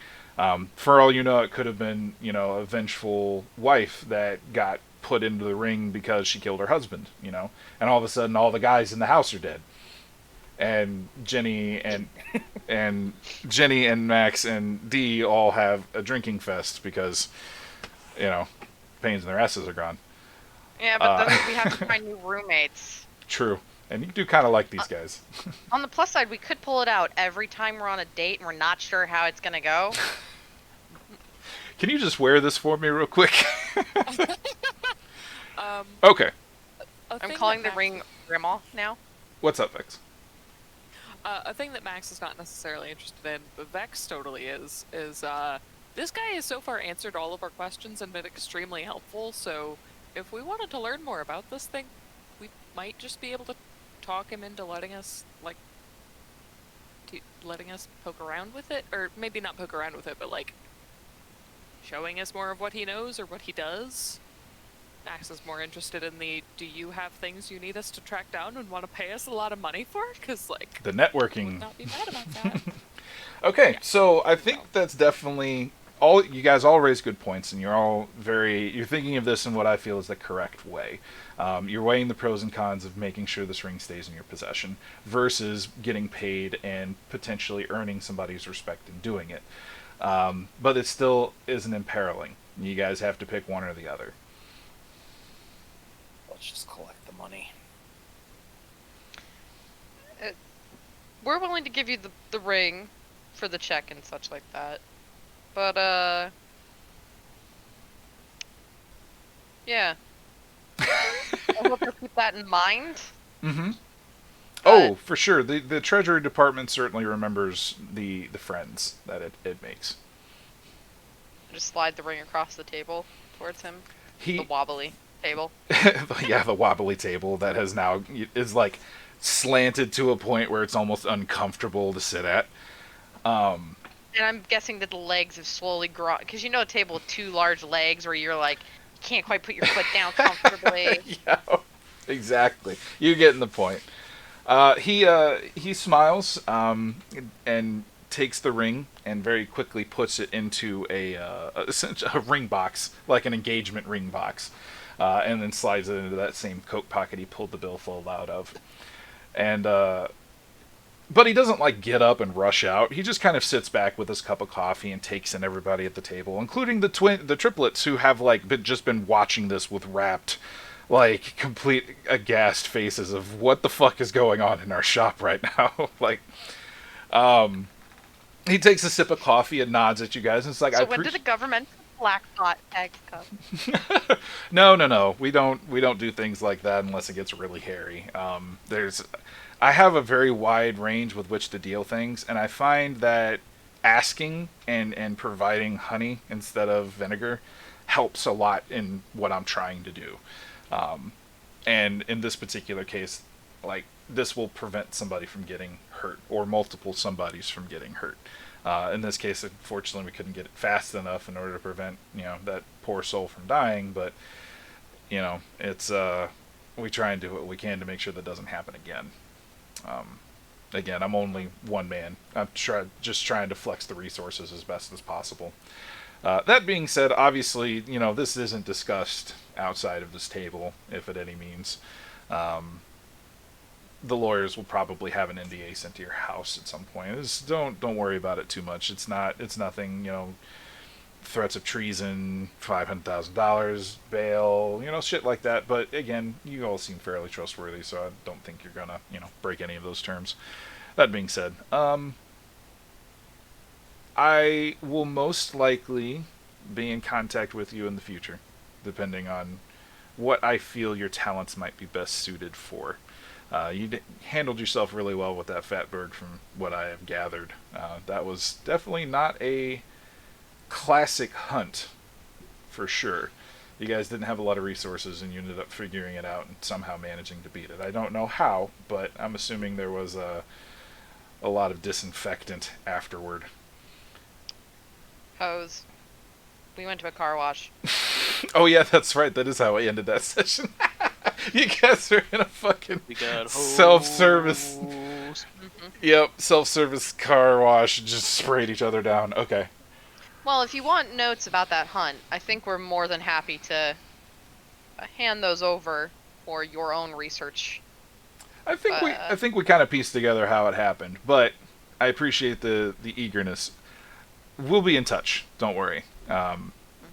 For all you know, it could have been, a vengeful wife that got put into the ring because she killed her husband, and all of a sudden all the guys in the house are dead. And Jenny and Max and Dee all have a drinking fest because, pains in their asses are gone. Yeah, but then we have to find new roommates. True. And you do kind of like these guys. On the plus side, we could pull it out every time we're on a date and we're not sure how it's gonna go. Can you just wear this for me real quick? Um, Okay. I'm calling the ring Grandma now. What's up, Vex? A thing that Max is not necessarily interested in, but Vex totally is this guy has so far answered all of our questions and been extremely helpful, so if we wanted to learn more about this thing, we might just be able to talk him into letting us, letting us poke around with it, or maybe not poke around with it, but showing us more of what he knows or what he does. Max is more interested in do you have things you need us to track down and want to pay us a lot of money for? Because, The would networking. not be mad about that. Okay, so I think that's definitely all. You guys all raise good points, and you're thinking of this in what I feel is the correct way. You're weighing the pros and cons of making sure this ring stays in your possession versus getting paid and potentially earning somebody's respect in doing it. But it still is an imperiling. You guys have to pick one or the other. Let's just collect the money. We're willing to give you the ring for the check and such like that. But Yeah. I hope you'll keep that in mind. Mm-hmm. But Oh, for sure. The Treasury Department certainly remembers the friends that it makes. just slide the ring across the table towards him. The He, wobbly table. yeah, the wobbly table that has now is like slanted to a point where it's almost uncomfortable to sit at. And I'm guessing that the legs have slowly grown. Because you know a table with two large legs where you're like, you can't quite put your foot down comfortably. Yeah, exactly. You're getting the point. He smiles and takes the ring and very quickly puts it into a ring box, like an engagement ring box, and then slides it into that same coat pocket he pulled the billfold out of. And but he doesn't like get up and rush out. He just kind of sits back with his cup of coffee and takes in everybody at the table, including the triplets who have like just been watching this with rapt, like complete aghast faces of what the fuck is going on in our shop right now. Like, he takes a sip of coffee and nods at you guys, and it's like, So when did the government black hot egg cup? No. We don't do things like that unless it gets really hairy. I have a very wide range with which to deal things, and I find that asking and providing honey instead of vinegar helps a lot in what I'm trying to do. And in this particular case, like, this will prevent somebody from getting hurt or multiple somebodies from getting hurt. In this case, unfortunately, we couldn't get it fast enough in order to prevent that poor soul from dying. But it's we try and do what we can to make sure that doesn't happen again. Again, I'm only one man. I'm just trying to flex the resources as best as possible. That being said, obviously, this isn't discussed outside of this table, if at any means. The lawyers will probably have an NDA sent to your house at some point. Don't worry about it too much. It's nothing. Threats of treason, $500,000 bail, shit like that. But again, you all seem fairly trustworthy, so I don't think you're gonna break any of those terms. That being said, I will most likely be in contact with you in the future, depending on what I feel your talents might be best suited for. Handled yourself really well with that fat bird from what I have gathered. That was definitely not a classic hunt, for sure. You guys didn't have a lot of resources and you ended up figuring it out and somehow managing to beat it. I don't know how, but I'm assuming there was a lot of disinfectant afterward. Hose. We went to a car wash. Oh yeah, that's right. That is how I ended that session. You guys are in a fucking self-service. Mm-hmm. Yep, self-service car wash. Just sprayed each other down. Okay. Well, if you want notes about that hunt, I think we're more than happy to hand those over for your own research. I think we kind of pieced together how it happened, but I appreciate the eagerness. We'll be in touch. Don't worry.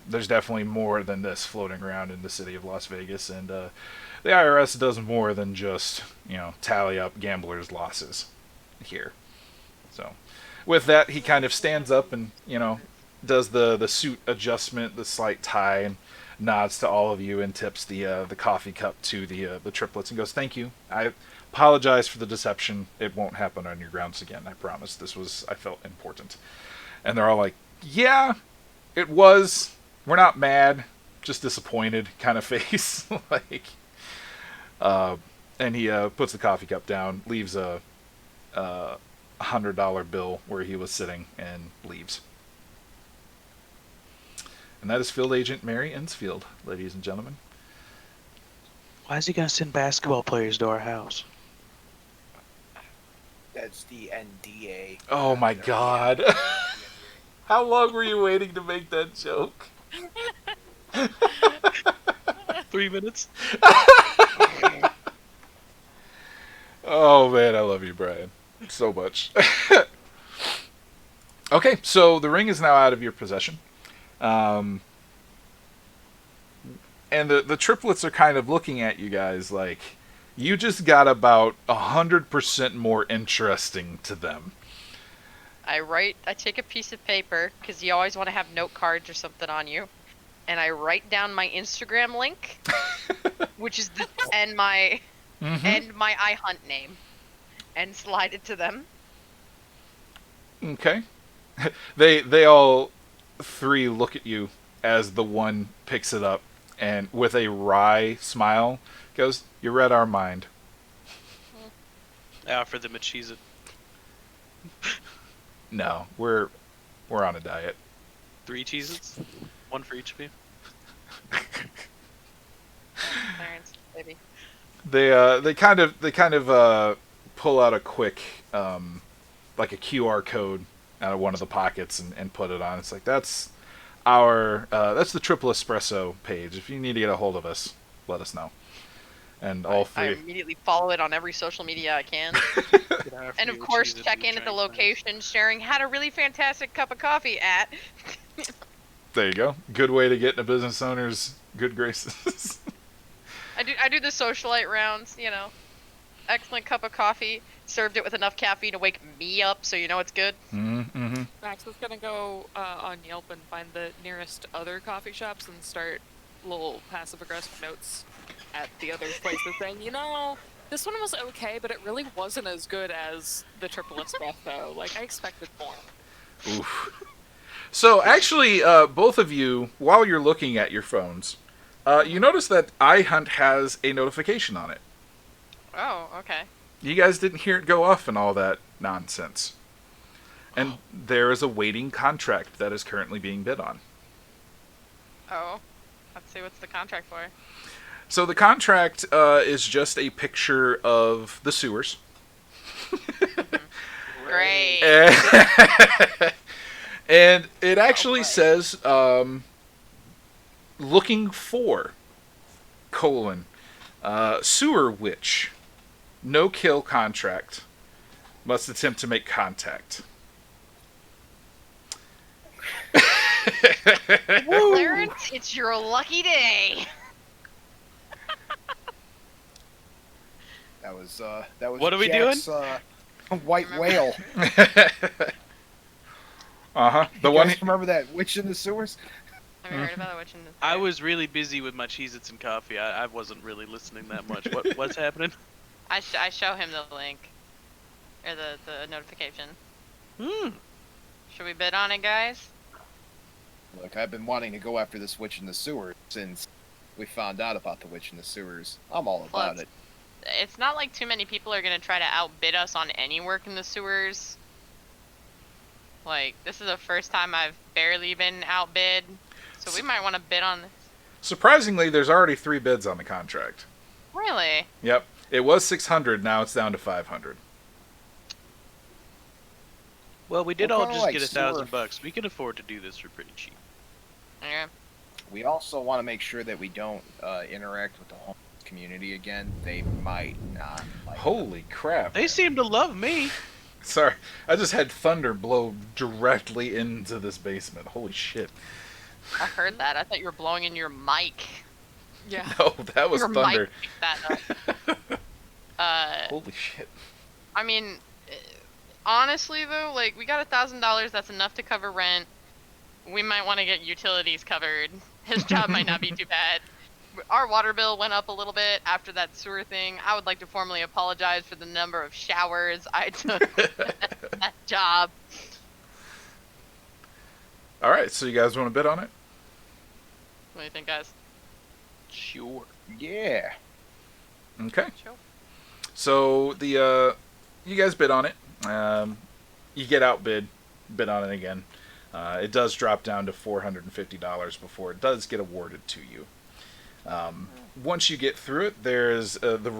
There's definitely more than this floating around in the city of Las Vegas, and the IRS does more than just tally up gamblers' losses here. So, with that, he kind of stands up and does the suit adjustment, the slight tie, and nods to all of you and tips the coffee cup to the triplets and goes, "Thank you. I apologize for the deception. It won't happen on your grounds again. I promise. I felt important." And they're all like, "Yeah, it was. We're not mad, just disappointed," kind of face. Like, and he puts the coffee cup down, leaves a $100 bill where he was sitting, and leaves. And that is Field Agent Mary Ensfield, ladies and gentlemen. Why is he gonna send basketball players to our house? That's the NDA. Oh my god. How long were you waiting to make that joke? 3 minutes. Oh man, I love you, Brian. So much. Okay, so the ring is now out of your possession. And the triplets are kind of looking at you guys like you just got about 100% more interesting to them. I take a piece of paper, because you always want to have note cards or something on you. and I write down my Instagram link, which is and my iHunt name, and slide it to them. Okay. They all three look at you as the one picks it up and with a wry smile goes, "You read our mind." I offer them a Cheez-It. No, we're on a diet. 3 Cheez-Its? 1 for each of you? Clarence, baby. They kind of pull out a quick like a QR code out of one of the pockets and put it on. It's like that's that's the Triple Espresso page. If you need to get a hold of us, let us know. And all I three. immediately follow it on every social media I can. And of course, check in at the location, sharing had a really fantastic cup of coffee at. There you go. Good way to get in a business owner's good graces. I do the socialite rounds, you know. Excellent cup of coffee. Served it with enough caffeine to wake me up, so you know it's good. Mm-hmm. Max is gonna go on Yelp and find the nearest other coffee shops and start little passive-aggressive notes at the other places saying, you know, this one was okay, but it really wasn't as good as the Triple Espresso. Like, I expected more. Oof. So actually, both of you, while you're looking at your phones, you notice that iHunt has a notification on it. Oh, okay. You guys didn't hear it go off and all that nonsense. And there is a waiting contract that is currently being bid on. Oh. Let's see, what's the contract for? So the contract is just a picture of the sewers. Great. And it actually says, looking for, sewer witch, no kill contract, must attempt to make contact. Clarence, it's your lucky day. That was What are we Jack's, white whale. The You one. guys remember that witch in the sewers? Have you heard about it? I was really busy with my Cheez-Its and coffee. I wasn't really listening that much. What's happening? I show him the link. Or the notification. Should we bid on it, guys? Look, I've been wanting to go after this witch in the sewers since we found out about the witch in the sewers. I'm all about it. It's not like too many people are going to try to outbid us on any work in the sewers. Like, this is the first time I've barely been outbid. So we might want to bid on this. Surprisingly, there's already 3 bids on the contract. Really? Yep. It was 600, now it's down to 500. Well, we did Well, all kinda just like get sewer. $1,000. We can afford to do this for pretty cheap. Okay. We also want to make sure that we don't interact with the homeless community again. They might not like Holy crap. They seem to love me. Sorry, I just had thunder blow directly into this basement. Holy shit. I heard that. I thought you were blowing in your mic. Yeah. No, that was Your thunder. mic picked that up. Holy shit. I mean, honestly though, like, we got $1,000. That's enough to cover rent. We might want to get utilities covered. His job might not be too bad. Our water bill went up a little bit after that sewer thing. I would like to formally apologize for the number of showers I took at that job. Alright, so you guys want to bid on it? What do you think, guys? Sure. Yeah. Okay. Sure. So the you guys bid on it. You get outbid, bid on it again. It does drop down to $450 before it does get awarded to you. Once you get through it, there's the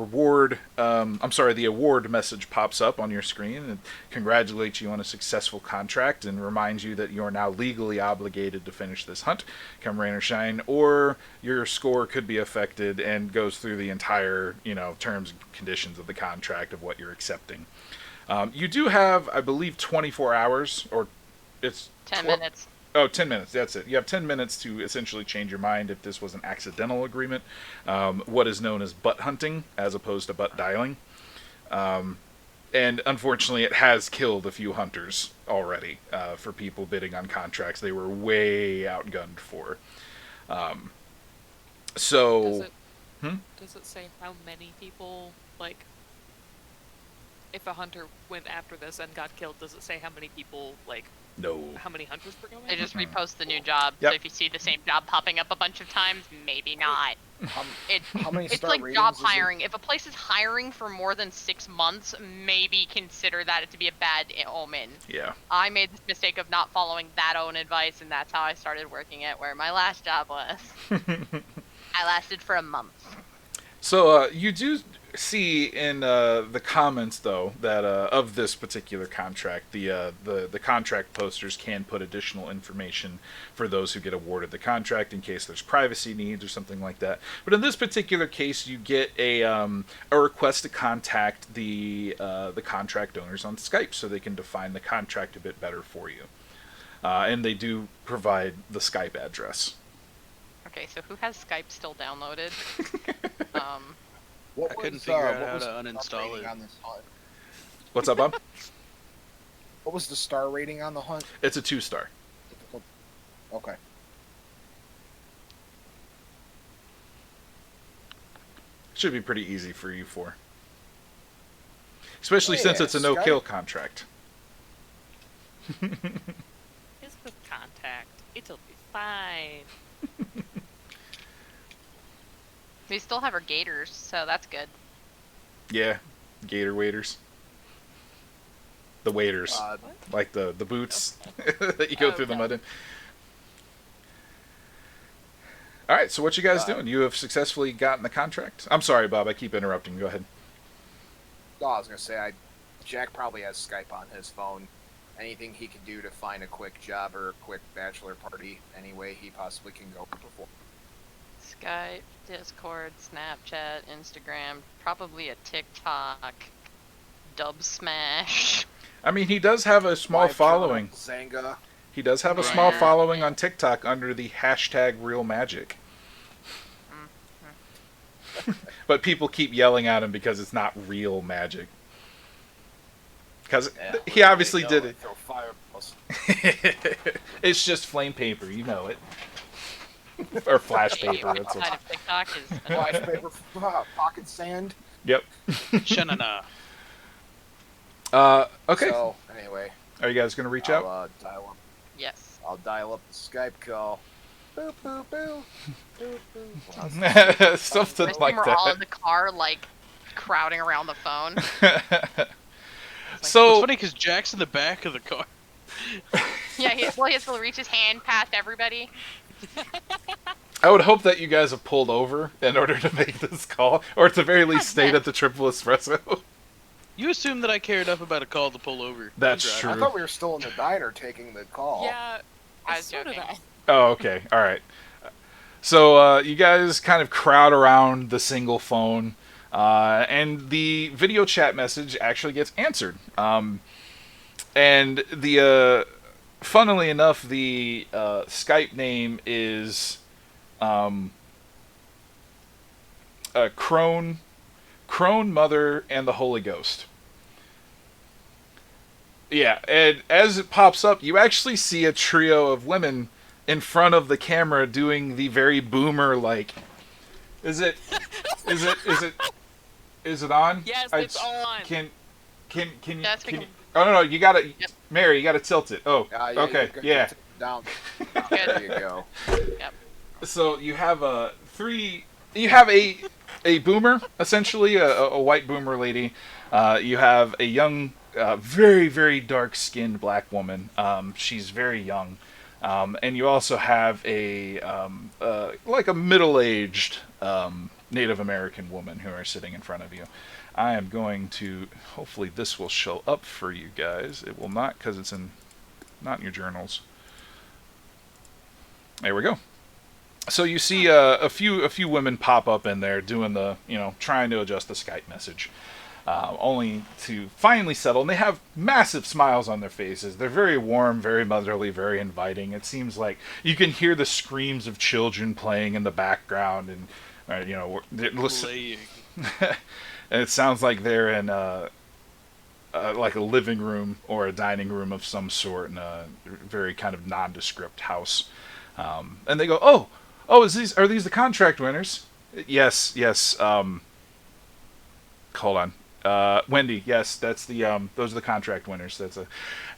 award message pops up on your screen and congratulates you on a successful contract and reminds you that you are now legally obligated to finish this hunt, come rain or shine, or your score could be affected and goes through the entire, terms and conditions of the contract of what you're accepting. You do have, I believe, 24 hours, or it's 10 minutes. Oh, 10 minutes, that's it. You have 10 minutes to essentially change your mind if this was an accidental agreement, what is known as butt hunting as opposed to butt dialing. And unfortunately, it has killed a few hunters already for people bidding on contracts they were way outgunned for. So, Does it hmm? does it say how many people, like, if a hunter went after this and got killed, does it say how many people, like, No. how many hunters were going? They just Mm-mm. repost the new job. Yep. So if you see the same job popping up a bunch of times, maybe not. How, It, how many it's star like ratings job is it? hiring. If a place is hiring for more than 6 months, maybe consider that to be a bad omen. Yeah. I made this mistake of not following that own advice, and that's how I started working at where my last job was. I lasted for a month. So you do see in the comments, though, that of this particular contract, the contract posters can put additional information for those who get awarded the contract in case there's privacy needs or something like that. But in this particular case, you get a request to contact the contract owners on Skype so they can define the contract a bit better for you, and they do provide the Skype address. Okay, so who has Skype still downloaded? What I couldn't was, figure out what how was to the uninstall star rating it. on this hunt? What's up, Bob? What was the star rating on the hunt? It's a 2-star. Okay. Should be pretty easy for you four. Especially Yeah, since it's a Skype. no-kill contract. It's with contact. It'll be fine. We still have our gators, so that's good. Yeah, gator waders. The waders. Uh, Like the boots that you go Oh, through the okay. mud in. Alright, so what you guys Uh, doing? You have successfully gotten the contract? I'm sorry, Bob, I keep interrupting. Go ahead. no, I was gonna say, Jack probably has Skype on his phone. Anything he can do to find a quick job or a quick bachelor party, any way he possibly can go before. Skype, Discord, Snapchat, Instagram, probably a TikTok, Dub Smash. I mean, he does have a small Live following. journal, Zanga. He does have a Right. small following on TikTok under the hashtag Real Magic. But people keep yelling at him because it's not real magic. Because Yeah, he obviously they did know it. Throw fireballs. It's just flame paper, you know it. Or flash Hey, paper. which That's side what. of TikTok is Flash paper, pocket sand. Yep. Shanana. Okay. So anyway, Are you guys gonna reach I'll out? dial up. Yes. I'll dial up the Skype call. Boo boo boo. Boo boo. Something Imagine like we're all in that. the car, like, crowding around the phone. It's So funny because Jack's in the back of the car. Yeah, he has to reach his hand past everybody. I would hope that you guys have pulled over in order to make this call, or at the very least stayed at the Triple Espresso. You assume that I care enough about a call to pull over. That's I'm I driving. true. thought we were still in the diner taking the call. Yeah, I was so did joking. I. Oh, okay. All right. So you guys kind of crowd around the single phone, and the video chat message actually gets answered. And the funnily enough, the Skype name is Crone Mother and the Holy Ghost. Yeah, and as it pops up, you actually see a trio of women in front of the camera doing the very boomer like. Is it on? Yes, I- it's on. Can you? That's Can you because- oh no, you gotta, Yep. Mary, you gotta tilt it. Oh, Yeah, okay, you yeah. get down. Good. There you go. So you have You have a boomer, essentially a white boomer lady. You have a young, very very dark skinned black woman. She's very young, and you also have a like a middle aged Native American woman who are sitting in front of you. I am going to. Hopefully, this will show up for you guys. It will not because it's not in your journals. There we go. So you see a few women pop up in there doing the trying to adjust the Skype message, only to finally settle. And they have massive smiles on their faces. They're very warm, very motherly, very inviting. It seems like you can hear the screams of children playing in the background, and Playing. and it sounds like they're in like a living room or a dining room of some sort in a very kind of nondescript house. And they go, Oh, are these the contract winners? Yes, yes. Hold on. Wendy, yes, that's the those are the contract winners.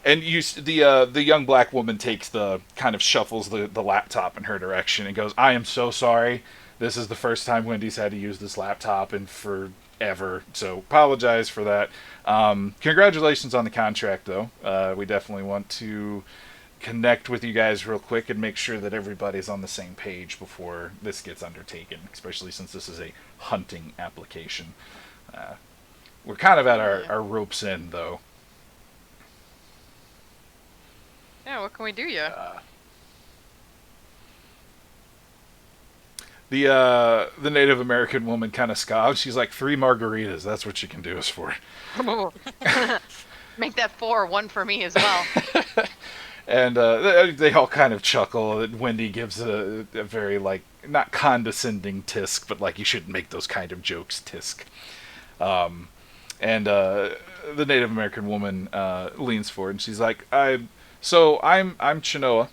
And the young black woman takes kind of shuffles the laptop in her direction and goes, "I am so sorry. This is the first time Wendy's had to use this laptop in forever. So apologize for that. Congratulations on the contract, though. We definitely want to connect with you guys real quick and make sure that everybody's on the same page before this gets undertaken, especially since this is a hunting application. We're kind of at our rope's end, though. Yeah, what can we do, yeah? The Native American woman kind of scoffs. She's like, 3 margaritas. That's what you can do us for. Make that 4, 1 for me as well. And they all kind of chuckle. Wendy gives a very, like, not condescending tisk, but like, you shouldn't make those kind of jokes tisk. And the Native American woman leans forward and she's like, I'm Chinoa.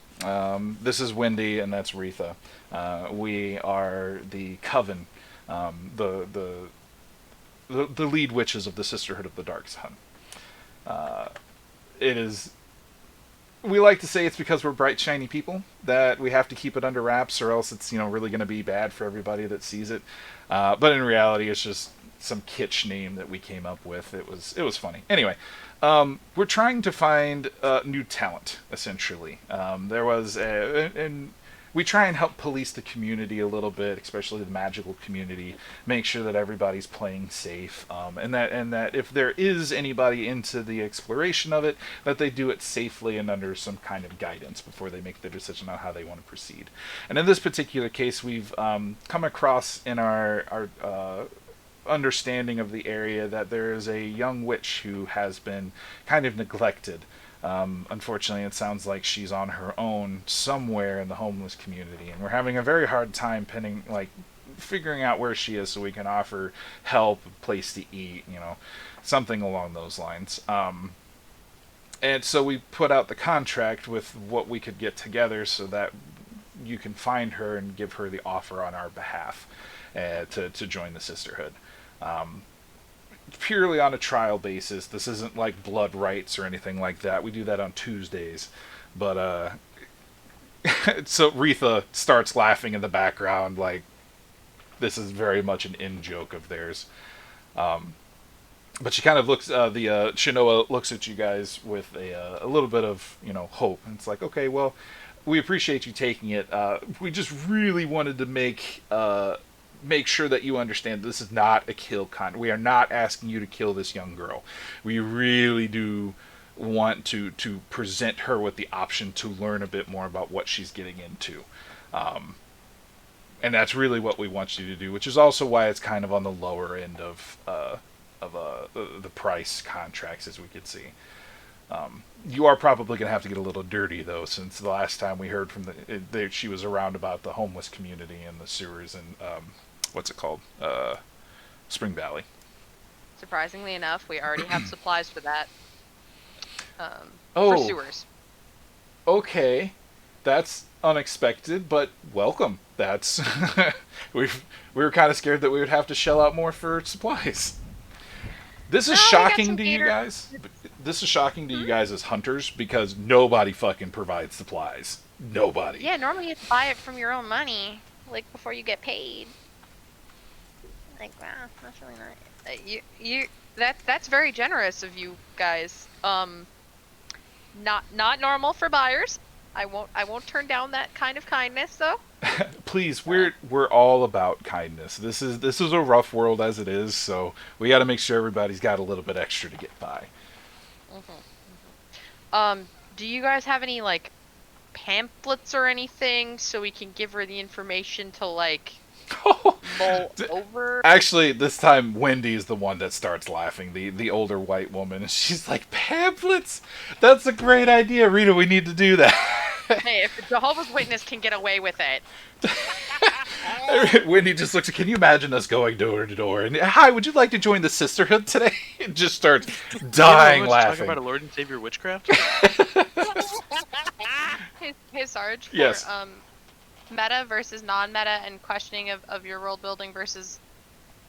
This is Wendy, and that's Retha. We are the coven, the lead witches of the Sisterhood of the Dark Sun. It is. We like to say it's because we're bright, shiny people that we have to keep it under wraps, or else it's really going to be bad for everybody that sees it. But in reality, it's just some kitsch name that we came up with. It was funny. Anyway, we're trying to find new talent. Essentially, there was and we try and help police the community a little bit, especially the magical community. Make sure that everybody's playing safe, and that if there is anybody into the exploration of it, that they do it safely and under some kind of guidance before they make the decision on how they want to proceed. And in this particular case, we've come across in our understanding of the area that there is a young witch who has been kind of neglected. Unfortunately, it sounds like she's on her own somewhere in the homeless community, and we're having a very hard time figuring out where she is so we can offer help, a place to eat, something along those lines. And so we put out the contract with what we could get together so that you can find her and give her the offer on our behalf to join the Sisterhood. Purely on a trial basis. This isn't like blood rights or anything like that. We do that on Tuesdays. But so Retha starts laughing in the background like this is very much an in-joke of theirs. But she kind of looks, Shinoa looks at you guys with a little bit of, hope. And it's like, okay, well, we appreciate you taking it. We just really wanted to make sure that you understand this is not a kill con. We are not asking you to kill this young girl. We really do want to present her with the option to learn a bit more about what she's getting into. And that's really what we want you to do, which is also why it's kind of on the lower end of the price contracts, as we could see. You are probably going to have to get a little dirty, though, since the last time we heard from she was around about the homeless community and the sewers and what's it called? Spring Valley. Surprisingly enough, we already have supplies for that. Oh. For sewers. Okay. That's unexpected, but welcome. That's we were kind of scared that we would have to shell out more for supplies. This is shocking to you guys. This is shocking to you guys as hunters because nobody fucking provides supplies. Nobody. Yeah, normally you have to buy it from your own money, like before you get paid. Like, wow, that's really nice. That's very generous of you guys. Not normal for buyers. I won't turn down that kind of kindness, though. Please, we're all about kindness. This is a rough world as it is, so we got to make sure everybody's got a little bit extra to get by. Do you guys have any like pamphlets or anything so we can give her the information to like mull over? Actually, this time Wendy is the one that starts laughing, the older white woman, and she's like, pamphlets? That's a great idea, Rita. We need to do that. Hey, if the Jehovah's Witness can get away with it. Wendy just looks. Can you imagine us going door to door and hi, would you like to join the Sisterhood today? It just starts dying laughing. Talking about a Lord and Savior witchcraft. Hey, Sarge. Yes. meta versus non-meta and questioning of your world building versus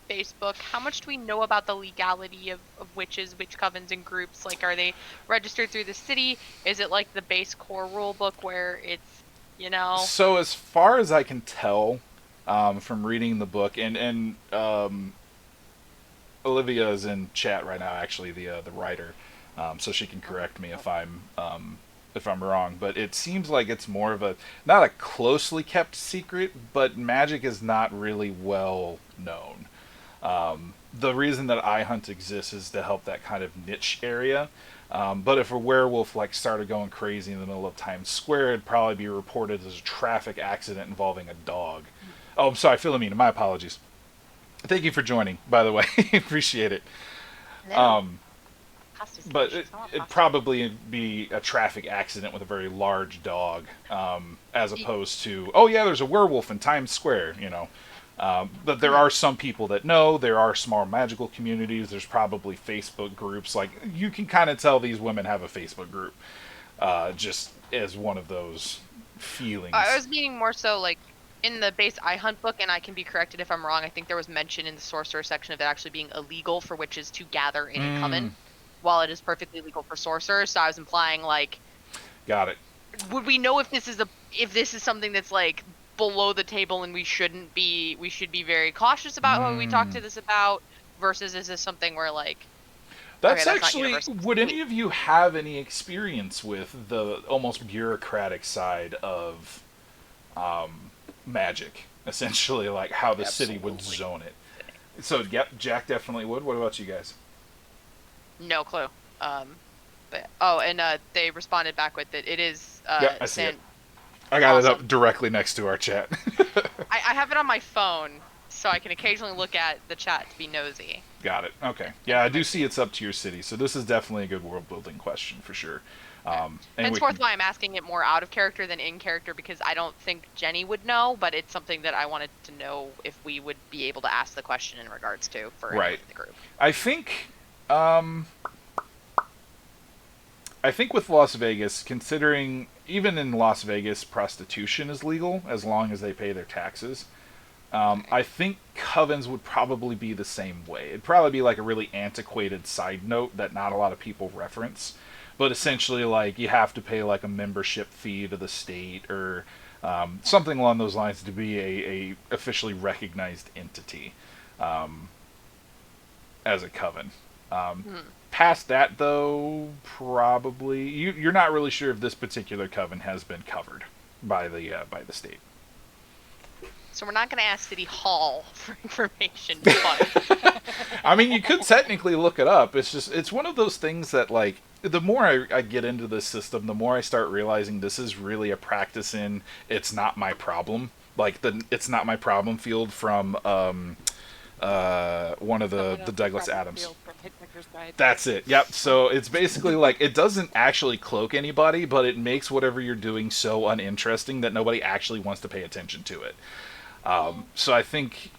Facebook, how much do we know about the legality of witches, witch covens, and groups? Like, are they registered through the city? Is it like the base core rule book where it's, you know? So as far as I can tell, from reading the book, and Olivia is in chat right now, actually, the writer, so she can correct me if I'm wrong. But it seems like it's more of a not a closely kept secret, but magic is not really well known. The reason that iHunt exists is to help that kind of niche area. But if a werewolf like started going crazy in the middle of Times Square, it'd probably be reported as a traffic accident involving a dog. Oh, I'm sorry, Philomena. My apologies. Thank you for joining, by the way. Appreciate it. No. Um, Hostage but delicious. I want it'd hostage. probably be a traffic accident with a very large dog, as opposed to, oh yeah, there's a werewolf in Times Square, you know. But there are some people that know. There are small magical communities. There's probably Facebook groups. Like, you can kind of tell these women have a Facebook group, just as one of those feelings. I was meaning more so like in the base iHunt book, and I can be corrected if I'm wrong. I think there was mention in the sorcerer section of it actually being illegal for witches to gather in a coven, while it is perfectly legal for sorcerers. So I was implying like, Got it. would we know if this is something that's like below the table and we should be very cautious about what we talk to this about, versus is this something where like That's okay, that's not actually. universal. Would any of you have any experience with the almost bureaucratic side of magic? Essentially, like how the city would Absolutely. zone it. So, yep, Jack definitely would. What about you guys? No clue. But and they responded back with that it is Yep, I see it. I got it Awesome. up directly next to our chat. I have it on my phone, so I can occasionally look at the chat to be nosy. Got it. Okay. Yeah, I do see it's up to your city, so this is definitely a good world building question for sure. And we Henceforth, can- why I'm asking it more out of character than in character, because I don't think Jenny would know, but it's something that I wanted to know if we would be able to ask the question in regards to for anyone Right. in the group. I think. I think with Las Vegas, considering even in Las Vegas, prostitution is legal as long as they pay their taxes. I think covens would probably be the same way. It'd probably be like a really antiquated side note that not a lot of people reference, but essentially like you have to pay like a membership fee to the state or something along those lines to be a officially recognized entity as a coven. Past that, though, probably you're not really sure if this particular coven has been covered by the state. So we're not going to ask City Hall for information, but I mean, you could technically look it up. It's one of those things that like the more I get into this system, the more I start realizing this is really a practice in it's not my problem. Like the it's not my problem field from one of the Douglas Adams. That's it. Yep. So it's basically like it doesn't actually cloak anybody, but it makes whatever you're doing so uninteresting that nobody actually wants to pay attention to it. So I think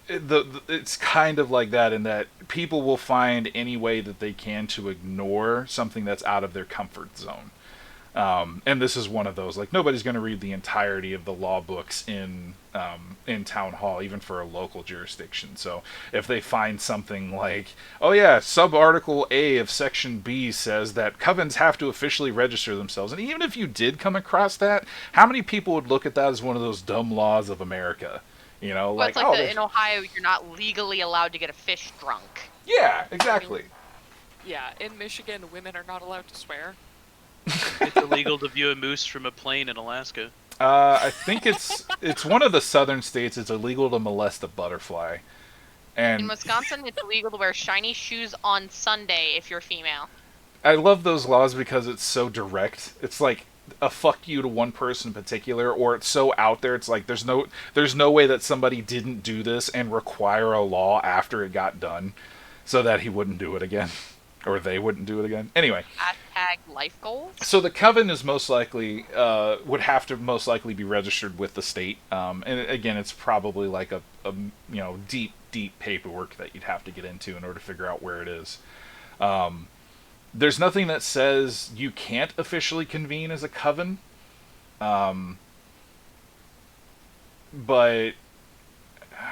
it's kind of like that in that people will find any way that they can to ignore something that's out of their comfort zone. And this is one of those. Like nobody's going to read the entirety of the law books in town hall, even for a local jurisdiction. So if they find something like, oh yeah, sub-article A of section B says that covens have to officially register themselves, and even if you did come across that, how many people would look at that as one of those dumb laws of America? You know, well, like it's like oh, in Ohio, you're not legally allowed to get a fish drunk. yeah, exactly. Yeah, in Michigan, women are not allowed to swear. It's illegal to view a moose from a plane in Alaska. I think it's one of the southern states. It's illegal to molest a butterfly, In and Wisconsin, it's illegal to wear shiny shoes on Sunday if you're female. I love those laws because it's so direct. It's like a fuck you to one person in particular, or it's so out there. It's like there's no way that somebody didn't do this and require a law after it got done, so that he wouldn't do it again, or they wouldn't do it again. Anyway, Hashtag life goals. so the coven is most likely would have to most likely be registered with the state, and again, it's probably like a deep paperwork that you'd have to get into in order to figure out where it is. There's nothing that says you can't officially convene as a coven. but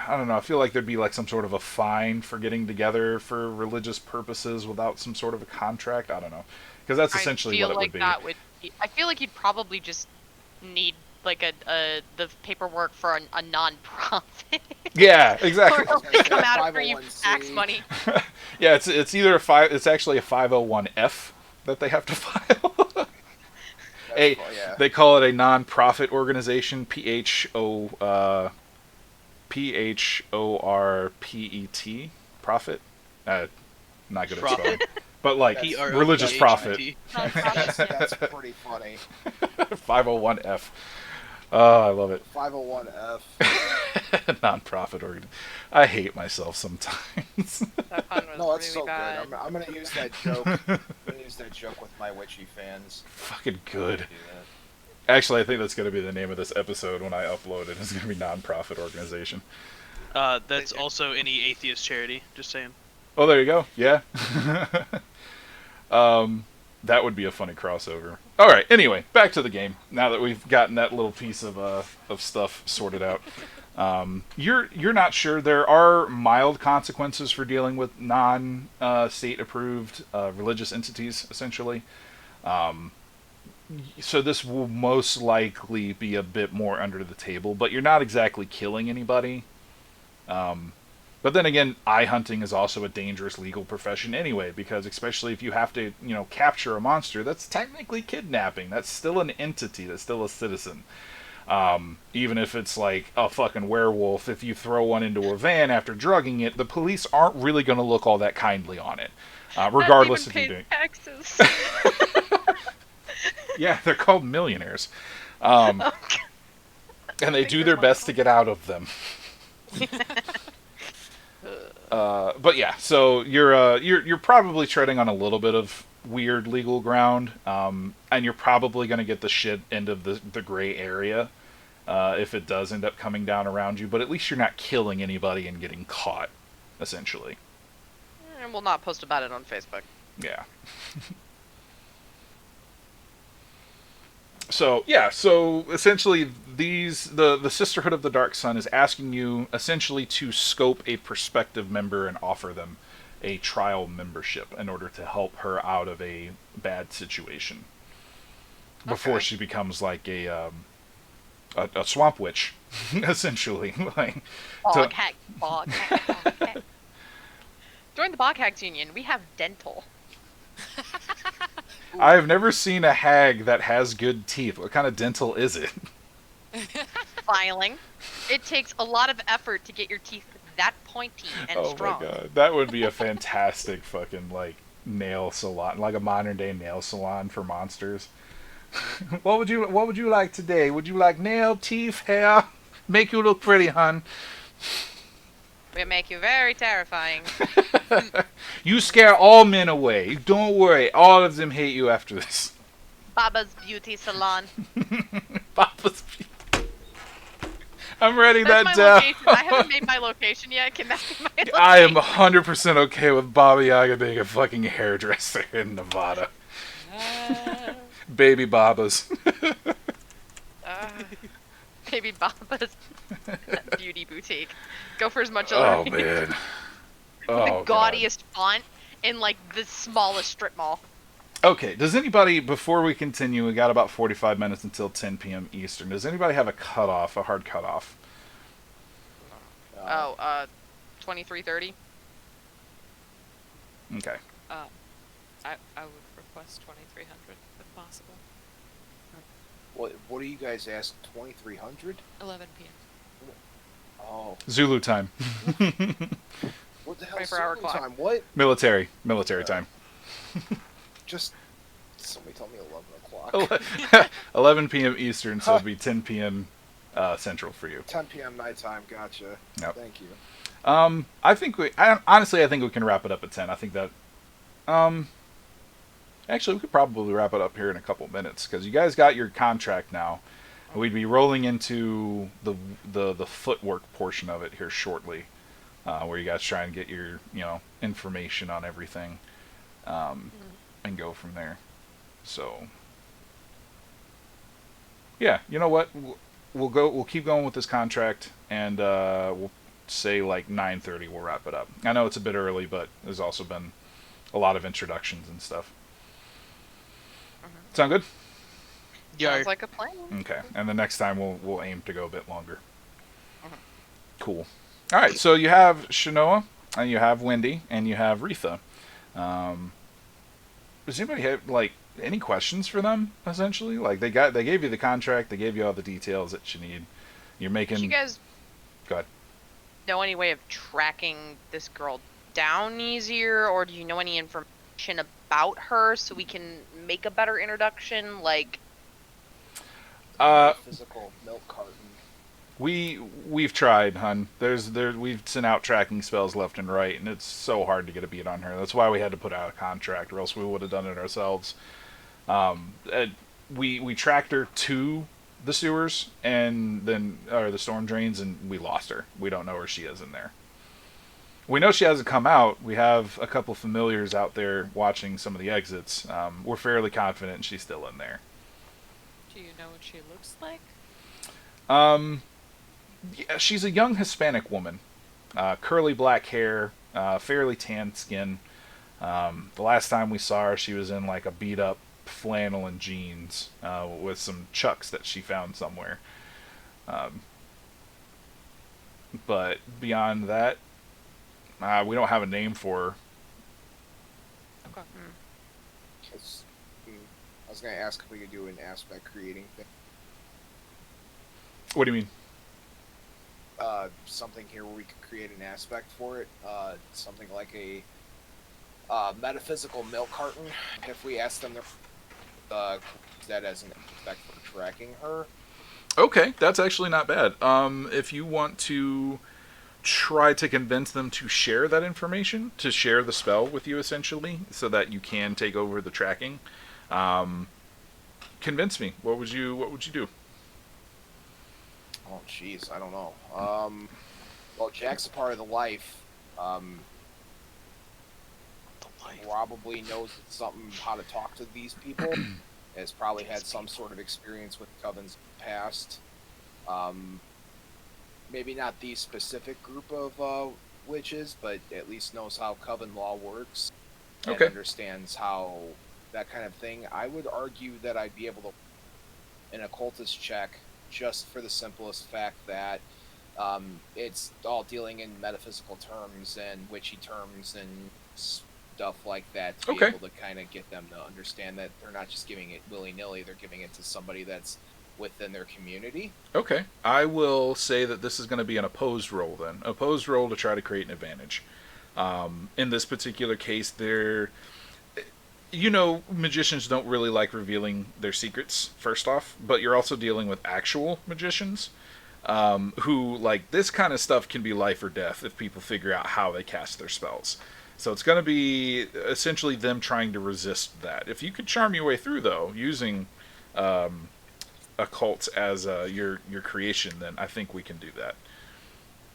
I don't know. I feel like there'd be like some sort of a fine for getting together for religious purposes without some sort of a contract. I don't know, because that's I essentially feel what it like would be. that would be, I feel like you'd probably just need like the paperwork for a non-profit. Yeah, Or exactly. it'll gonna say come a out for you tax 501c. money. Yeah, it's either it's actually a 501F that they have to file. A Yeah. They call it a non-profit organization, PHORPET, profit. Not good at Profit. spelling, but like religious profit. Non-profit. That's pretty funny. 501F. Oh, I love it. 501F. Non-profit organ. I hate myself sometimes. That pun was No, that's really so bad. good. I'm gonna use that joke. I'm gonna use that joke with my witchy fans. Fucking good. Do that. Actually, I think that's going to be the name of this episode when I upload it. It's going to be non-profit organization. That's also any atheist charity. Just saying. Oh, there you go. Yeah. That would be a funny crossover. All right. Anyway, back to the game. Now that we've gotten that little piece of stuff sorted out, you're not sure. There are mild consequences for dealing with non-state approved religious entities, essentially. So this will most likely be a bit more under the table, but you're not exactly killing anybody. But then again, eye hunting is also a dangerous legal profession anyway, because especially if you have to, capture a monster, that's technically kidnapping. That's still an entity. That's still a citizen. Even if it's like a fucking werewolf, if you throw one into a van after drugging it, the police aren't really going to look all that kindly on it, regardless if you're doing. Taxes. Yeah, they're called millionaires, and they do their best to get out of them. But yeah, so you're probably treading on a little bit of weird legal ground, and you're probably going to get the shit end of the gray area if it does end up coming down around you. But at least you're not killing anybody and getting caught, essentially. And we'll not post about it on Facebook. Yeah. So yeah, so essentially the Sisterhood of the Dark Sun is asking you essentially to scope a prospective member and offer them a trial membership in order to help her out of a bad situation before Okay. she becomes like a swamp witch, essentially. Like, Bog hack. Join the Bog Hacks Union. We have dental. I have never seen a hag that has good teeth. What kind of dental is it? Filing. It takes a lot of effort to get your teeth that pointy and Oh strong. my god, that would be a fantastic fucking like nail salon, like a modern day nail salon for monsters. What would you like today? Would you like nail, teeth, hair? Make you look pretty, hun. We make you very terrifying. You scare all men away. Don't worry, all of them hate you after this. Baba's Beauty Salon. Papa's. I'm writing That's that my down. location. I haven't made my location yet. Can that be my location? I am 100% okay with Baba Yaga being a fucking hairdresser in Nevada. Baby Babas. Baby Baba's Beauty Boutique. Go for as much Oh alert. man. The Oh, God. gaudiest font in like the smallest strip mall. Okay, does anybody, before we continue, we got about 45 minutes until 10 p.m. Eastern, does anybody have a cutoff, a hard cutoff? 23:30. Okay. I would request 2300 if possible. What do you guys ask? 2300? 11 p.m. Oh, Zulu time. what the hell? 24-hour Zulu clock. time? What? Military time. Just somebody tell me 11 o'clock. 11 p.m. Eastern, so it'd be 10 p.m. Central for you. 10 p.m. nighttime. Gotcha. Yep. Thank you. Honestly, I think we can wrap it up at 10. I think that, actually, we could probably wrap it up here in a couple minutes, because you guys got your contract now. We'd be rolling into the footwork portion of it here shortly, where you guys try and get your information on everything, and go from there. So, yeah, you know what? We'll keep going with this contract, and we'll say like 9:30. We'll wrap it up. I know it's a bit early, but there's also been a lot of introductions and stuff. Sound good? Sounds like a plan. Okay. And the next time we'll aim to go a bit longer. Mhm. Cool. All right. So you have Shanoa, and you have Wendy, and you have Retha. Does anybody have like any questions for them? Essentially, like they gave you the contract, they gave you all the details that you need. You're making. Do you guys Go ahead. know any way of tracking this girl down easier, or do you know any information about her so we can make a better introduction? Like, Physical milk carton. We've tried, hun. We've sent out tracking spells left and right, and it's so hard to get a beat on her. That's why we had to put out a contract, or else we would have done it ourselves. We tracked her to the sewers and then or the storm drains, and we lost her. We don't know where she is in there. We know she hasn't come out. We have a couple familiars out there watching some of the exits. We're fairly confident she's still in there. Do you know what she looks like? Yeah, she's a young Hispanic woman. Curly black hair, fairly tan skin. The last time we saw her, she was in like a beat up flannel and jeans with some chucks that she found somewhere. But beyond that, we don't have a name for her. Okay. I was going to ask if we could do an aspect creating thing. What do you mean? Something here where we could create an aspect for it. Something like a metaphysical milk carton. If we ask them to that as an aspect for tracking her. Okay, that's actually not bad. If you want to try to convince them to share that information, to share the spell with you essentially, so that you can take over the tracking, convince me. What would you do? Oh, jeez, I don't know. Well, Jack's a part of the life. Probably knows something how to talk to these people. Has probably had some sort of experience with covens past. Maybe not the specific group of witches, but at least knows how coven law works. And Okay. understands how that kind of thing. I would argue that I'd be able to an occultist check just for the simplest fact that it's all dealing in metaphysical terms and witchy terms and stuff like that to be Okay. able to kind of get them to understand that they're not just giving it willy-nilly, they're giving it to somebody that's within their community. Okay. I will say that this is going to be an opposed roll then. Opposed roll to try to create an advantage. In this particular case, magicians don't really like revealing their secrets, first off, but you're also dealing with actual magicians who, like, this kind of stuff can be life or death if people figure out how they cast their spells. So it's going to be essentially them trying to resist that. If you could charm your way through, though, using occult as your creation, then I think we can do that.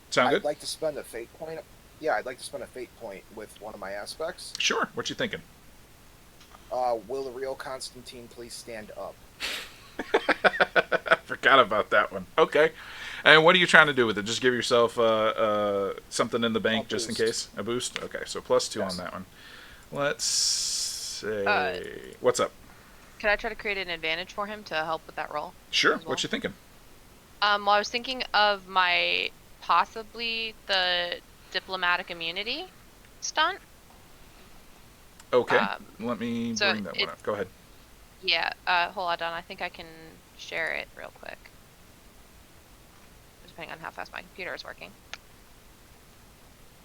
Sound I'd good? like to spend a fate point. Yeah, I'd like to spend a fate point with one of my aspects. Sure. What you thinking? Will the real Constantine please stand up? I forgot about that one. Okay. And what are you trying to do with it? Just give yourself something in the bank A just in boost. case? A boost? Okay, so +2 Yes. on that one. Let's say... What's up? can I try to create an advantage for him to help with that role? Sure. As well. What you thinking? Well, I was thinking of possibly the diplomatic immunity stunt. Okay. Let me so bring that one up. Go ahead. Yeah, hold on. I think I can share it real quick. Depending on how fast my computer is working.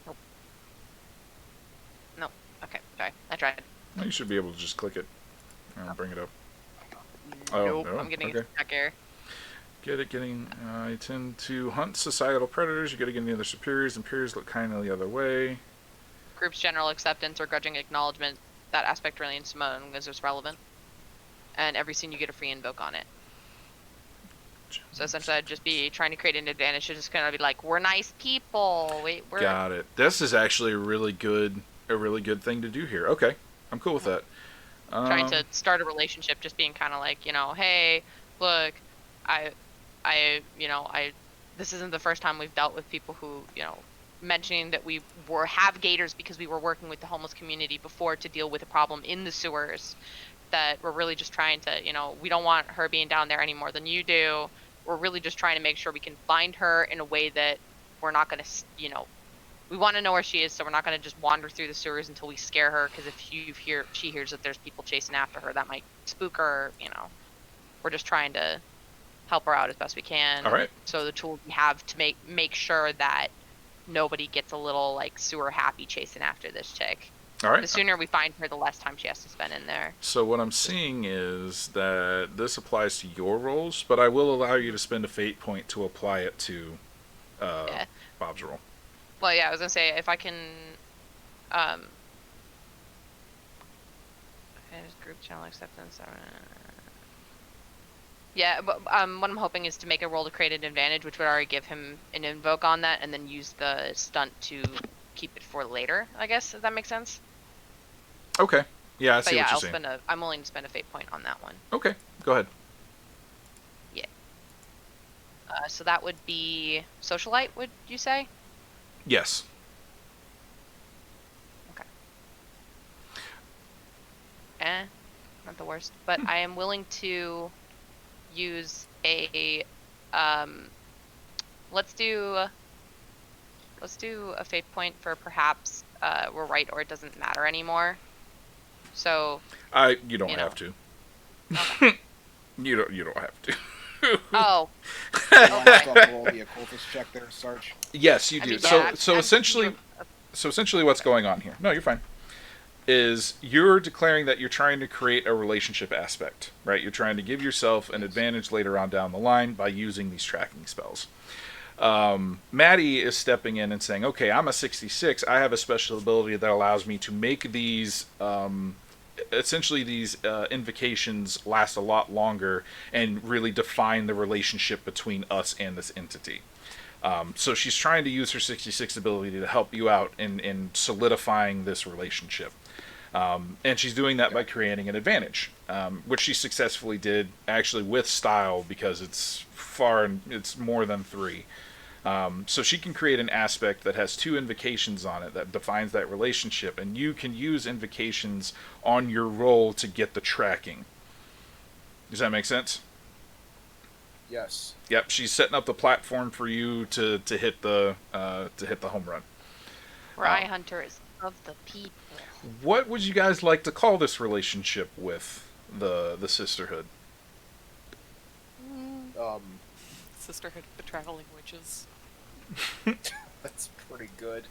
Nope. Nope. Okay, sorry. I tried. You should be able to just click it. I'll bring it up. Nope, no? I'm getting Okay. a stuck here. I tend to hunt societal predators. You gotta get any other superiors, and peers look kindly the other way. Group's general acceptance or grudging acknowledgement. That aspect remains as long as it's relevant. And every scene you get a free invoke on it. So essentially, I'd just be trying to create an advantage to just kind of be like, we're nice people. We're Got it. This is actually a really good thing to do here. Okay, I'm cool with that. trying to start a relationship, just being kind of like, hey, look, this isn't the first time we've dealt with people who, mentioning that we have gators because we were working with the homeless community before to deal with a problem in the sewers, that we're really just trying to, we don't want her being down there any more than you do. We're really just trying to make sure we can find her in a way that we're not going to, we want to know where she is, so we're not going to just wander through the sewers until we scare her, because if she hears that there's people chasing after her, that might spook her, We're just trying to help her out as best we can. All right. So the tools we have to make sure that nobody gets a little, like, sewer happy chasing after this chick. All right. The sooner we find her, the less time she has to spend in there. So what I'm seeing is that this applies to your roles, but I will allow you to spend a fate point to apply it to Yeah. Bob's role. Well, yeah, I was gonna say, if I can, group channel acceptance. Yeah, but what I'm hoping is to make a roll to create an advantage, which would already give him an invoke on that, and then use the stunt to keep it for later, I guess, if that makes sense. Okay. Yeah, I But see yeah, what you're saying. I'm willing to spend a fate point on that one. Okay, go ahead. Yeah. So that would be socialite, would you say? Yes. Okay. Not the worst, but I am willing to use a let's do a fate point for perhaps we're right or it doesn't matter anymore. So You don't have to. Okay. You don't have to. Oh. Want to Okay. roll the occultist check there, Sarge? Yes, you I do. mean, So yeah, I'm essentially what's going on here. No, you're fine. Is you're declaring that you're trying to create a relationship aspect, right? You're trying to give yourself an advantage later on down the line by using these tracking spells. Maddie is stepping in and saying, okay, I'm a 66. I have a special ability that allows me to make these, essentially these invocations last a lot longer and really define the relationship between us and this entity. So she's trying to use her 66 ability to help you out in solidifying this relationship. And she's doing that by creating an advantage, which she successfully did actually with style because it's more than 3. So she can create an aspect that has 2 invocations on it that defines that relationship, and you can use invocations on your roll to get the tracking. Does that make sense? Yes. Yep, she's setting up the platform for you to hit the home run. For iHunter is of the people. What would you guys like to call this relationship with the sisterhood? Sisterhood of the Traveling Witches. That's pretty good.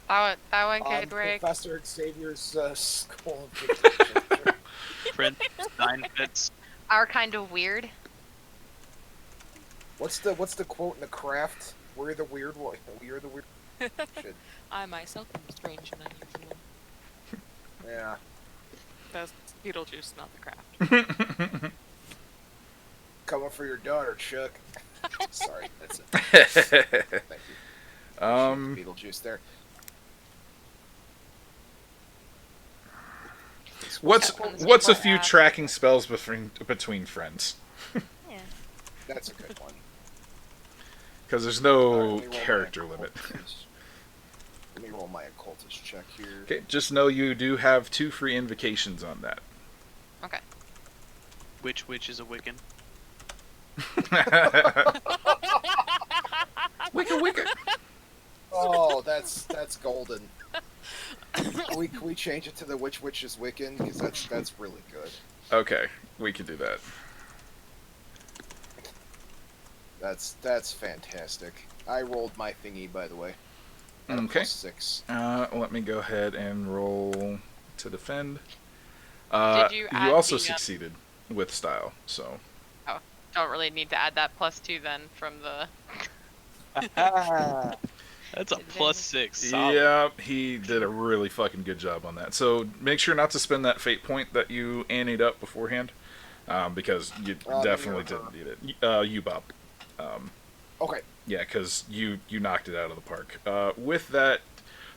That one could work. Professor Xavier's School of Vacation. Friend, 9 fits. Are kind of weird. What's the quote in the craft? We're the weird one. We're the weird. Shit. I myself am strange and unusual. Yeah. That's Beetlejuice, not the craft. Coming for your daughter, Chuck. Sorry, that's it. Thank you. Beetlejuice there. What's a few tracking spells between friends? Yeah. That's a good one. Because there's Alright, no let me roll my character limit. occultist. Let me roll my occultist check here. Okay, just know you do have 2 free invocations on that. Okay. Which witch is a Wiccan? Wicca. Oh, that's golden. Can we change it to the which witch is Wiccan? Because that's really good. Okay, we can do that. That's fantastic. I rolled my thingy, by the way. At a Okay. +6. Let me go ahead and roll to defend. Did you add also the, succeeded with style, so. Don't really need to add that +2 then from the. That's a +6. Solid. Yeah, he did a really fucking good job on that. So make sure not to spend that fate point that you annied up beforehand, because you definitely didn't need it. You, Bob. Okay. Yeah, because you knocked it out of the park. With that,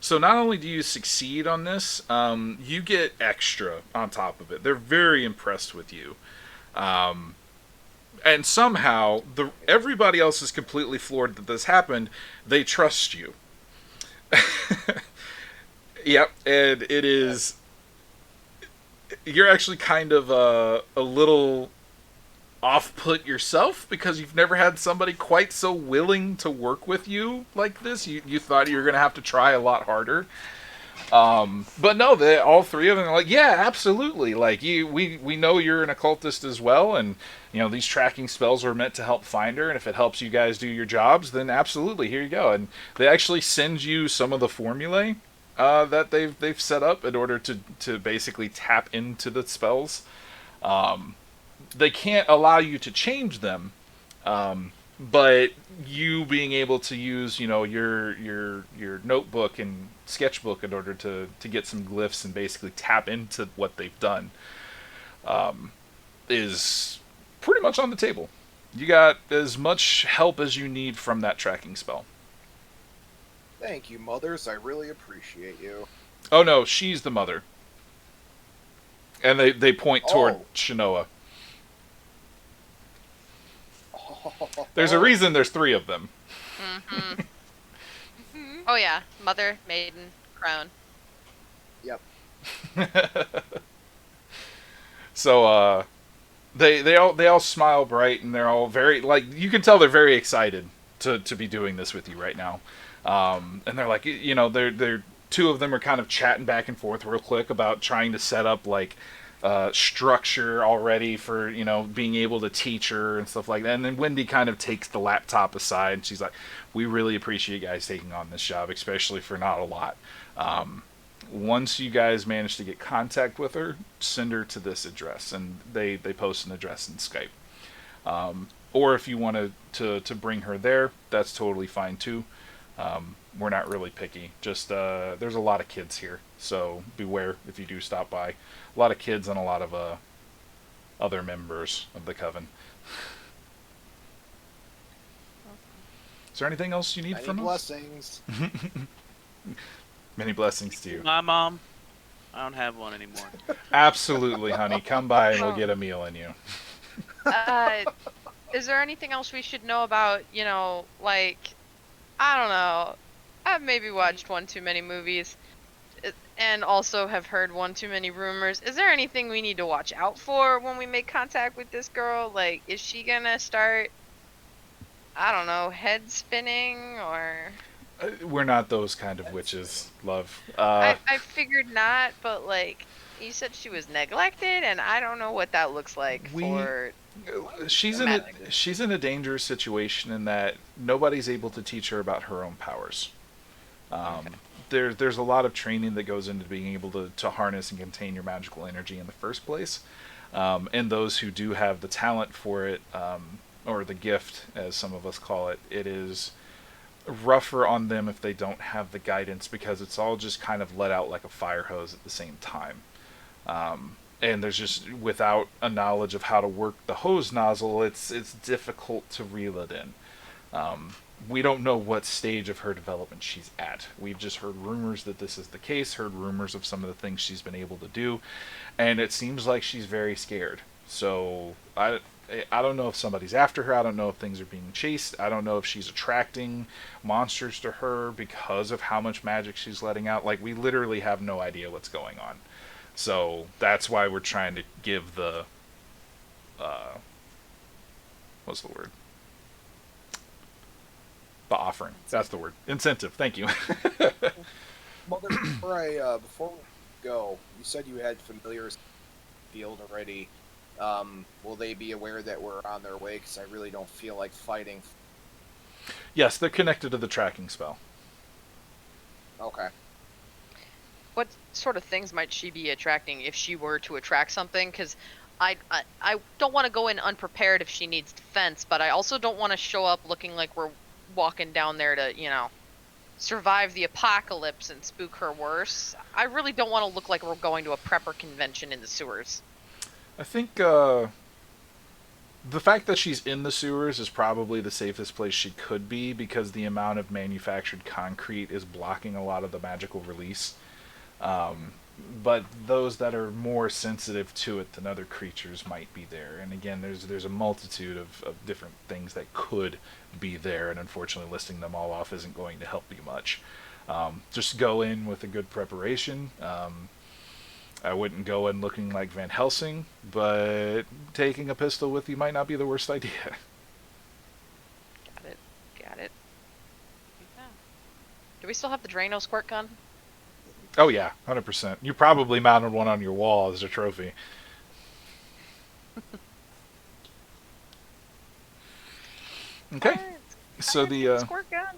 so not only do you succeed on this, you get extra on top of it. They're very impressed with you. And somehow everybody else is completely floored that this happened. They trust you. Yep, and it is. You're actually kind of a little off-put yourself because you've never had somebody quite so willing to work with you like this. You thought you were going to have to try a lot harder. But no, all three of them are like, yeah, absolutely. Like we know you're an occultist as well, and these tracking spells were meant to help find her. And if it helps you guys do your jobs, then absolutely, here you go. And they actually send you some of the formulae that they've set up in order to basically tap into the spells. They can't allow you to change them, but you being able to use your notebook and sketchbook in order to get some glyphs and basically tap into what they've done is pretty much on the table. You got as much help as you need from that tracking spell. Thank you, mothers. I really appreciate you. Oh no, she's the mother. And they point toward Oh. Shinoa. There's a reason there's three of them. Mm-hmm. Oh yeah, mother, maiden, crown. Yep. So they all smile bright, and they're all very, like, you can tell they're very excited to be doing this with you right now. And they're like, they're two of them are kind of chatting back and forth real quick about trying to set up like structure already for being able to teach her and stuff like that. And then Wendy kind of takes the laptop aside, and she's like, "We really appreciate you guys taking on this job, especially for not a lot. Once you guys manage to get contact with her, send her to this address," and they post an address in Skype. Or if you want to bring her there, that's totally fine too. We're not really picky. Just there's a lot of kids here, so beware if you do stop by. A lot of kids and a lot of other members of the coven. Is there anything else you need Many from us? blessings. Many blessings to you. My mom. I don't have one anymore. Absolutely, honey. Come by and we'll get a meal in you. Is there anything else we should know about, like, I don't know, I've maybe watched one too many movies, and also have heard one too many rumors. Is there anything we need to watch out for when we make contact with this girl? Like, is she gonna start, I don't know, head spinning, or... We're not those kind of witches, love. I figured not, but, like, you said she was neglected, and I don't know what that looks like for... She's in a dangerous situation in that nobody's able to teach her about her own powers. Okay. There's a lot of training that goes into being able to harness and contain your magical energy in the first place. And those who do have the talent for it, or the gift, as some of us call it, it is rougher on them if they don't have the guidance, because it's all just kind of let out like a fire hose at the same time. And there's just, without a knowledge of how to work the hose nozzle, it's difficult to reel it in. We don't know what stage of her development she's at. We've just heard rumors that this is the case, heard rumors of some of the things she's been able to do, and it seems like she's very scared. So I don't know if somebody's after her. I don't know if things are being chased. I don't know if she's attracting monsters to her because of how much magic she's letting out. Like, we literally have no idea what's going on. So that's why we're trying to give the what's the word? The offering. That's the word. Incentive. Thank you. Mother, before we go, you said you had familiars in the field already. Will they be aware that we're on their way? Because I really don't feel like fighting. Yes, they're connected to the tracking spell. Okay. What sort of things might she be attracting if she were to attract something? Because I don't want to go in unprepared if she needs defense, but I also don't want to show up looking like we're walking down there to, survive the apocalypse and spook her worse. I really don't want to look like we're going to a prepper convention in the sewers. I think the fact that she's in the sewers is probably the safest place she could be, because the amount of manufactured concrete is blocking a lot of the magical release. but those that are more sensitive to it than other creatures might be there. And again, there's a multitude of different things that could be there, and unfortunately, listing them all off isn't going to help you much. Just go in with a good preparation. I wouldn't go in looking like Van Helsing, but taking a pistol with you might not be the worst idea. Got it. Got it. Yeah. Do we still have the Drano squirt gun? Oh yeah, 100%. You probably mounted one on your wall as a trophy. Okay. So the squirt gun.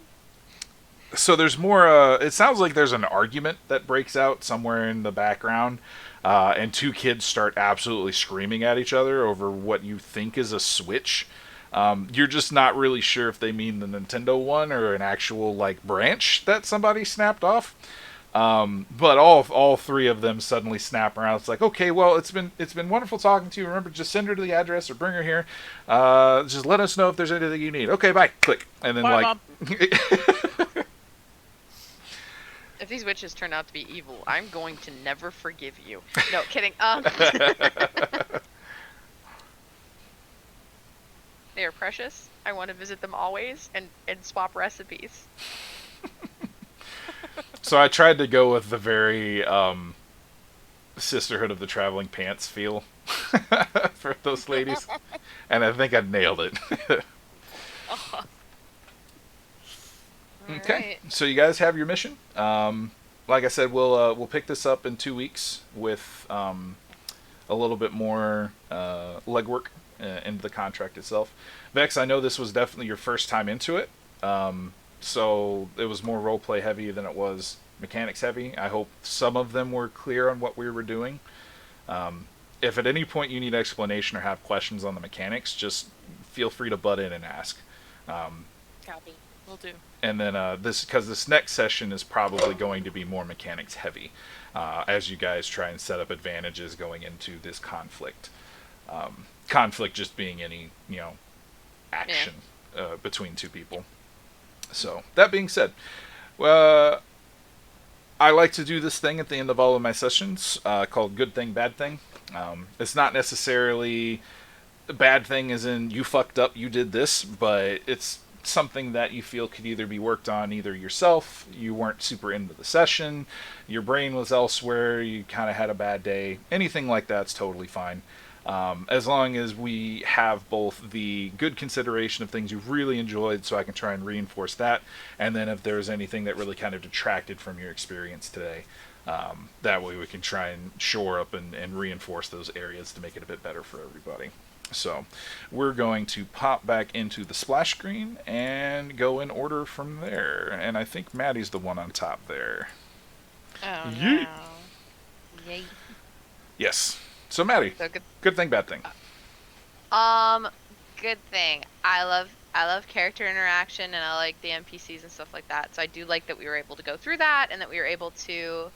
so there's more. It sounds like there's an argument that breaks out somewhere in the background, and two kids start absolutely screaming at each other over what you think is a Switch. You're just not really sure if they mean the Nintendo one or an actual like branch that somebody snapped off. But all three of them suddenly snap around. It's like, okay, well, it's been wonderful talking to you. Remember, just send her to the address or bring her here. Just let us know if there's anything you need. Okay, bye. Click, and then Bye, like. Mom. If these witches turn out to be evil, I'm going to never forgive you. No, kidding. They are precious. I want to visit them always and swap recipes. So I tried to go with the very Sisterhood of the Traveling Pants feel for those ladies, and I think I nailed it. Okay, Right. so you guys have your mission. Like I said, we'll pick this up in 2 weeks with a little bit more legwork into the contract itself. Vex, I know this was definitely your first time into it, so it was more roleplay heavy than it was mechanics heavy. I hope some of them were clear on what we were doing. If at any point you need explanation or have questions on the mechanics, just feel free to butt in and ask. Copy. Will do. And then because this next session is probably going to be more mechanics heavy, as you guys try and set up advantages going into this conflict. Conflict just being any action between two people. So that being said, I like to do this thing at the end of all of my sessions called Good Thing, Bad Thing. It's not necessarily a bad thing as in you fucked up, you did this, but it's something that you feel could either be worked on either yourself, you weren't super into the session, your brain was elsewhere, you kind of had a bad day, anything like that's totally fine. As long as we have both the good consideration of things you've really enjoyed, so I can try and reinforce that, and then if there's anything that really kind of detracted from your experience today, that way we can try and shore up and reinforce those areas to make it a bit better for everybody. So we're going to pop back into the splash screen and go in order from there. And I think Maddie's the one on top there. Oh Yeet. no. Yay. Yes. So Maddie, So good. good thing, bad thing. Good thing. I love character interaction and I like the NPCs and stuff like that. So I do like that we were able to go through that and that we were able to,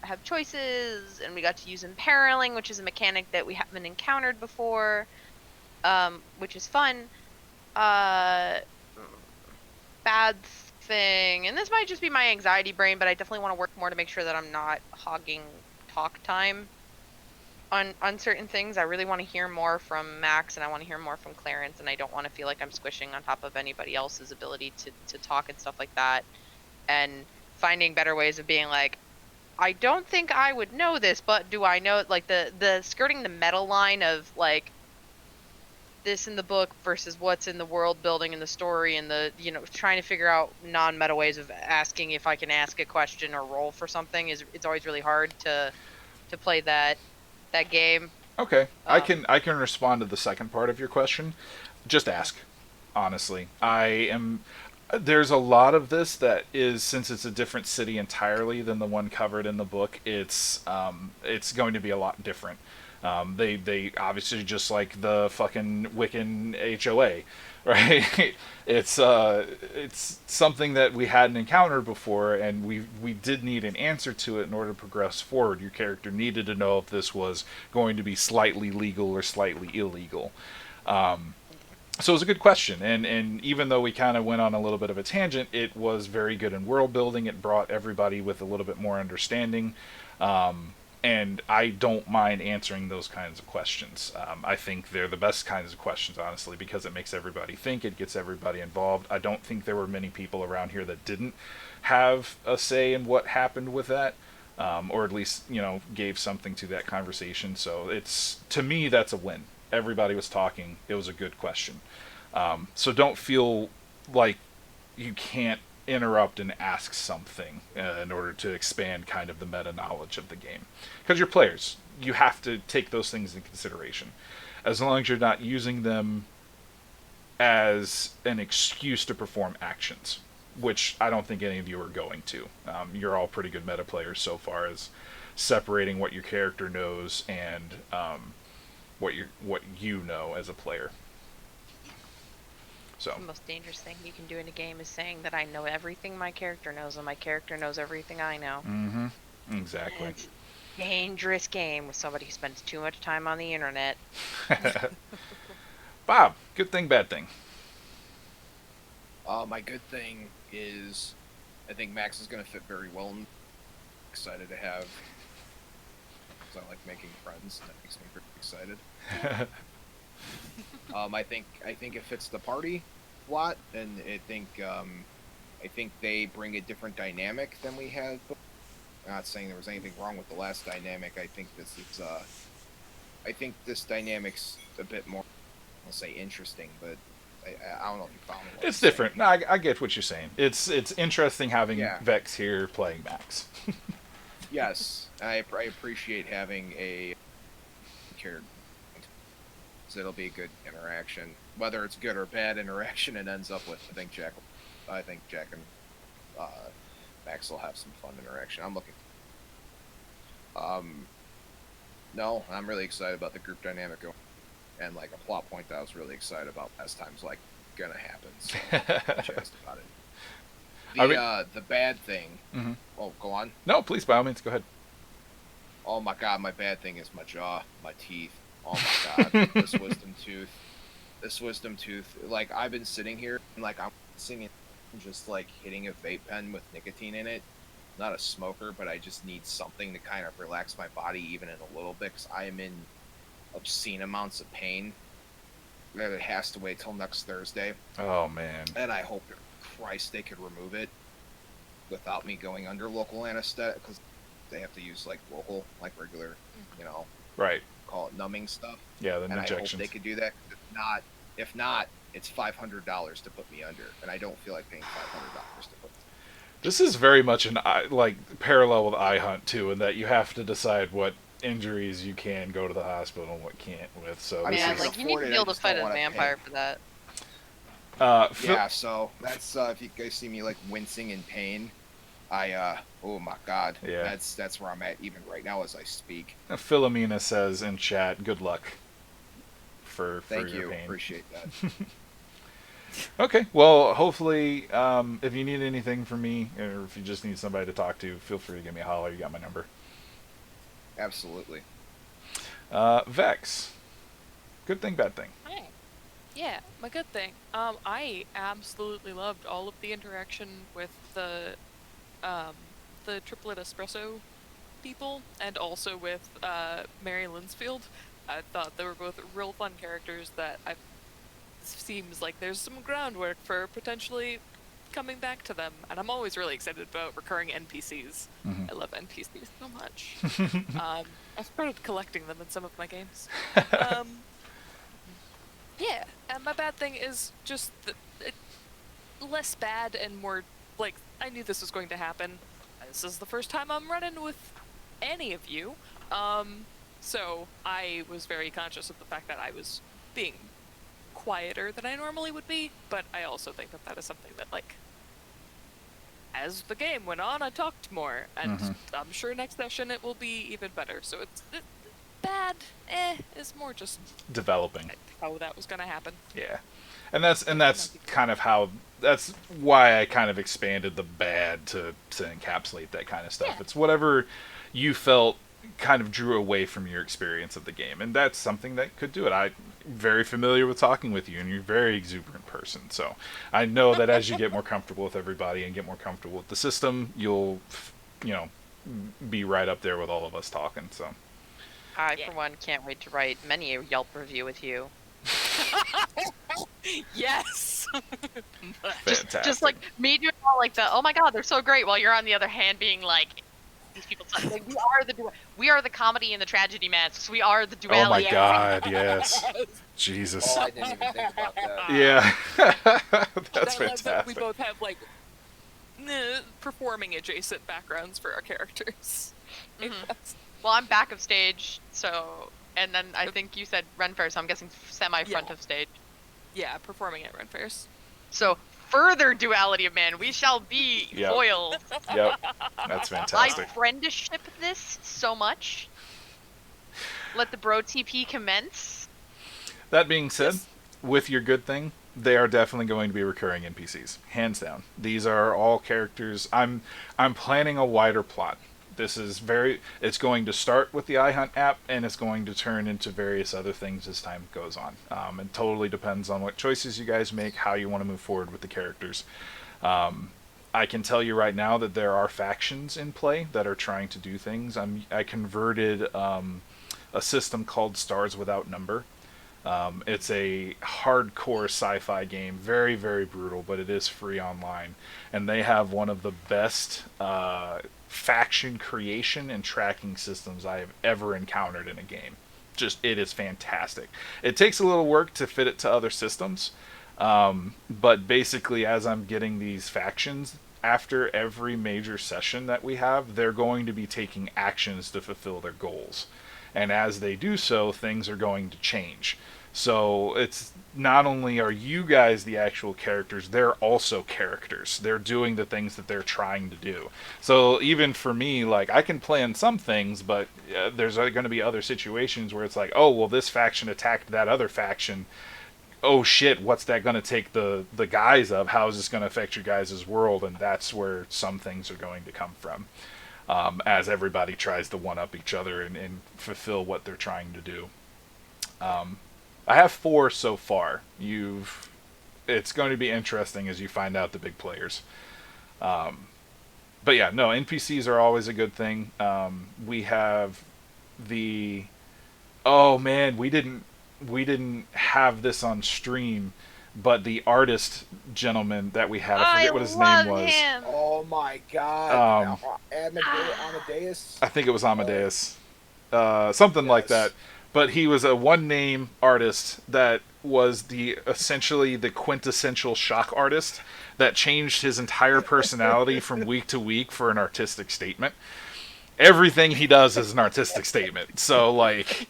have choices, and we got to use imperiling, which is a mechanic that we haven't encountered before, which is fun. Bad thing, and this might just be my anxiety brain, but I definitely want to work more to make sure that I'm not hogging talk time on certain things. I really want to hear more from Max, and I want to hear more from Clarence, and I don't want to feel like I'm squishing on top of anybody else's ability to talk and stuff like that, and finding better ways of being like, I don't think I would know this, but do I know, like, the skirting the meta line of, like, this in the book versus what's in the world building and the story and the, trying to figure out non-meta ways of asking if I can ask a question or roll for something it's always really hard to play that game. Okay, I can respond to the second part of your question. Just ask. Honestly, there's a lot of this that is, since it's a different city entirely than the one covered in the book, it's going to be a lot different. They obviously, just like the fucking Wiccan HOA, right? It's something that we hadn't encountered before, and we did need an answer to it in order to progress forward. Your character needed to know if this was going to be slightly legal or slightly illegal. So it was a good question, and even though we kind of went on a little bit of a tangent, it was very good in world building. It brought everybody with a little bit more understanding, and I don't mind answering those kinds of questions. I think they're the best kinds of questions, honestly, because it makes everybody think. It gets everybody involved. I don't think there were many people around here that didn't have a say in what happened with that. Or at least gave something to that conversation. So it's, to me, that's a win. Everybody was talking. It was a good question. So don't feel like you can't interrupt and ask something in order to expand kind of the meta knowledge of the game. Because you're players, you have to take those things in consideration. As long as you're not using them as an excuse to perform actions, which I don't think any of you are going to. You're all pretty good meta players so far as separating what your character knows and what you know as a player. So The most dangerous thing you can do in a game is saying that I know everything my character knows and my character knows everything I know. exactly. It's a dangerous game with somebody who spends too much time on the internet. Bob, good thing, bad thing. My good thing is, I think Max is going to fit very well. And excited to have, because I like making friends. That makes me pretty excited. I think it fits the party a lot, and I think they bring a different dynamic than we had. I'm not saying there was anything wrong with the last dynamic. I think this dynamic's a bit more, I'll say, interesting, but I don't know if you follow me. It's different. No, I get what you're saying. It's interesting having Vex here playing Max. Yes, I appreciate having a character. So it'll be a good interaction. Whether it's good or bad interaction it ends up with, I think Jack and Max will have some fun interaction. I'm looking. No, I'm really excited about the group dynamic, and like a plot point that I was really excited about last time's like gonna happen. So I'm jazzed about it. The bad thing. Mm-hmm. Oh, go on. No, please, by all means, go ahead. Oh my god, my bad thing is my jaw, my teeth. Oh my god, this wisdom tooth. Like, I've been sitting here and like I'm sitting just like hitting a vape pen with nicotine in it. Not a smoker, but I just need something to kind of relax my body even in a little bit, because I am in obscene amounts of pain. That it has to wait till next Thursday. Oh man. And I hope, Christ, they could remove it without me going under local anesthetic, because they have to use like local, like regular, Right. call it numbing stuff. Yeah, the and injections. I hope they could do that. If not, it's $500 to put me under, and I don't feel like paying $500 to put me under. This is very much an parallel with iHunt too, in that you have to decide what injuries you can go to the hospital and what can't with. So I mean, Man, like you need to be able to fight a vampire for that. Yeah, so that's if you guys see me like wincing in pain, oh my god, yeah, that's where I'm at even right now as I speak. Philomena says in chat, "Good luck for Thank your you, pain." appreciate that. Okay, well, hopefully, if you need anything from me, or if you just need somebody to talk to, feel free to give me a holler. You got my number. Absolutely. Vex, good thing, bad thing. Hi. Yeah, my good thing. I absolutely loved all of the interaction with the triplet espresso people, and also with Mary Linsfield. I thought they were both real fun characters that seems like there's some groundwork for potentially coming back to them, and I'm always really excited about recurring NPCs. Mm-hmm. I love NPCs so much. I've started collecting them in some of my games. Yeah, and my bad thing is just less bad and more like, I knew this was going to happen. This is the first time I'm running with any of you, so I was very conscious of the fact that I was being quieter than I normally would be, but I also think that that is something that, like, as the game went on, I talked more, and I'm sure next session it will be even better. So it's bad, is more just developing how that was gonna happen. Yeah, and that's kind of how, that's why I kind of expanded the bad to encapsulate that kind of stuff. Yeah. It's whatever you felt kind of drew away from your experience of the game, and that's something that could do it. I'm very familiar with talking with you, and you're a very exuberant person, so I know that as you get more comfortable with everybody and get more comfortable with the system, you'll, you know, be right up there with all of us talking. So I, Yeah. for one, can't wait to write many a Yelp review with you. Yes. fantastic. Just like me doing all like the, oh my god, they're so great, while you're on the other hand being like, these people suck. Like, we are the comedy and the tragedy masks. We are the duality. Oh my of god, yes. Jesus. Oh, I didn't even think about that. Yeah. That's I love that we fantastic. both have like performing adjacent backgrounds for our characters. Mhm. That's- Well, I'm back of stage, so, and then I think you said Ren Fair, so I'm guessing semi-front Yeah. of stage. yeah, performing at Run Fairs. So further duality of man, we shall be Yep. foiled. Yep. That's I fantastic. friendship this so much. Let the bro TP commence. That being said, Yes. with your good thing, they are definitely going to be recurring NPCs, hands down. These are all characters. I'm planning a wider plot. This is it's going to start with the iHunt app, and it's going to turn into various other things as time goes on. It totally depends on what choices you guys make, how you want to move forward with the characters. I can tell you right now that there are factions in play that are trying to do things. I converted a system called Stars Without Number. It's a hardcore sci-fi game, very, very brutal, but it is free online. And they have one of the best faction creation and tracking systems I have ever encountered in a game. Just, it is fantastic. It takes a little work to fit it to other systems, but basically, as I'm getting these factions, after every major session that we have, they're going to be taking actions to fulfill their goals. And as they do so, things are going to change. So it's not only are you guys the actual characters, they're also characters. They're doing the things that they're trying to do. So even for me, like, I can plan some things, but there's going to be other situations where it's like, oh, well, this faction attacked that other faction. Oh shit, what's that going to take the guise of? How is this going to affect your guys' world? And that's where some things are going to come from. As everybody tries to one-up each other and fulfill what they're trying to do. I have 4 so far. It's going to be interesting as you find out the big players. But yeah, no, NPCs are always a good thing. We have the... Oh man, we didn't have this on stream, but the artist gentleman that we had, I forget what his name was. Him. Oh my god. Amadeus? I think it was Amadeus. Something like Yes. that. But he was a one-name artist that was essentially the quintessential shock artist that changed his entire personality from week to week for an artistic statement. Everything he does is an artistic statement. So, like,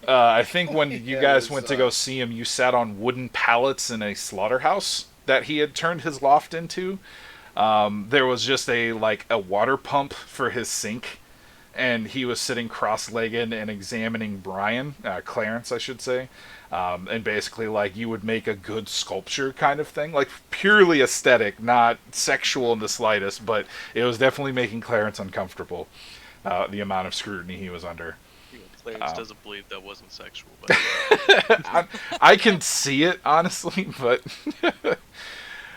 I think when you Yeah, guys it went was, to go see him, you sat on wooden pallets in a slaughterhouse that he had turned his loft into. There was just a water pump for his sink, and he was sitting cross-legged and examining Clarence, I should say. And basically, like, you would make a good sculpture kind of thing, like purely aesthetic, not sexual in the slightest, but it was definitely making Clarence uncomfortable. The amount of scrutiny he was under. Clarence doesn't believe that wasn't sexual. But I can see it, honestly, but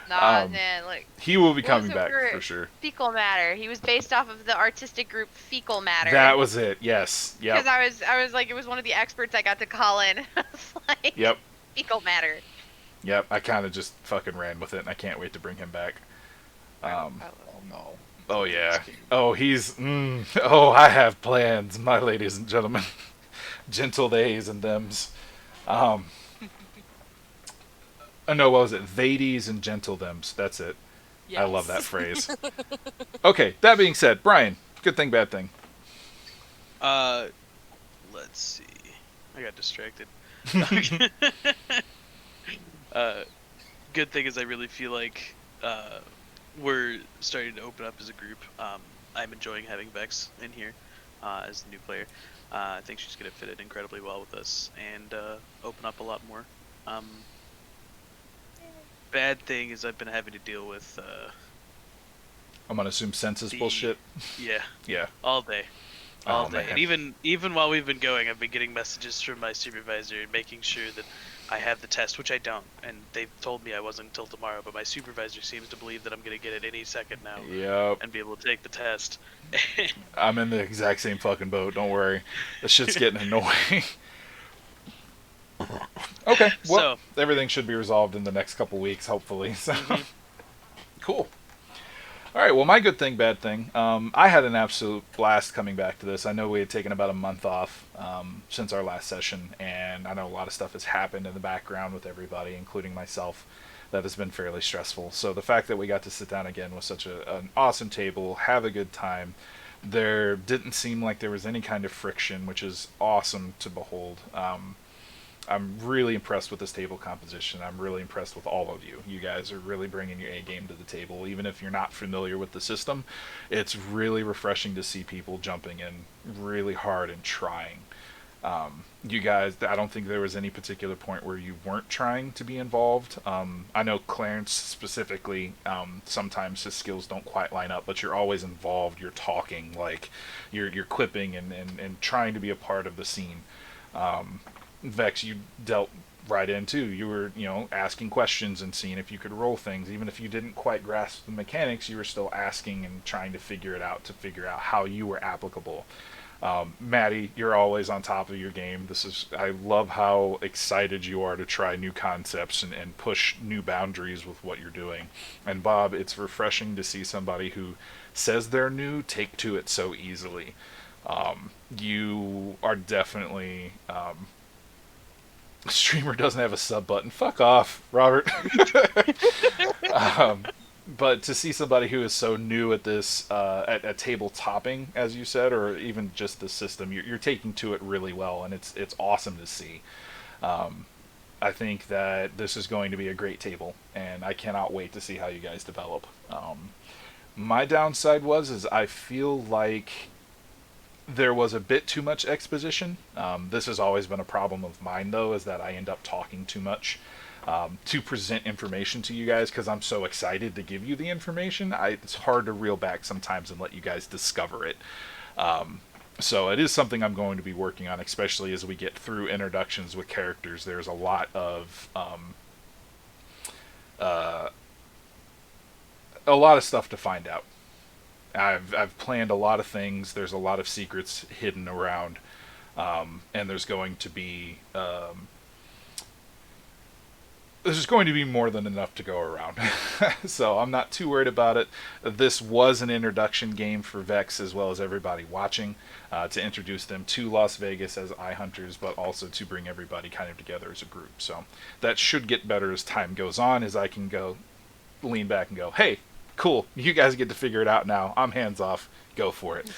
Nah, man, like, he will be what was coming it back for for sure. Fecal Matter. He was based off of the artistic group Fecal Matter. That was it. Yes. Because Yep. I was like, it was one of the experts I got to call in. I was like, Yep. Fecal Matter. Yep. I kind of just fucking ran with it, and I can't wait to bring him back. Oh no. Oh yeah. Oh, oh, I have plans, my ladies and gentlemen. Gentle theys and thems. No, what was it? Theydies and gentle thems. That's it. I love that Yes. phrase. Okay, that being said, Brian, good thing, bad thing. let's see. I got distracted. Good thing is I really feel like we're starting to open up as a group. I'm enjoying having Vex in here as the new player. I think she's going to fit in incredibly well with us and open up a lot more. Bad thing is I've been having to deal with I'm gonna assume census The- bullshit. yeah, Yeah. all day. all Oh day. And man. even while we've been going, I've been getting messages from my supervisor and making sure that I have the test, which I don't. And they've told me I wasn't until tomorrow, but my supervisor seems to believe that I'm going to get it any second now Yep. and be able to take the test. I'm in the exact same fucking boat. Don't worry. This shit's getting annoying. Okay. Well, So, everything should be resolved in the next couple weeks, hopefully. So mhm. cool. All right. Well, my good thing, bad thing. I had an absolute blast coming back to this. I know we had taken about a month off since our last session, and I know a lot of stuff has happened in the background with everybody, including myself. That has been fairly stressful. So the fact that we got to sit down again with such an awesome table, have a good time. There didn't seem like there was any kind of friction, which is awesome to behold. I'm really impressed with this table composition. I'm really impressed with all of you. You guys are really bringing your A game to the table. Even if you're not familiar with the system, it's really refreshing to see people jumping in really hard and trying. You guys, I don't think there was any particular point where you weren't trying to be involved. I know Clarence specifically, sometimes his skills don't quite line up, but you're always involved. You're talking, like you're quipping and trying to be a part of the scene. Vex, you dealt right in too. You were, asking questions and seeing if you could roll things. Even if you didn't quite grasp the mechanics, you were still asking and trying to figure it out, to figure out how you were applicable. Maddie, you're always on top of your game. I love how excited you are to try new concepts and push new boundaries with what you're doing. And Bob, it's refreshing to see somebody who says they're new take to it so easily. You are definitely, streamer doesn't have a sub button. Fuck off, Robert. um, but to see somebody who is so new at this, at table topping, as you said, or even just the system, you're taking to it really well, and it's awesome to see. Um, I think that this is going to be a great table, and I cannot wait to see how you guys develop. My downside is I feel like there was a bit too much exposition. This has always been a problem of mine, though, is that I end up talking too much to present information to you guys because I'm so excited to give you the information. It's hard to reel back sometimes and let you guys discover it. So it is something I'm going to be working on, especially as we get through introductions with characters. There's uh, a lot of stuff to find out. I've planned a lot of things. There's a lot of secrets hidden around, and there's going to be more than enough to go around. So I'm not too worried about it. This was an introduction game for Vex as well as everybody watching, to introduce them to Las Vegas as iHunters, but also to bring everybody kind of together as a group. So that should get better as time goes on, as I can go lean back and go, hey, cool, you guys get to figure it out now. I'm hands off. Go for it.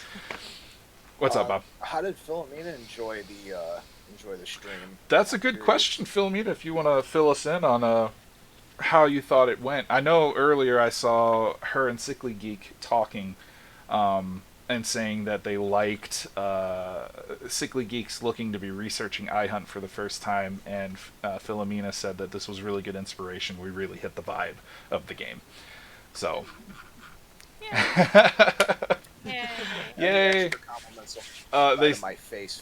What's up, Bob? How did Philomena enjoy the stream? That's a good question, Philomena. If you want to fill us in on how you thought it went. I know earlier I saw her and Sickly Geek talking, and saying that they liked Sickly Geeks looking to be researching iHunt for the first time, and Philomena said that this was really good inspiration. We really hit the vibe of the game. So, Yay. yay! Compliments They my face.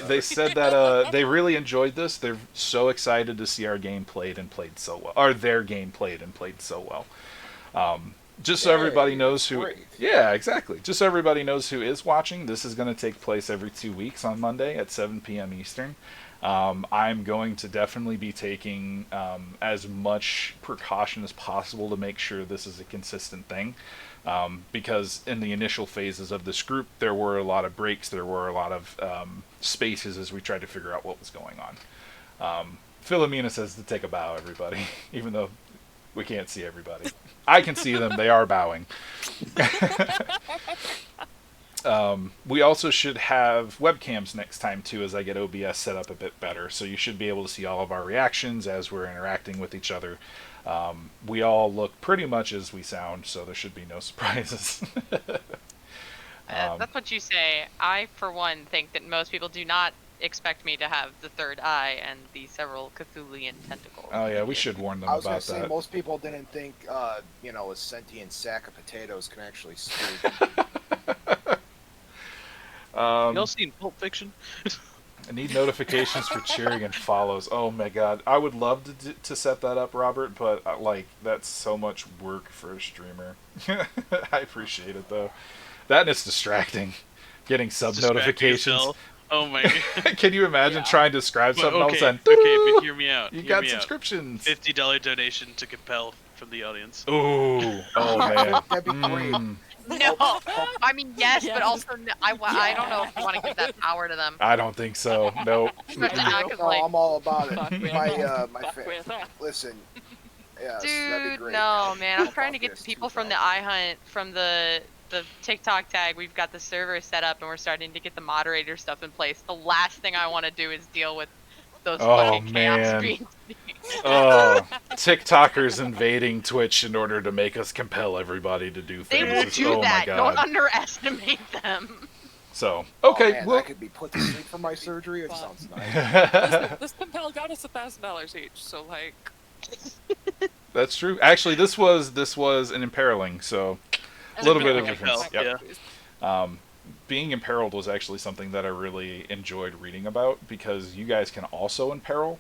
they said that they really enjoyed this. They're so excited to see our game played and played so well, or their game played and played so well. Just so everybody knows who. Great. Yeah, exactly. Just so everybody knows who is watching. This is going to take place every 2 weeks on Monday at 7 p.m. Eastern. I'm going to definitely be taking as much precaution as possible to make sure this is a consistent thing. Because in the initial phases of this group, there were a lot of breaks, there were a lot of spaces as we tried to figure out what was going on. Philomena says to take a bow, everybody, even though we can't see everybody. I can see them, they are bowing. We also should have webcams next time too, as I get OBS set up a bit better, so you should be able to see all of our reactions as we're interacting with each other. We all look pretty much as we sound, so there should be no surprises. That's what you say. I, for one, think that most people do not expect me to have the third eye and the several Cthulhian tentacles. Oh yeah, we should warn them I was about gonna say that. most people didn't think a sentient sack of potatoes can actually stew. Y'all seen Pulp Fiction? I need notifications for cheering and follows. Oh my god, I would love to set that up, Robert, but like that's so much work for a streamer. I appreciate it though. That and it's distracting. Getting sub Distracting as notifications. hell. Oh my god. Can you imagine Yeah. trying to describe Well, something all of a okay, sudden? okay, but hear me out. You hear got me out. subscriptions. $50 donation to compel from the audience. Ooh, oh man. That'd be great. No, I mean yes, but Yes. also no, I don't know if you want to give that power to them. I don't think so. Nope. Especially not 'cause, No, like, I'm all about it. Fuck with My Fuck with. listen. Yes, that'd be dude, great. no, man, I'm trying to Fuck get yes, the people from the 2000. iHunt from the TikTok tag. We've got the server set up and we're starting to get the moderator stuff in place. The last thing I want to do is deal with those Oh, fucking chaos man. screens. Oh, TikTokers invading Twitch in order to make us compel everybody to do They things. will do Oh that. my Don't god. underestimate them. So, Oh, okay, man, well, that could be put to sleep for my surgery. It Fuck. sounds nice. This compel got us $1,000 each, so like, that's true. Actually, this was an imperiling, so a little bit of difference. Compel, Yep. yeah. Being imperiled was actually something that I really enjoyed reading about because you guys can also imperil.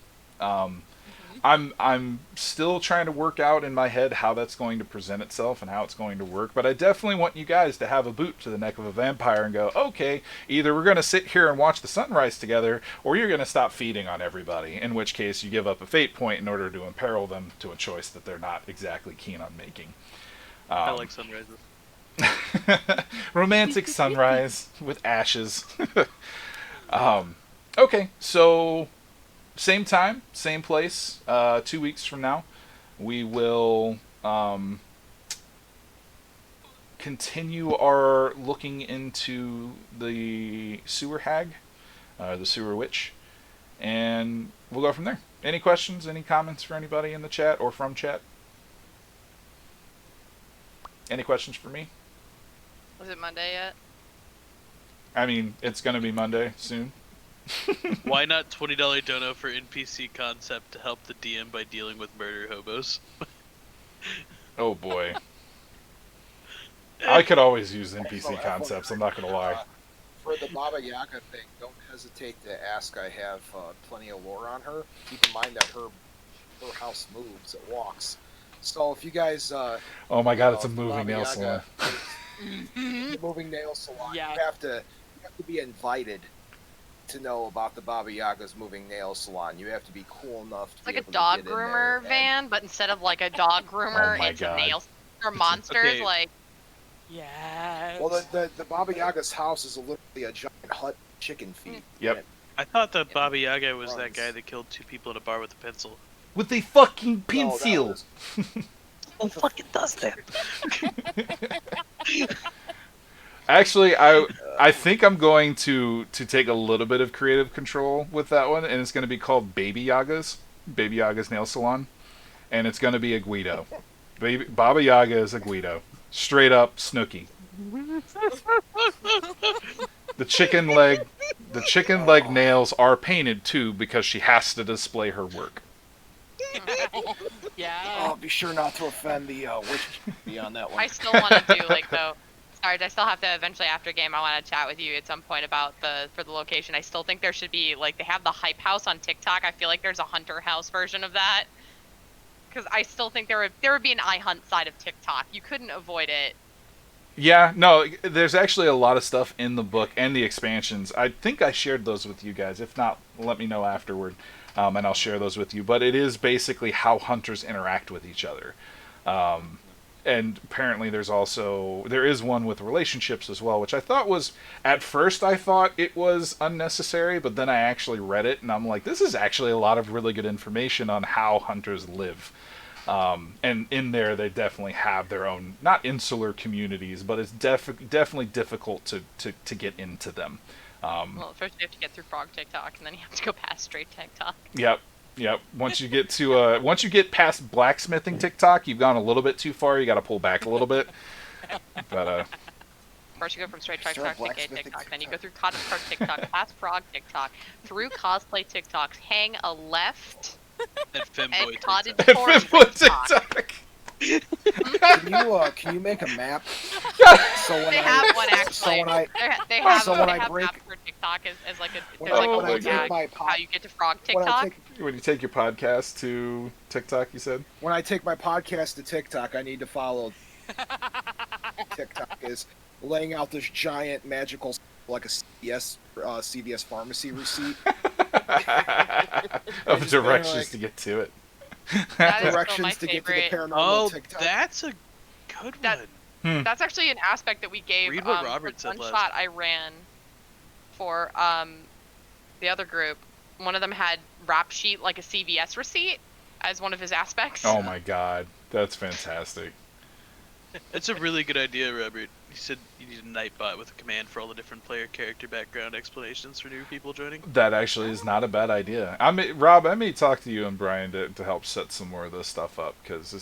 I'm still trying to work out in my head how that's going to present itself and how it's going to work, but I definitely want you guys to have a boot to the neck of a vampire and go, okay, either we're going to sit here and watch the sunrise together, or you're going to stop feeding on everybody, in which case you give up a fate point in order to imperil them to a choice that they're not exactly keen on making. I like sunrises. Romantic sunrise with ashes. Okay, so same time, same place. 2 weeks from now, we will continue our looking into the sewer hag, the sewer witch, and we'll go from there. Any questions? Any comments for anybody in the chat or from chat? Any questions for me? Was it Monday yet? I mean, it's going to be Monday soon. Why not $20 dono for NPC concept to help the DM by dealing with murder hobos? Oh boy. I could always use NPC Also, concepts, I'm not going to lie. For the Baba Yaga thing, don't hesitate to ask. I have plenty of lore on her. Keep in mind that her house moves, it walks. So if you guys, Oh my god, it's a the moving Baba nail Yaga salon. is the moving nail salon. Yeah. You have to be invited to know about the Baba Yaga's moving nail salon. You have to be cool enough to It's like be a able dog to get in groomer there and- van, but instead of like a dog groomer, Oh my it's God. a nail or monsters. Okay. Like, yes. Well, the Baba Yaga's house is literally a giant hut chicken feed. Yep. I thought that Baba Yaga was that Runs. guy that killed 2 people in a bar with a pencil. With a fucking No, that pencil! was- Who fucking does that? Actually, I think I'm going to take a little bit of creative control with that one, and it's going to be called Baby Yaga's Nail Salon, and it's going to be a Guido. Baba Yaga is a Guido, straight up Snooky. The chicken leg nails are painted too because she has to display her work. yeah. Oh, be sure not to offend the witch on that one. I still want to do like though. Sarge, I still have to eventually after game. I want to chat with you at some point about for the location. I still think there should be like they have the hype house on TikTok. I feel like there's a hunter house version of that because I still think there would be an iHunt side of TikTok. You couldn't avoid it. Yeah, no, there's actually a lot of stuff in the book and the expansions. I think I shared those with you guys. If not, let me know afterward, and I'll share those with you. But it is basically how hunters interact with each other. And apparently there is one with relationships as well, which I thought was, at first I thought it was unnecessary, but then I actually read it, and I'm like, this is actually a lot of really good information on how hunters live. And in there, they definitely have their own, not insular communities, but it's definitely difficult to get into them. Well, first you have to get through frog TikTok, and then you have to go past straight TikTok. Yep. Once you get past blacksmithing TikTok, you've gone a little bit too far. You got to pull back a little bit. But First you go from straight Start TikTok to gay blacksmithing TikTok, then you go TikTok. through cottage cart TikTok, past frog TikTok, through cosplay TikToks, hang a left, And and femboy cottage TikTok. core Fifth TikTok. TikTok. Can you make a map? So when They I, have one so actually. when I, They have so when they I have break, maps for TikTok as like a when there's I, like a Oh when I my whole God. take tag my how you get to frog when I TikTok. take When you take your podcast to TikTok, you said? when I take my podcast to TikTok, I need to follow TikTok is laying out this giant magical like a CVS pharmacy receipt. Of Just being directions like to get to it. That is still my directions to get to the favorite. paranormal Oh, TikTok. that's a good That- one. That's actually an aspect that we gave Read what for Robert the said one last. shot I ran for the other group. One of them had rap sheet like a CVS receipt as one of his aspects. Oh my God, that's fantastic. It's a really good idea, Robert. He said you need a nightbot with a command for all the different player character background explanations for new people joining. That actually is not a bad idea. Rob, I may talk to you and Brian to help set some more of this stuff up, because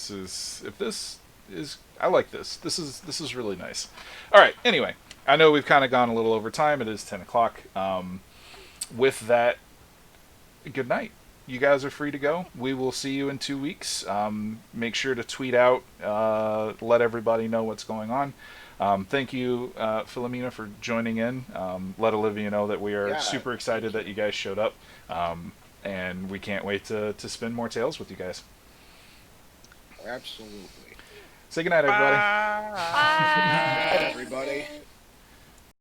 I like this. This is really nice. All right. Anyway, I know we've kind of gone a little over time. It is 10 o'clock. With that, good night. You guys are free to go. We will see you in 2 weeks. Make sure to tweet out, let everybody know what's going on. Thank you, Philomena, for joining in. Let Olivia know that we are super excited that you guys showed up. And we can't wait to spin more tales with you guys. Absolutely. Say goodnight, everybody. Bye. Everybody.